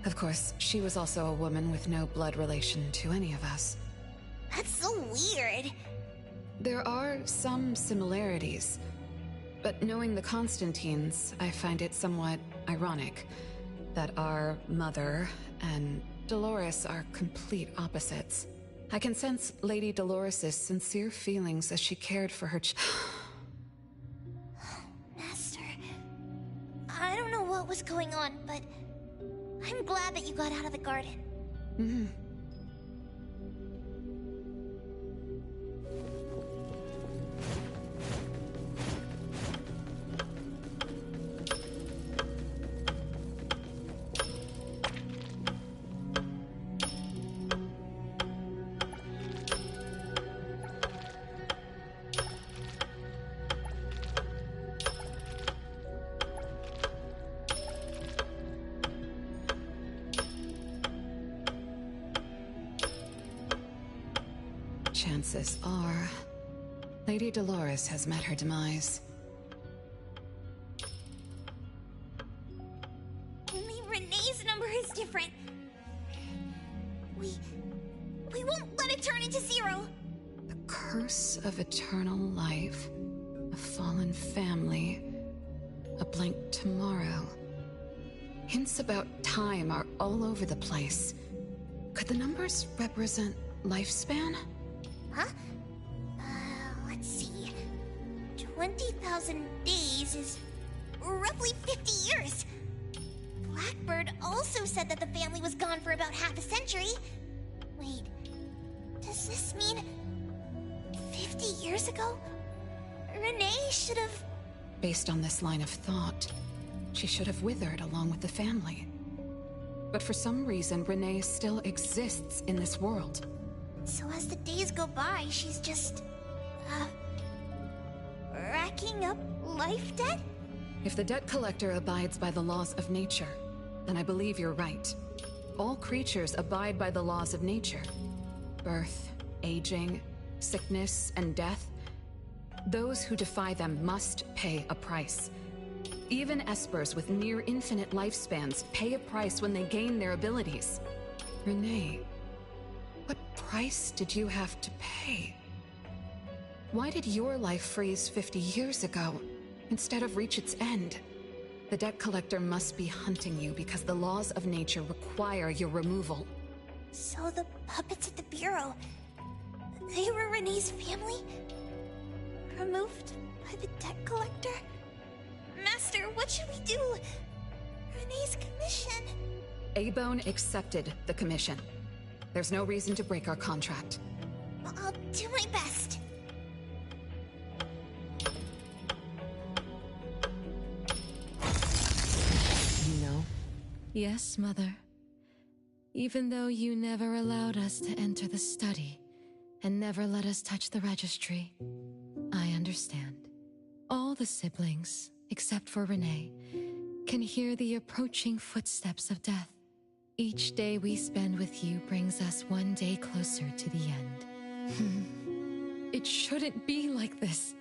Speaker 1: Of course, she was also a woman with no blood relation to any of us.
Speaker 2: That's so weird.
Speaker 1: There are some similarities, but knowing the Constantines, I find it somewhat ironic that our mother and Dolores are complete opposites. I can sense Lady Dolores' sincere feelings as she cared for her
Speaker 2: Master, I don't know what was going on, but I'm glad that you got out of the garden.
Speaker 1: Mm-hmm. chances are Lady Dolores has met her demise.
Speaker 2: Only Renee's number is different. We won't let it turn into 0.
Speaker 1: The curse of eternal life, a fallen family, a blank tomorrow. Hints about time are all over the place. Could the numbers represent lifespan?
Speaker 2: Huh? Let's see. 20,000 days is roughly 50 years. Blackbird also said that the family was gone for about half a century. Wait, does this mean 50 years ago? Renee should have...
Speaker 1: Based on this line of thought, she should have withered along with the family. But for some reason, Renee still exists in this world.
Speaker 2: So as the days go by, she's just... racking up life debt?
Speaker 1: If the debt collector abides by the laws of nature, then I believe you're right. All creatures abide by the laws of nature. Birth, aging, sickness, and death. Those who defy them must pay a price. Even espers with near infinite lifespans pay a price when they gain their abilities. Renee, what price did you have to pay? Why did your life freeze 50 years ago, instead of reach its end? The debt collector must be hunting you because the laws of nature require your removal.
Speaker 2: So the puppets at the Bureau, they were Renee's family? Removed by the debt collector? Master, what should we do? Renee's commission.
Speaker 1: Abone accepted the commission. There's no reason to break our contract.
Speaker 2: I'll do my best.
Speaker 21: You know?
Speaker 10: Yes, Mother. Even though you never allowed us to enter the study and never let us touch the registry, I understand. All the siblings, except for Renee, can hear the approaching footsteps of death. Each day we spend with you brings us one day closer to the end. It shouldn't be like this.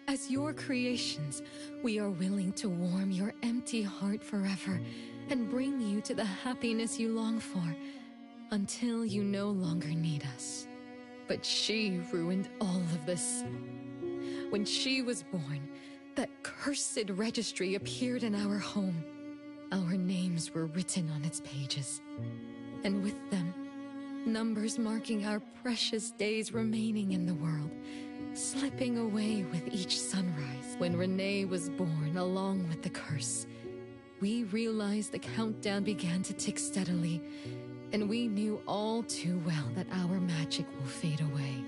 Speaker 10: As your creations, we are willing to warm your empty heart forever and bring you to the happiness you long for until you no longer need us. But she ruined all of this. When she was born, that cursed registry appeared in our home. Our names were written on its pages, and with them, numbers marking our precious days remaining in the world, slipping away with each sunrise. When Renee was born along with the curse, we realized the countdown began to tick steadily, and we knew all too well that our magic will fade away.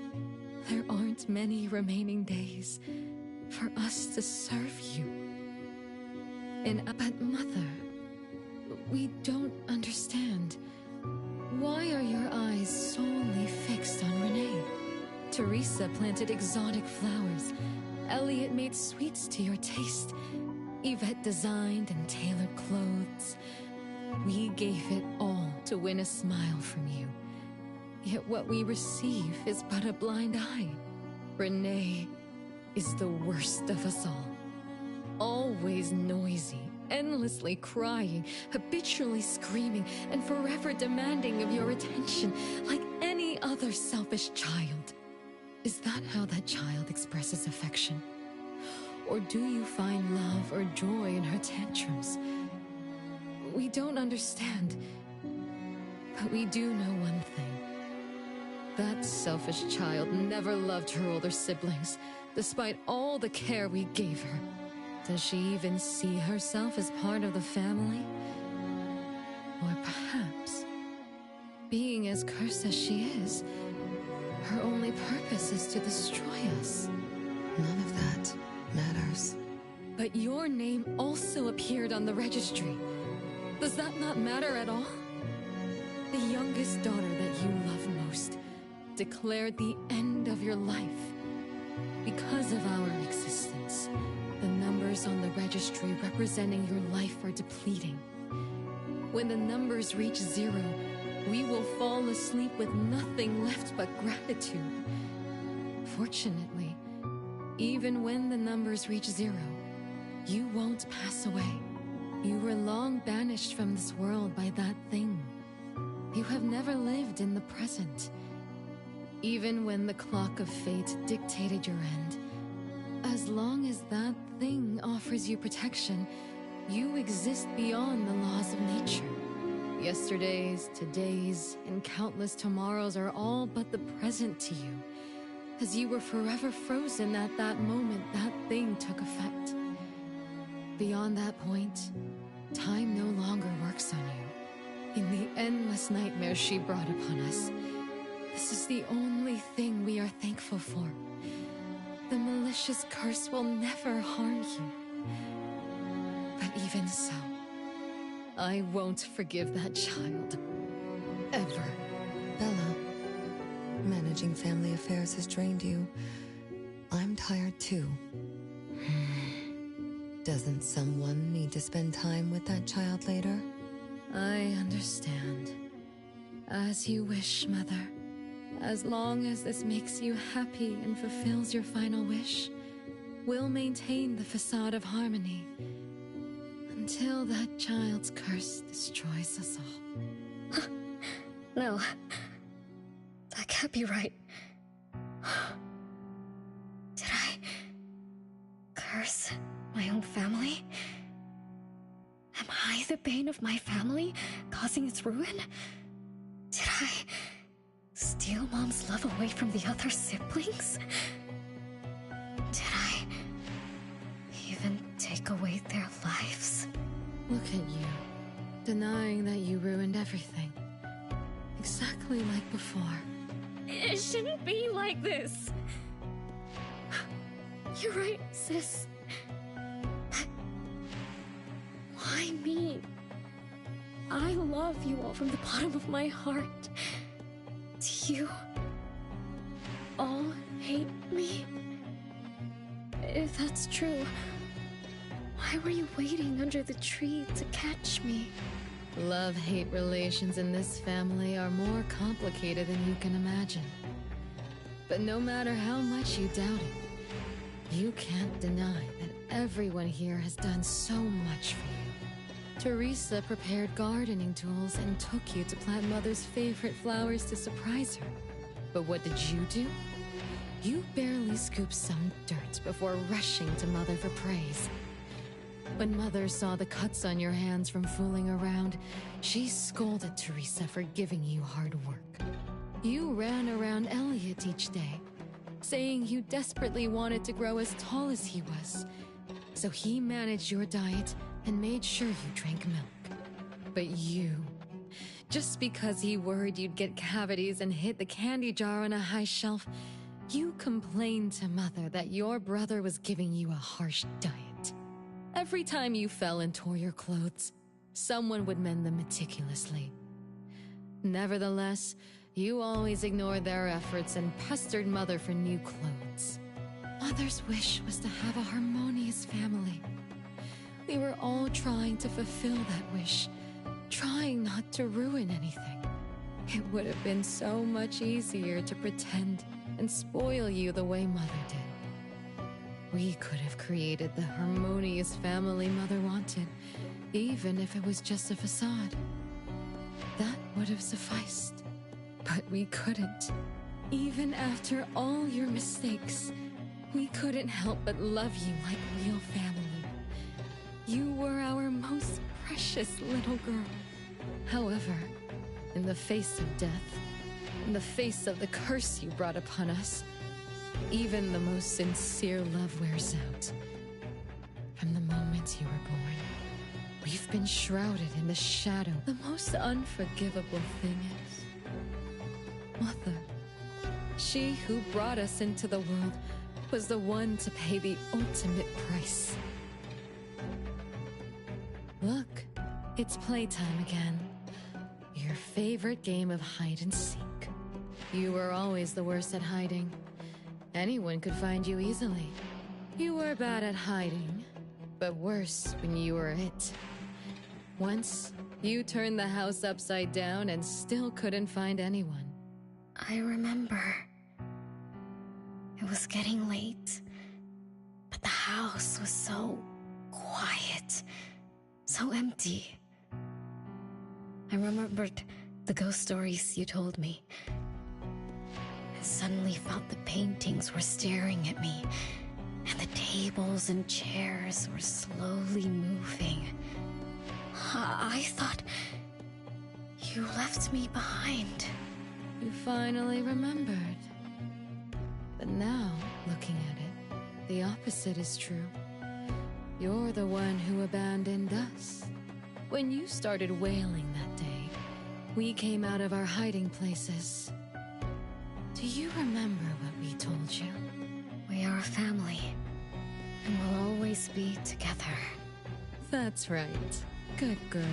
Speaker 10: There aren't many remaining days for us to serve you. But Mother, we don't understand. Why are your eyes solely fixed on Renee? Teresa planted exotic flowers. Elliot made sweets to your taste. Yvette designed and tailored clothes. We gave it all to win a smile from you. Yet what we receive is but a blind eye. Renee is the worst of us all. Always noisy, endlessly crying, habitually screaming, and forever demanding of your attention like any other selfish child. Is that how that child expresses affection? Or do you find love or joy in her tantrums? We don't understand, but we do know one thing. That selfish child never loved her older siblings, despite all the care we gave her. Does she even see herself as part of the family? Or perhaps, being as cursed as she is, her only purpose is to destroy us.
Speaker 21: None of that matters.
Speaker 10: But your name also appeared on the registry. Does that not matter at all? The youngest daughter that you love most declared the end of your life. Because of our existence, the numbers on the registry representing your life are depleting. When the numbers reach 0, we will fall asleep with nothing left but gratitude.
Speaker 15: Fortunately, even when the numbers reach 0, you won't pass away. You were long banished from this world by that thing. You have never lived in the present. Even when the clock of fate dictated your end, as long as that thing offers you protection, you exist beyond the laws of nature. Yesterdays, todays, and countless tomorrows are all but the present to you, as you were forever frozen at that moment that thing took effect. Beyond that point, time no longer works on you. In the endless nightmares she brought upon us, this is the only thing we are thankful for. The malicious curse will never harm you. But even so, I won't forgive that child. Ever.
Speaker 21: Bella, managing family affairs has drained you. I'm tired too. Doesn't someone need to spend time with that child later?
Speaker 15: I understand. As you wish, Mother. As long as this makes you happy and fulfills your final wish, we'll maintain the facade of harmony until that child's curse destroys us all.
Speaker 11: No. That can't be right. Did I curse my own family? Am I the bane of my family, causing its ruin? Did I steal Mom's love away from the other siblings? Did I even take away their lives?
Speaker 15: Look at you, denying that you ruined everything. Exactly like before.
Speaker 11: It shouldn't be like this. You're right, sis. Why me? I love you all from the bottom of my heart. Do you all hate me? If that's true, why were you waiting under the tree to catch me?
Speaker 15: Love-hate relations in this family are more complicated than you can imagine. But no matter how much you doubt it, you can't deny that everyone here has done so much for you. Teresa prepared gardening tools and took you to plant Mother's favorite flowers to surprise her. But what did you do? You barely scooped some dirt before rushing to Mother for praise. When Mother saw the cuts on your hands from fooling around, she scolded Teresa for giving you hard work. You ran around Elliot each day, saying you desperately wanted to grow as tall as he was. So he managed your diet and made sure you drank milk. But you, just because he worried you'd get cavities and hit the candy jar on a high shelf, you complained to Mother that your brother was giving you a harsh diet. Every time you fell and tore your clothes, someone would mend them meticulously. Nevertheless, you always ignored their efforts and pestered Mother for new clothes. Mother's wish was to have a harmonious family. We were all trying to fulfill that wish, trying not to ruin anything. It would have been so much easier to pretend and spoil you the way Mother did. We could have created the harmonious family Mother wanted, even if it was just a facade. That would have sufficed. But we couldn't. Even after all your mistakes, we couldn't help but love you like real family. You were our most precious little girl. However, in the face of death, in the face of the curse you brought upon us, even the most sincere love wears out. From the moment you were born, we've been shrouded in the shadow. The most unforgivable thing is, Mother, she who brought us into the world, was the one to pay the ultimate price. Look, it's playtime again. Your favorite game of hide and seek. You were always the worst at hiding. Anyone could find you easily. You were bad at hiding, but worse when you were it. Once, you turned the house upside down and still couldn't find anyone.
Speaker 11: I remember. It It was getting late, but the house was so quiet, so empty. I remembered the ghost stories you told me. I suddenly felt the paintings were staring at me, and the tables and chairs were slowly moving. I thought you left me behind.
Speaker 15: You finally remembered. But now, looking at it, the opposite is true. You're the one who abandoned us. When you started wailing that day, we came out of our hiding places. Do you remember what we told you?
Speaker 11: We are a family, and we'll always be together.
Speaker 15: That's right. Good girl.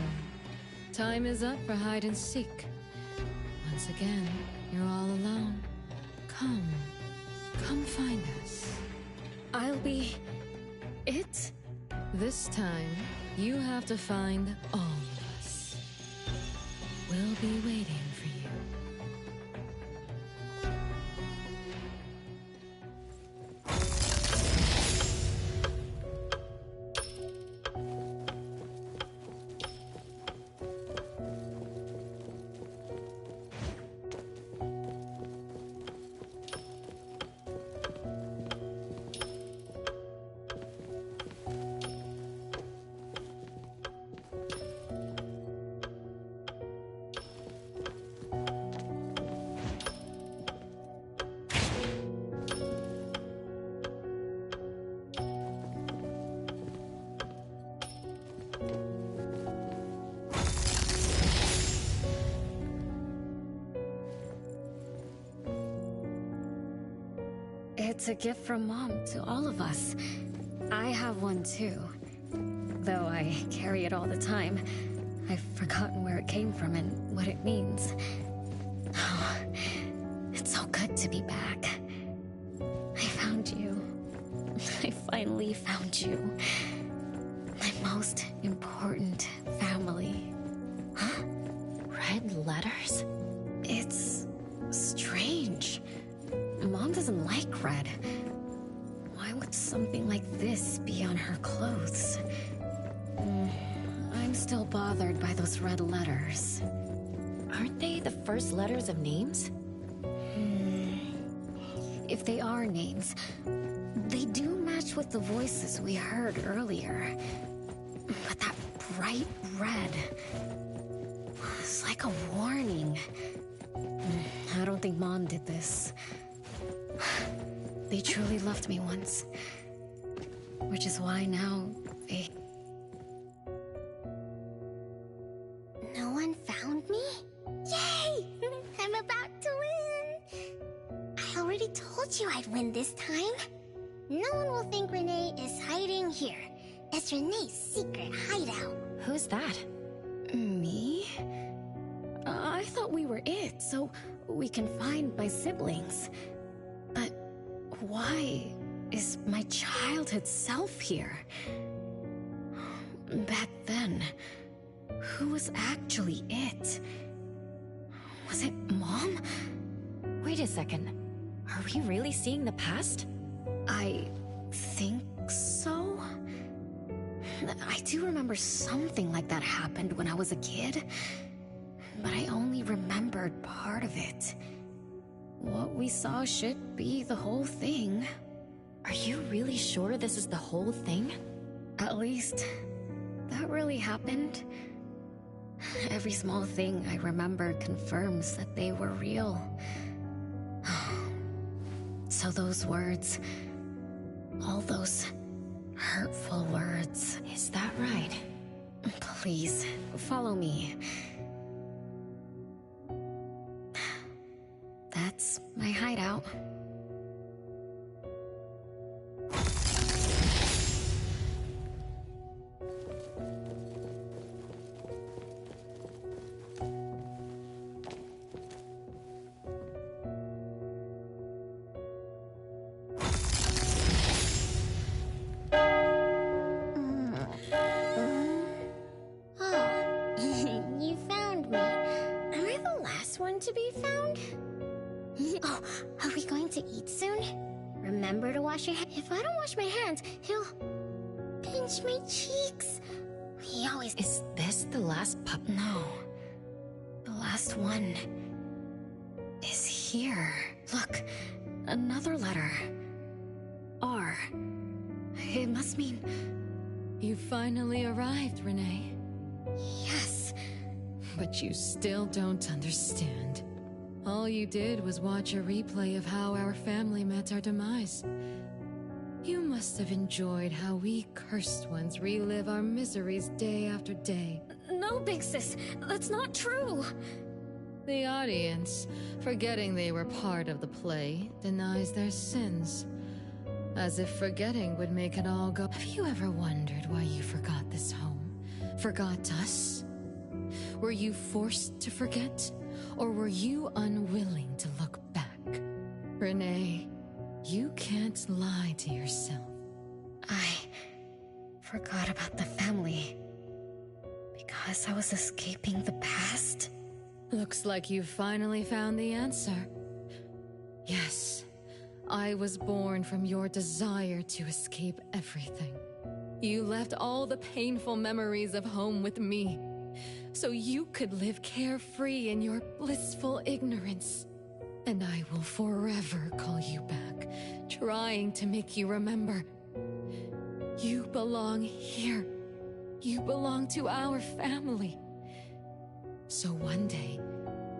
Speaker 15: Time is up for hide and seek. Once again, you're all alone. Come find us.
Speaker 11: I'll be it?
Speaker 15: This time, you have to find all of us. We'll be waiting for you.
Speaker 11: It's a gift from Mom to all of us. I have one too. Though I carry it all the time, I've forgotten where it came from and what it means. Oh, it's so good to be back. I found you. I finally found you. My most important family.
Speaker 6: Huh? Red letters?
Speaker 11: It's strange. Mom doesn't like red. Why would something like this be on her clothes? I'm still bothered by those red letters.
Speaker 6: Aren't they the first letters of names?
Speaker 11: If they are names, they do match with the voices we heard earlier. But that bright red... it's like a warning. I don't think Mom did this. They truly loved me once. Which is why now they...
Speaker 2: No one found me? Yay! I'm about to win! I already told you I'd win this time. No one will think Renee is hiding here. It's Renee's secret hideout.
Speaker 6: Who's that?
Speaker 11: Me? I thought we were it, so we can find my siblings. But why is my childhood self here? Back then, who was actually it? Was it Mom?
Speaker 6: Wait a second. Are we really seeing the past?
Speaker 11: I think so. I do remember something like that happened when I was a kid, but I only remembered part of it. What we saw should be the whole thing.
Speaker 6: Are you really sure this is the whole thing?
Speaker 11: At least, that really happened. Every small thing I remember confirms that they were real. So those words, all those hurtful words.
Speaker 6: Is that right?
Speaker 11: Please, follow me. That's my hideout.
Speaker 2: You found me. Am I the last one to be found? Oh, are we going to eat soon?
Speaker 11: remember to wash your hands. If I don't wash my hands, he'll pinch my cheeks. He always...
Speaker 6: Is this the last pup? No. The last one is here.
Speaker 11: Look, another letter. R. It must mean...
Speaker 15: You finally arrived, Renee.
Speaker 11: Yes.
Speaker 15: But you still don't understand. All you did was watch a replay of how our family met our demise. You must have enjoyed how we cursed ones relive our miseries day after day.
Speaker 11: No, Big Sis, that's not true.
Speaker 15: The audience, forgetting they were part of the play, denies their sins. As if forgetting would make it all go. Have you ever wondered why you forgot this home? Forgot us? Were you forced to forget? Or were you unwilling to look back? Renee, you can't lie to yourself.
Speaker 11: I forgot about the family. Because I was escaping the past?
Speaker 15: Looks like you finally found the answer. Yes, I was born from your desire to escape everything. You left all the painful memories of home with me, so you could live carefree in your blissful ignorance. And I will forever call you back, trying to make you remember. You belong here. You belong to our family. So one day,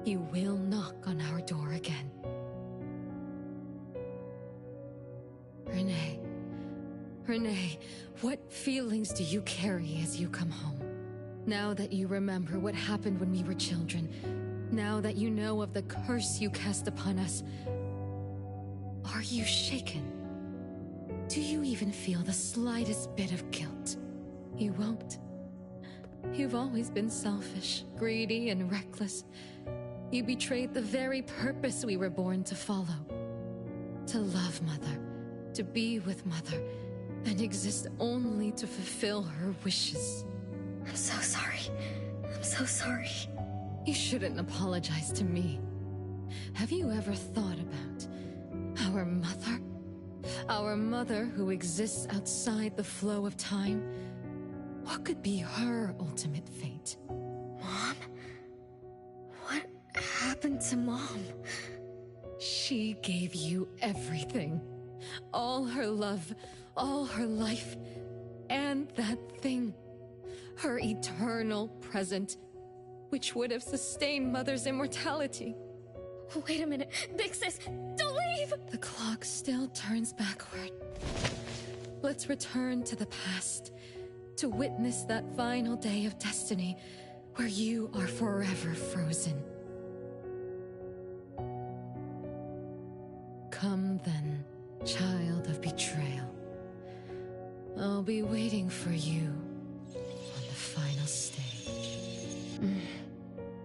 Speaker 15: you will knock on our door again. Renee, what feelings do you carry as you come home? Now that you remember what happened when we were children, now that you know of the curse you cast upon us, are you shaken? Do you even feel the slightest bit of guilt? You won't. You've always been selfish, greedy, and reckless. You betrayed the very purpose we were born to follow. To love Mother, to be with Mother, and exist only to fulfill her wishes.
Speaker 11: I'm so sorry. I'm so sorry.
Speaker 15: You shouldn't apologize to me. Have you ever thought about our mother? Our mother who exists outside the flow of time? What could be her ultimate fate?
Speaker 11: Mom? What happened to Mom?
Speaker 15: She gave you everything. All her love, all her life, and that thing. Her eternal present, which would have sustained Mother's immortality.
Speaker 11: Wait a minute. Big Sis, don't leave!
Speaker 15: The clock still turns backward. Let's return to the past, to witness that final day of destiny, where you are forever frozen. Come then, child of betrayal. I'll be waiting for you on the final stage.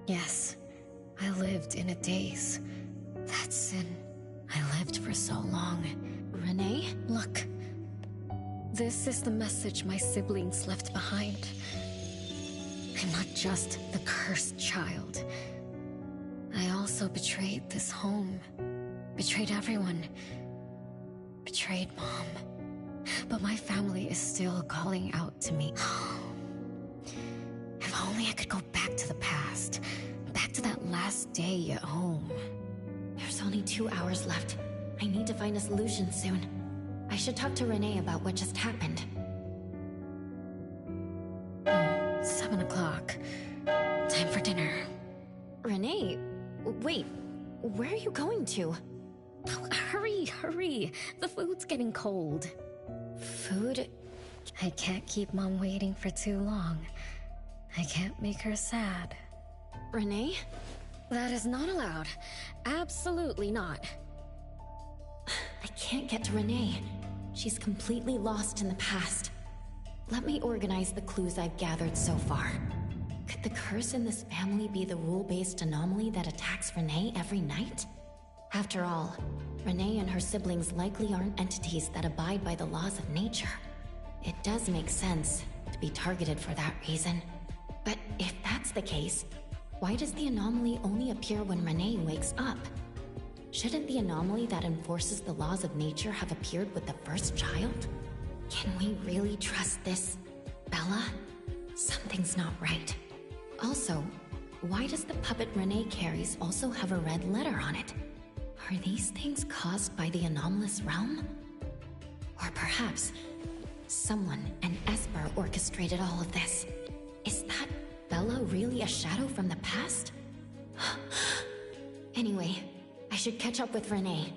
Speaker 11: Yes, I lived in a daze. That sin.
Speaker 6: I lived for so long. Renee?
Speaker 11: Look. This is the message my siblings left behind. I'm not just the cursed child. I also betrayed this home. Betrayed everyone. Betrayed Mom. But my family is still calling out to me. If only I could go back to the past. Back to that last day at home.
Speaker 6: There's only 2 hours left. I need to find a solution soon. I should talk to Renee about what just happened.
Speaker 11: 7 o'clock. Time for dinner.
Speaker 6: Renee, wait. Where are you going to?
Speaker 11: Oh, hurry, hurry. The food's getting cold.
Speaker 6: Food?
Speaker 11: I can't keep Mom waiting for too long. I can't make her sad.
Speaker 6: Renee?
Speaker 11: That is not allowed. Absolutely not.
Speaker 6: I can't get to Renee. She's completely lost in the past. Let me organize the clues I've gathered so far. Could the curse in this family be the rule-based anomaly that attacks Renee every night? After all, Renee and her siblings likely aren't entities that abide by the laws of nature. It does make sense to be targeted for that reason. But if that's the case, why does the anomaly only appear when Renee wakes up? Shouldn't the anomaly that enforces the laws of nature have appeared with the first child? Can we really trust this, Bella? Something's not right. Also, why does the puppet Renee carries also have a red letter on it? Are these things caused by the anomalous realm? Or perhaps someone, an Esper, orchestrated all of this. Is that Bella really a shadow from the past? Anyway, I should catch up with Renee.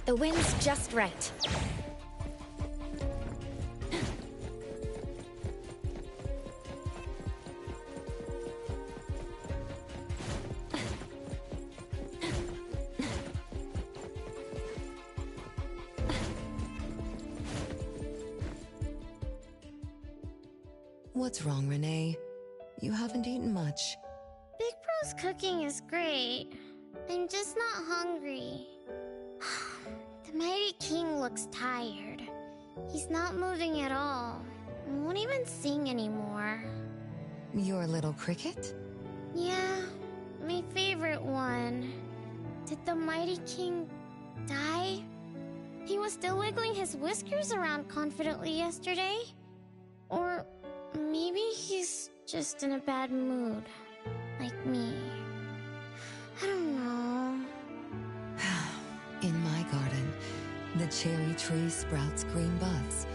Speaker 11: The wind's just right.
Speaker 21: What's wrong, Renee? You haven't eaten much.
Speaker 12: Big Bro's cooking is great. I'm just not hungry. The Mighty King looks tired. He's not moving at all. Won't even sing anymore.
Speaker 21: Your little cricket?
Speaker 12: Yeah, my favorite one. Did the Mighty King die? He was still wiggling his whiskers around confidently yesterday. Or maybe he's just in a bad mood, like me. I don't know.
Speaker 21: In my garden, the cherry tree sprouts green buds,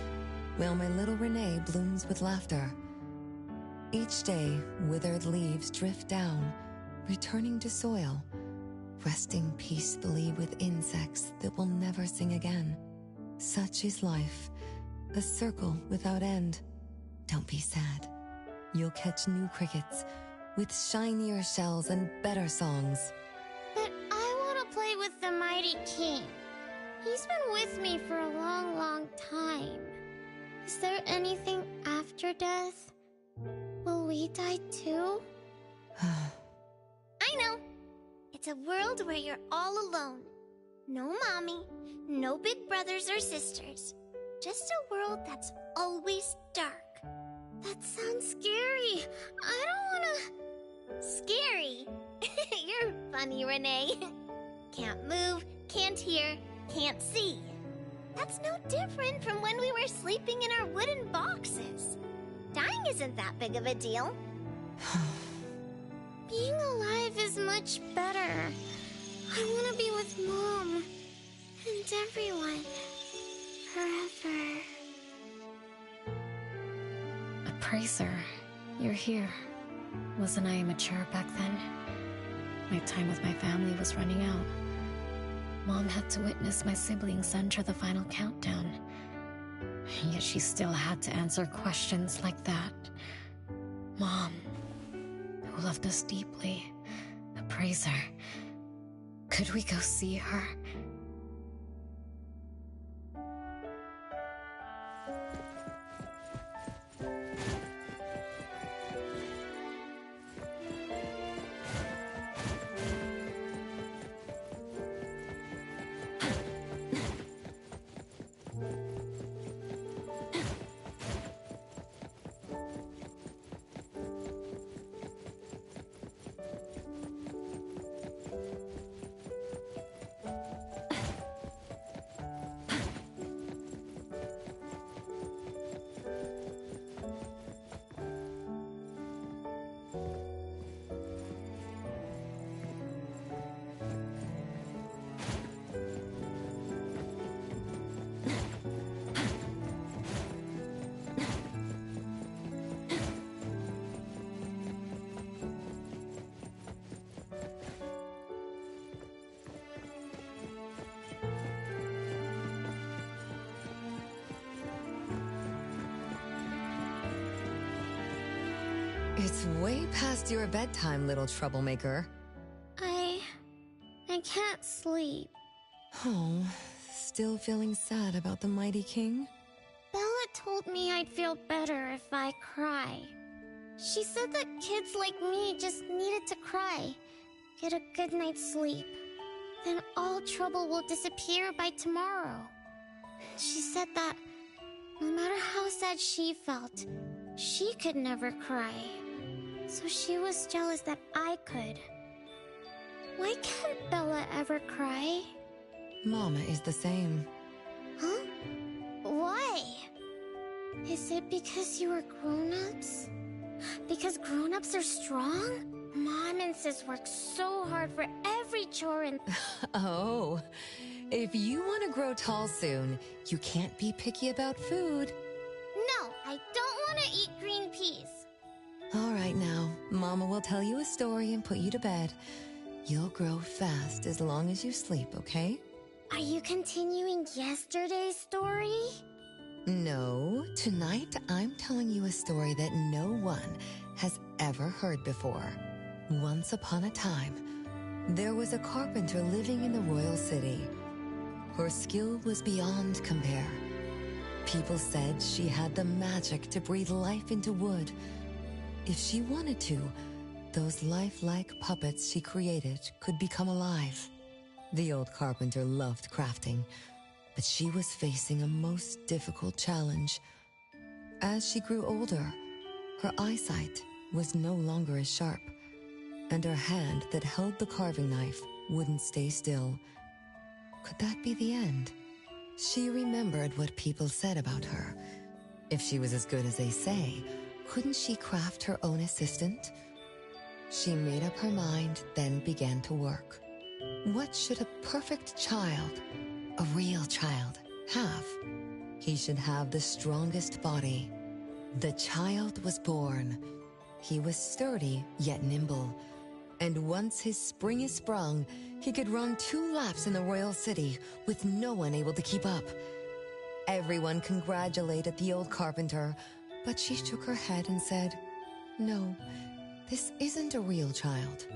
Speaker 21: while my little Renee blooms with laughter. Each day, withered leaves drift down, returning to soil, resting peacefully with insects that will never sing again. Such is life, a circle without end. Don't be sad. You'll catch new crickets with shinier shells and better songs.
Speaker 12: But I want to play with the Mighty King. He's been with me for a long, long time. Is there anything after death? Will we die too?
Speaker 2: I know. It's a world where you're all alone. No mommy, no big brothers or sisters. Just a world that's always dark.
Speaker 12: That sounds scary. I don't wanna...
Speaker 2: Scary? You're funny, Renee. Can't move, can't hear, can't see. That's no different from when we were sleeping in our wooden boxes. Dying isn't that big of a deal.
Speaker 12: Being alive is much better. I want to be with Mom and everyone forever.
Speaker 11: Appraiser, you're here. Wasn't I immature back then? My time with my family was running out. Mom had to witness my siblings enter the final countdown. Yet she still had to answer questions like that. Mom, who loved us deeply. Appraiser, could we go see her?
Speaker 21: It's way past your bedtime, little troublemaker.
Speaker 12: I can't sleep.
Speaker 21: Oh, still feeling sad about the Mighty King?
Speaker 12: Bella told me I'd feel better if I cry. She said that kids like me just needed to cry, get a good night's sleep. Then all trouble will disappear by tomorrow. She said that no matter how sad she felt, she could never cry. So she was jealous that I could. Why can't Bella ever cry?
Speaker 21: Mama is the same.
Speaker 12: Huh? Why? Is it because you are grown-ups? Because grown-ups are strong? Mom and Sis work so hard for every chore and...
Speaker 21: Oh, if you want to grow tall soon, you can't be picky about food.
Speaker 12: No, I don't want to eat green peas.
Speaker 21: All right now, Mama will tell you a story and put you to bed. You'll grow fast as long as you sleep, okay?
Speaker 12: Are you continuing yesterday's story?
Speaker 21: No, tonight I'm telling you a story that no one has ever heard before. Once upon a time, there was a carpenter living in the royal city. Her skill was beyond compare. People said she had the magic to breathe life into wood. If she wanted to, those lifelike puppets she created could become alive. The old carpenter loved crafting, but she was facing a most difficult challenge. As she grew older, her eyesight was no longer as sharp, and her hand that held the carving knife wouldn't stay still. Could that be the end? She remembered what people said about her. If she was as good as they say, couldn't she craft her own assistant? She made up her mind, then began to work. What should a perfect child, a real child, have? He should have the strongest body. The child was born. He was sturdy, yet nimble. And once his spring is sprung, he could run 2 laps in the royal city with no one able to keep up. Everyone congratulated the old carpenter, but she shook her head and said, "No, this isn't a real child."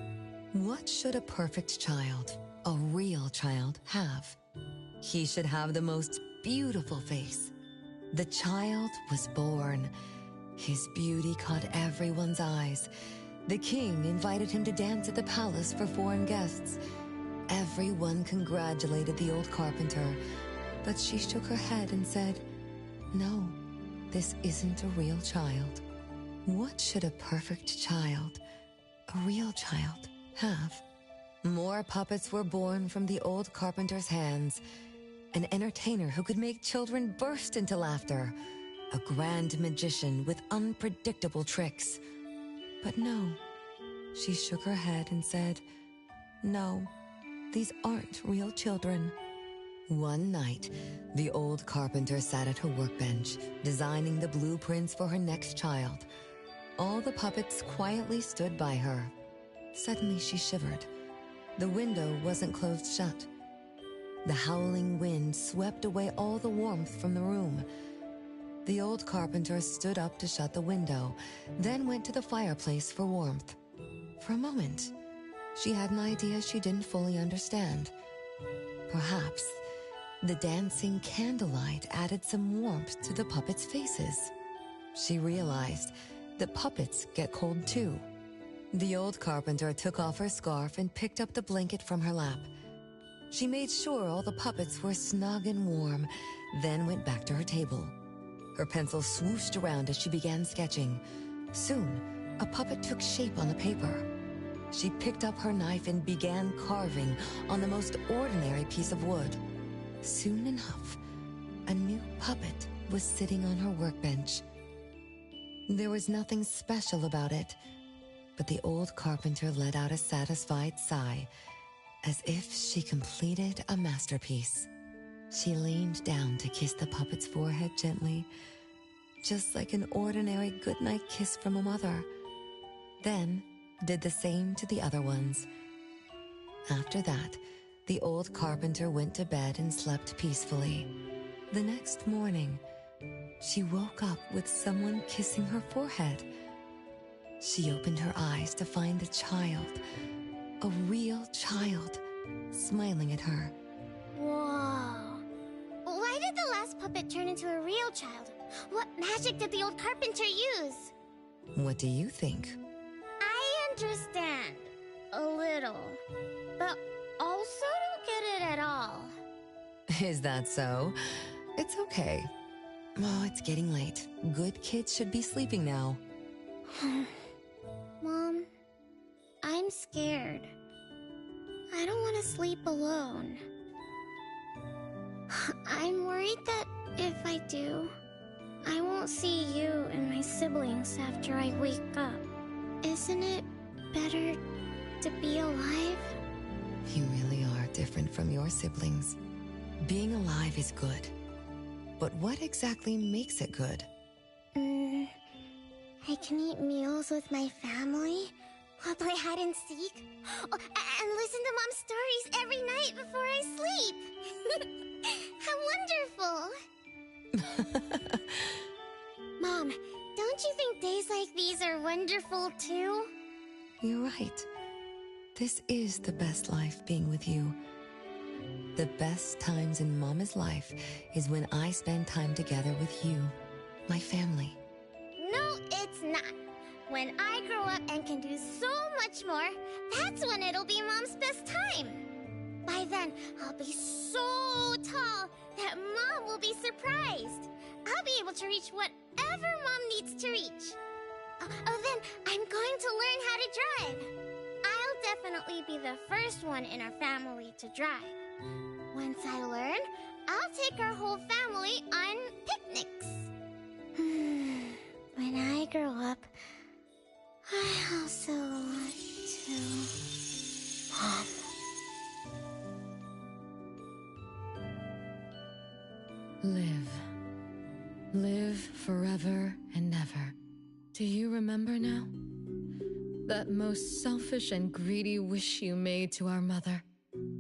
Speaker 21: What should a perfect child, a real child, have? He should have the most beautiful face. The child was born. His beauty caught everyone's eyes. The king invited him to dance at the palace for foreign guests. Everyone congratulated the old carpenter, but she shook her head and said, "No, this isn't a real child." What should a perfect child, a real child, have? More puppets were born from the old carpenter's hands. An entertainer who could make children burst into laughter. A grand magician with unpredictable tricks. But no, she shook her head and said, "No, these aren't real children." One night, the old carpenter sat at her workbench, designing the blueprints for her next child. All the puppets quietly stood by her. Suddenly she shivered. The window wasn't closed shut. The howling wind swept away all the warmth from the room. The old carpenter stood up to shut the window, then went to the fireplace for warmth. For a moment, she had an idea she didn't fully understand. Perhaps the dancing candlelight added some warmth to the puppets' faces. She realized that puppets get cold too. The old carpenter took off her scarf and picked up the blanket from her lap. She made sure all the puppets were snug and warm, then went back to her table. Her pencil swooshed around as she began sketching. Soon, a puppet took shape on the paper. She picked up her knife and began carving on the most ordinary piece of wood. Soon enough, a new puppet was sitting on her workbench. There was nothing special about it, but the old carpenter let out a satisfied sigh, as if she completed a masterpiece. She leaned down to kiss the puppet's forehead gently, just like an ordinary goodnight kiss from a mother. Then did the same to the other ones. After that, the old carpenter went to bed and slept peacefully. The next morning, she woke up with someone kissing her forehead. She opened her eyes to find a child, a real child, smiling at her.
Speaker 12: Whoa. Why did the last puppet turn into a real child? What magic did the old carpenter use?
Speaker 21: What do you think?
Speaker 12: I understand. A little. But also don't get it at all.
Speaker 21: Is that so? It's okay. Oh, it's getting late. Good kids should be sleeping now.
Speaker 12: Mom, I'm scared. I don't want to sleep alone. I'm worried that if I do, I won't see you and my siblings after I wake up. Isn't it better to be alive?
Speaker 21: You really are different from your siblings. Being alive is good. But what exactly makes it good?
Speaker 12: I can eat meals with my family, while play hide and seek, and listen to Mom's stories every night before I sleep. How wonderful! Mom, don't you think days like these are wonderful too?
Speaker 21: You're right. This is the best life being with you. The best times in Mama's life is when I spend time together with you, my family.
Speaker 12: No, it's not. When I grow up and can do so much more, that's when it'll be Mom's best time. By then, I'll be so tall that Mom will be surprised. I'll be able to reach whatever Mom needs to reach. Then I'm going to learn how to drive. I'll definitely be the first one in our family to drive. Once I learn, I'll take our whole family on picnics. When I grow up, I also want to... Mom.
Speaker 15: Live. Live forever and ever. Do you remember now? That most selfish and greedy wish you made to our mother.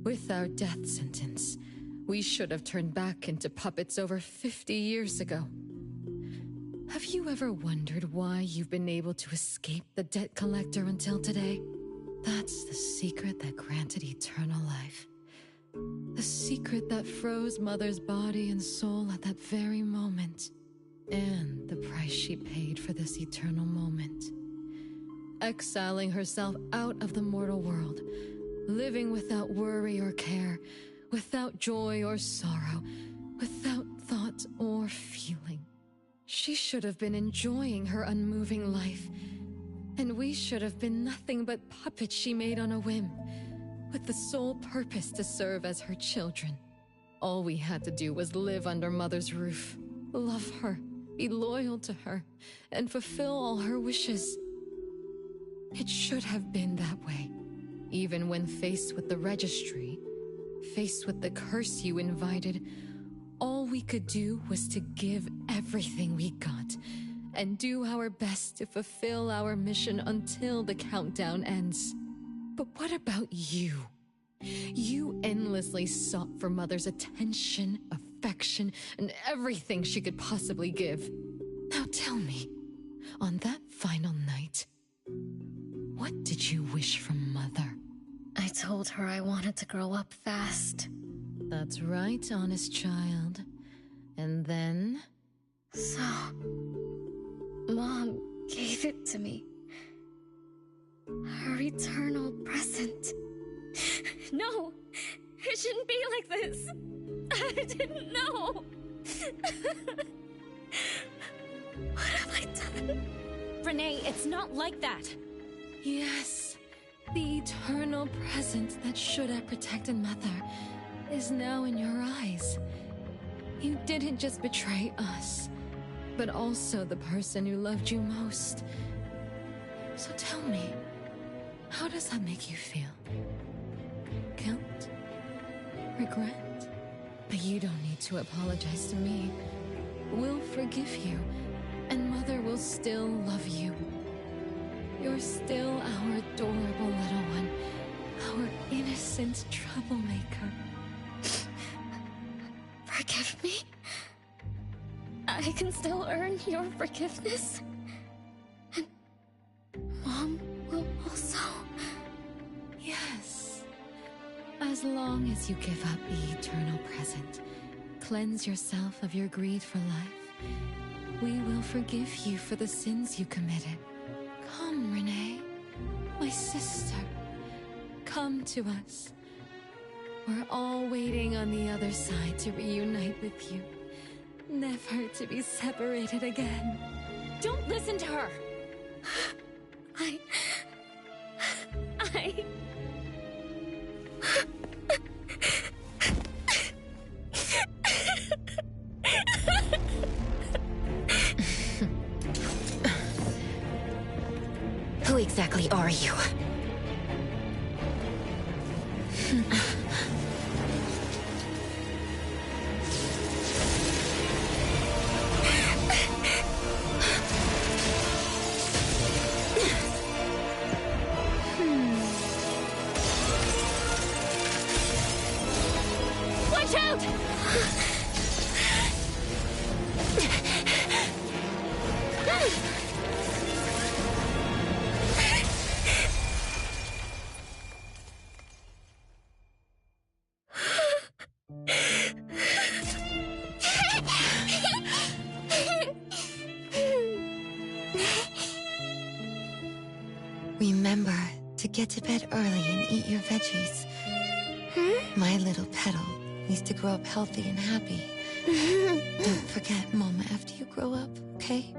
Speaker 15: With our death sentence, we should have turned back into puppets over 50 years ago. Have you ever wondered why you've been able to escape the debt collector until today? That's the secret that granted eternal life. The secret that froze Mother's body and soul at that very moment. And the price she paid for this eternal moment. Exiling herself out of the mortal world, living without worry or care, without joy or sorrow, without thought or feeling. She should have been enjoying her unmoving life, and we should have been nothing but puppets she made on a whim, with the sole purpose to serve as her children. All we had to do was live under Mother's roof, love her, be loyal to her, and fulfill all her wishes. It should have been that way. Even when faced with the registry, faced with the curse you invited, all we could do was to give everything we got and do our best to fulfill our mission until the countdown ends. But what about you? You endlessly sought for Mother's attention, affection, and everything she could possibly give. Now tell me, on that final night, what did you wish from Mother?
Speaker 6: I told her I wanted to grow up fast.
Speaker 15: That's right, honest child. And then?
Speaker 6: So, Mom gave it to me. Her eternal present.
Speaker 18: No! It shouldn't be like this! I didn't know!
Speaker 6: What have I done?
Speaker 18: Renee, it's not like that!
Speaker 15: Yes, the eternal present that should have protected Mother is now in your eyes. You didn't just betray us, but also the person who loved you most. So tell me, how does that make you feel? Guilt? Regret? But you don't need to apologize to me. We'll forgive you, and Mother will still love you. You're still our adorable little one, our innocent troublemaker.
Speaker 6: Forgive me? I can still earn your forgiveness? And
Speaker 10: As long as you give up the eternal present, cleanse yourself of your greed for life, we will forgive you for the sins you committed. Come, Renee, my sister. Come to us. We're all waiting on the other side to reunite with you, never to be separated again.
Speaker 20: Don't listen to her!
Speaker 6: Who exactly are you?
Speaker 20: Watch out!
Speaker 21: Remember to get to bed early and eat your veggies. My little petal needs to grow up healthy and happy. Don't forget Mama after you grow up, okay?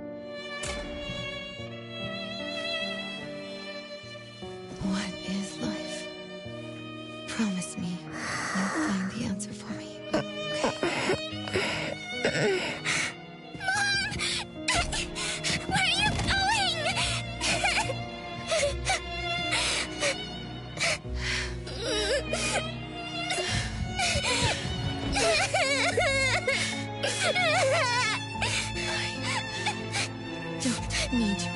Speaker 21: What is life? Promise me you'll find the answer for me, okay?
Speaker 12: Where are you going?
Speaker 21: Don't need you.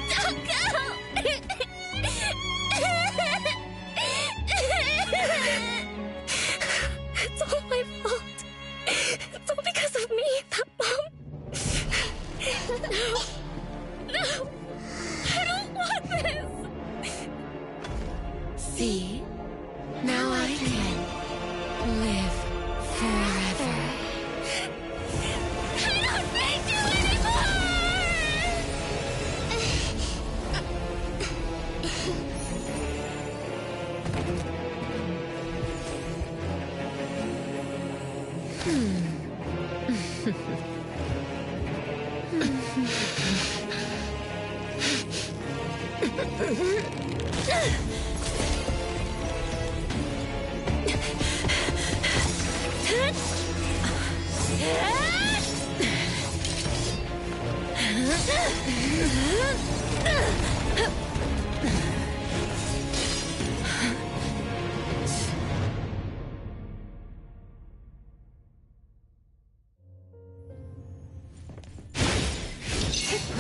Speaker 12: Don't go!
Speaker 11: It's all my fault. It's all because of me, that bomb. No. No. I don't want this.
Speaker 21: See? Now I can live forever.
Speaker 12: I don't need you anymore!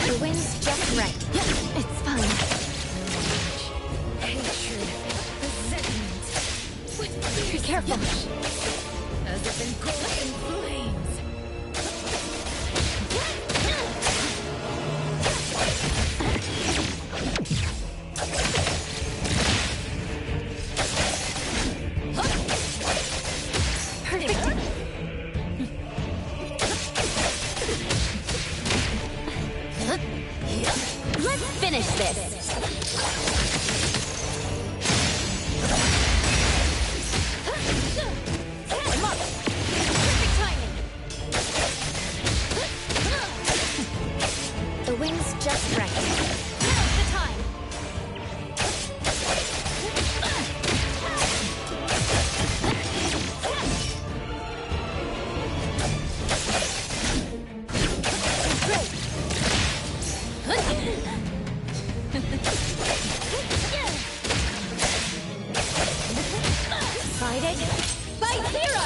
Speaker 6: The wind's just right. It's fine.
Speaker 10: Hatred, resentment,
Speaker 6: Be careful.
Speaker 10: as if engulfed in flames.
Speaker 6: Perfect. Let's finish this. I'm up. Perfect timing. The wind's just right. Now's the time. Guided by Hero!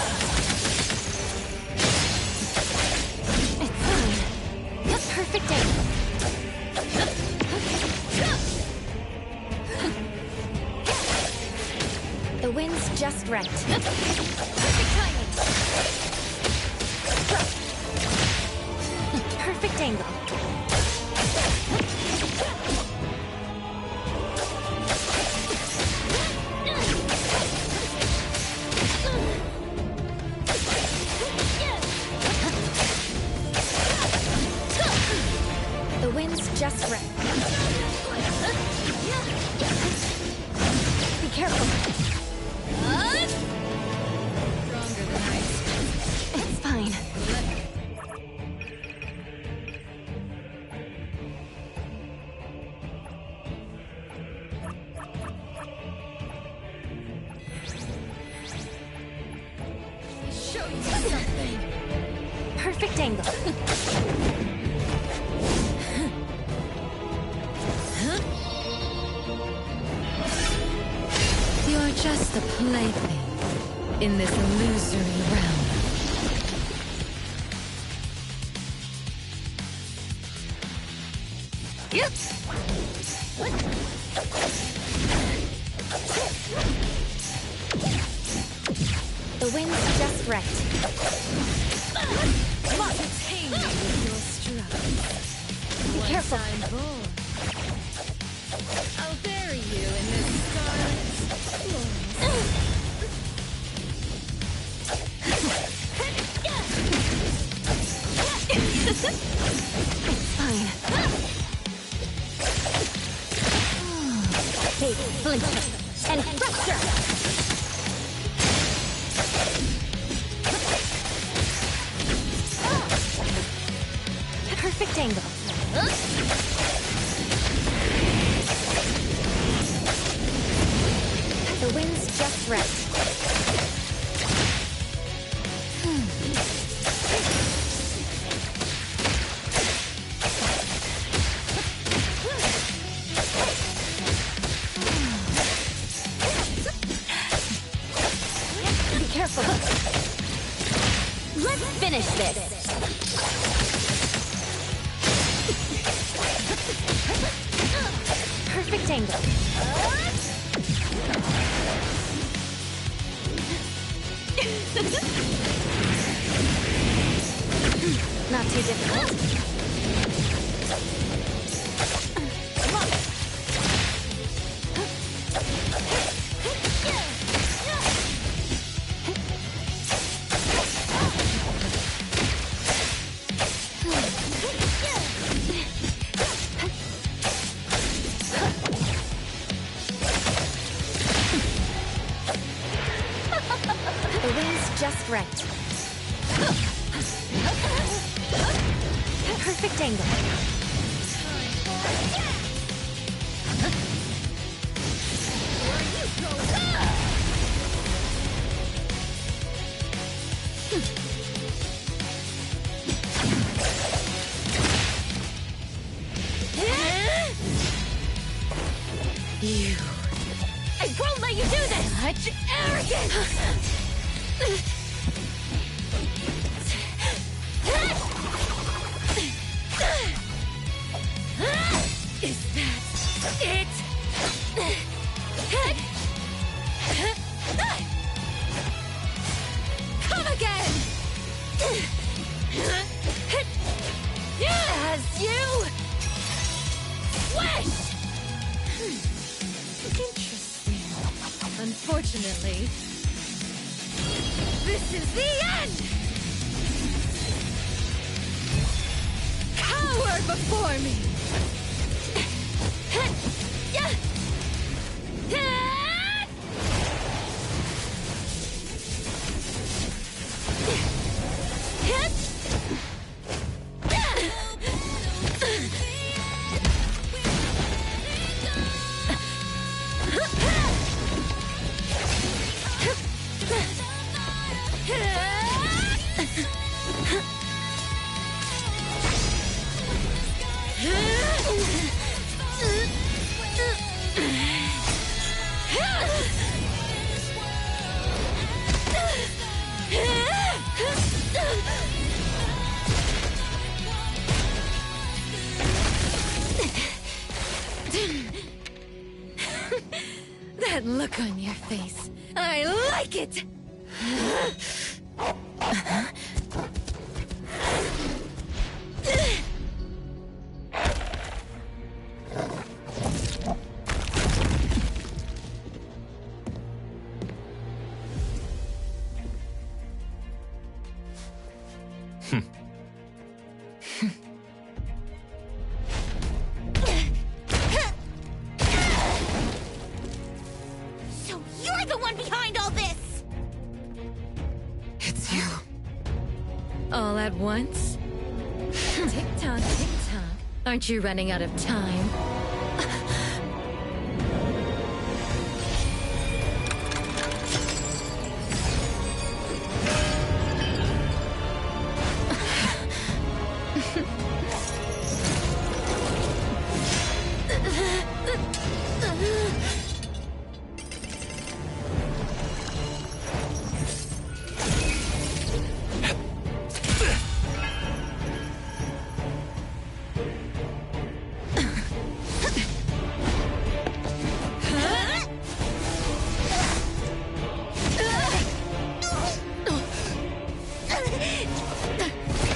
Speaker 6: It's fine. Perfect aim.
Speaker 11: The wind's just right. Perfect angle. The wind's just right. Be careful.
Speaker 15: Stronger than I expected.
Speaker 11: It's fine.
Speaker 15: Show you something.
Speaker 11: Perfect angle.
Speaker 15: You're just a plaything in this illusory realm.
Speaker 11: Yep. The wind's just right.
Speaker 15: Come on, tame me with your strut.
Speaker 11: Be careful.
Speaker 15: I'll bury you in this scarlet
Speaker 11: Fine. Hey, flinch and fracture. Perfect angle. The wind's just right. Be careful. Let's finish this. Perfect angle. Not too difficult. The wind's just right. Perfect angle. You. I won't let you do this! Such arrogance! Is that it? Come again! As you wish!
Speaker 15: Interesting. Unfortunately, this is the end! Cower before me! That look on your face. I like it!
Speaker 2: So you're the one behind all this!
Speaker 15: It's you. All at once? Tick-tock, tick-tock. Aren't you running out of time?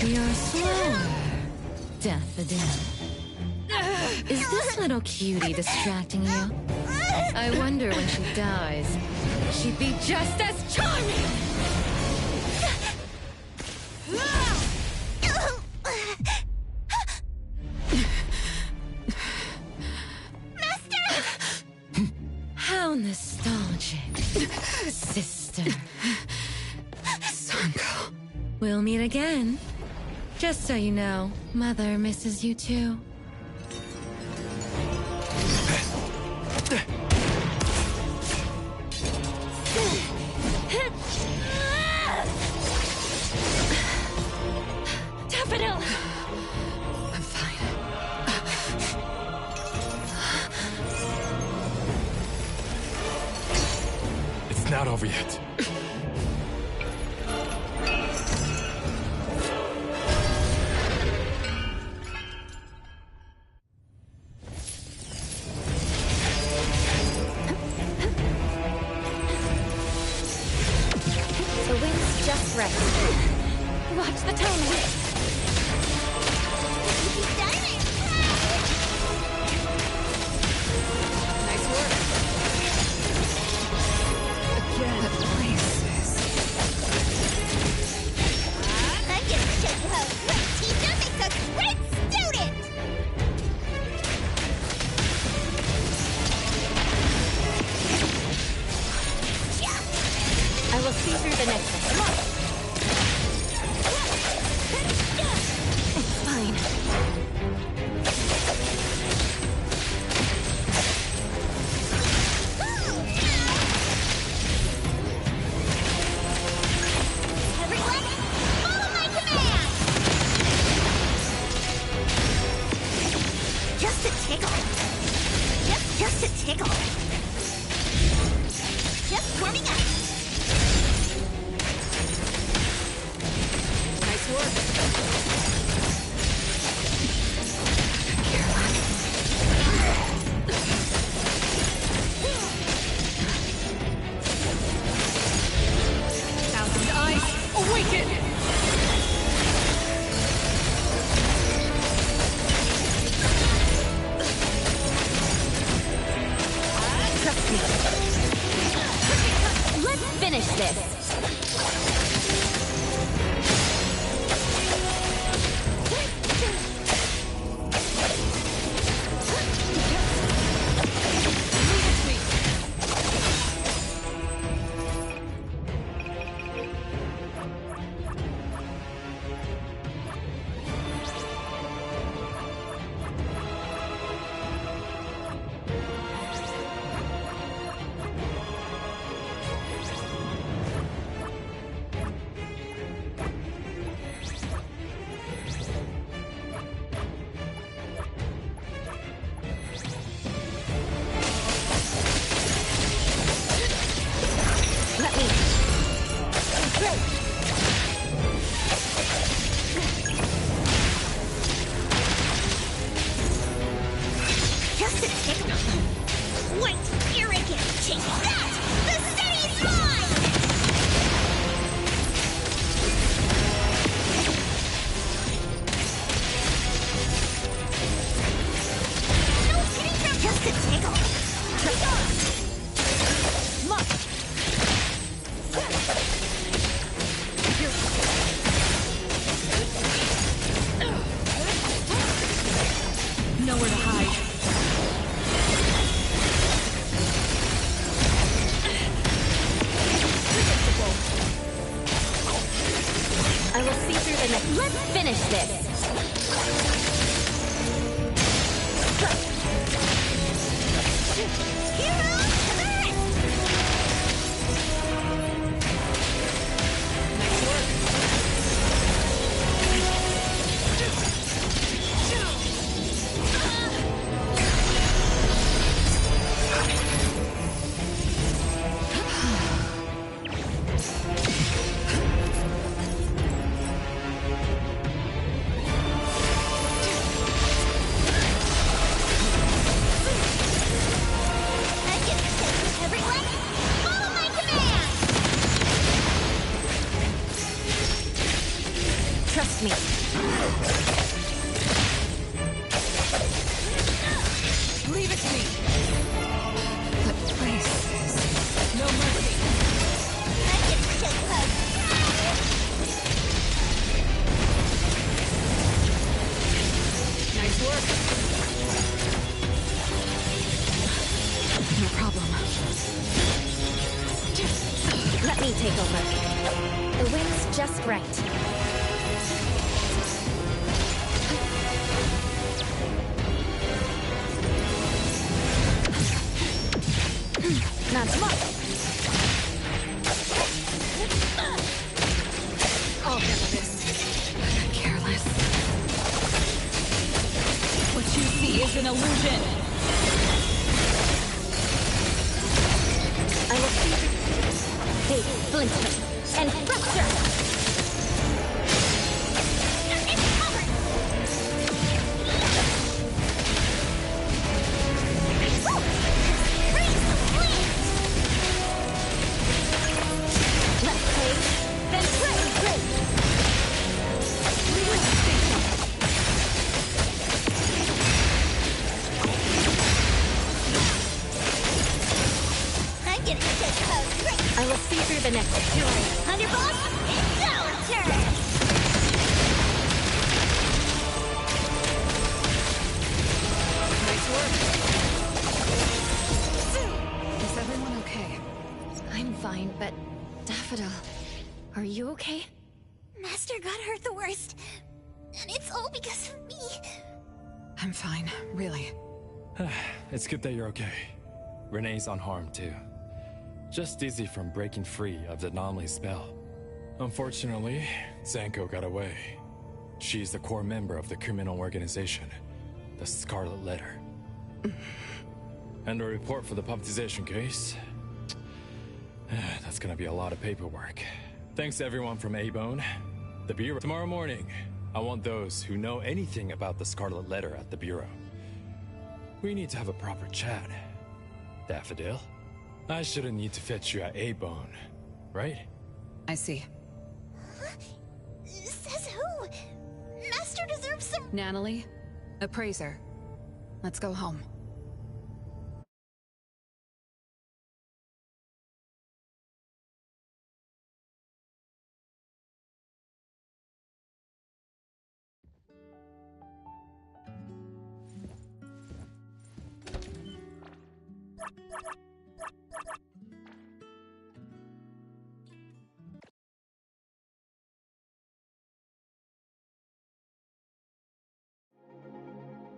Speaker 15: You're slower, Daffodil. Is this little cutie distracting you? I wonder when she dies, she'd be just as charming! How nostalgic, sister.
Speaker 21: Sanko.
Speaker 15: We'll meet again. Just so you know, Mother misses you too.
Speaker 18: Daffodil!
Speaker 21: I'm fine.
Speaker 3: It's not over yet.
Speaker 6: The wind's just right.
Speaker 18: Watch the tunnel.
Speaker 1: Nice work.
Speaker 21: Again. The places.
Speaker 2: I'm gonna show you how a great teacher makes a great student!
Speaker 6: I will see through the nexus. It's fine.
Speaker 2: Everyone, follow my command! Just a tickle. Just a tickle. Just warming up.
Speaker 1: Nice work.
Speaker 15: Thousand eyes, awaken!
Speaker 6: Trust me. Let's finish this.
Speaker 2: That's a tickle.
Speaker 18: Nowhere to hide.
Speaker 11: I will see through the next. Let's finish this.
Speaker 2: Everyone, follow my command!
Speaker 11: Trust me.
Speaker 18: Leave it to me.
Speaker 1: That place is...
Speaker 18: No mercy.
Speaker 2: I'm getting so close.
Speaker 18: Nice work.
Speaker 1: no problem.
Speaker 11: Let me take over. The wind's just right. Not much.
Speaker 1: I'll handle this. Careless.
Speaker 18: What you see is an illusion.
Speaker 11: I will see they splinter and fracture. Let's play, then pray.
Speaker 2: I'm getting so close.
Speaker 11: I will see through the next.
Speaker 2: Thunderbolt, it's our turn!
Speaker 1: Nice work. Is everyone okay?
Speaker 8: I'm fine, but Daffodil, are you okay?
Speaker 2: Master got hurt the worst. And it's all because of me.
Speaker 1: I'm fine, really.
Speaker 3: It's good that you're okay. Renee's unharmed too. Just dizzy from breaking free of the anomaly spell. Unfortunately, Zanko got away. She's the core member of the criminal organization, the Scarlet Letter. And a report for the puppetization case. That's gonna be a lot of paperwork. Thanks to everyone from A-Bone, the Bureau. Tomorrow morning, I want those who know anything about the Scarlet Letter at the Bureau. We need to have a proper chat. Daffodil? I shouldn't need to fetch you at A-Bone, right?
Speaker 1: I see.
Speaker 2: Says who? Master deserves some...
Speaker 1: Natalie, appraiser. Let's go home.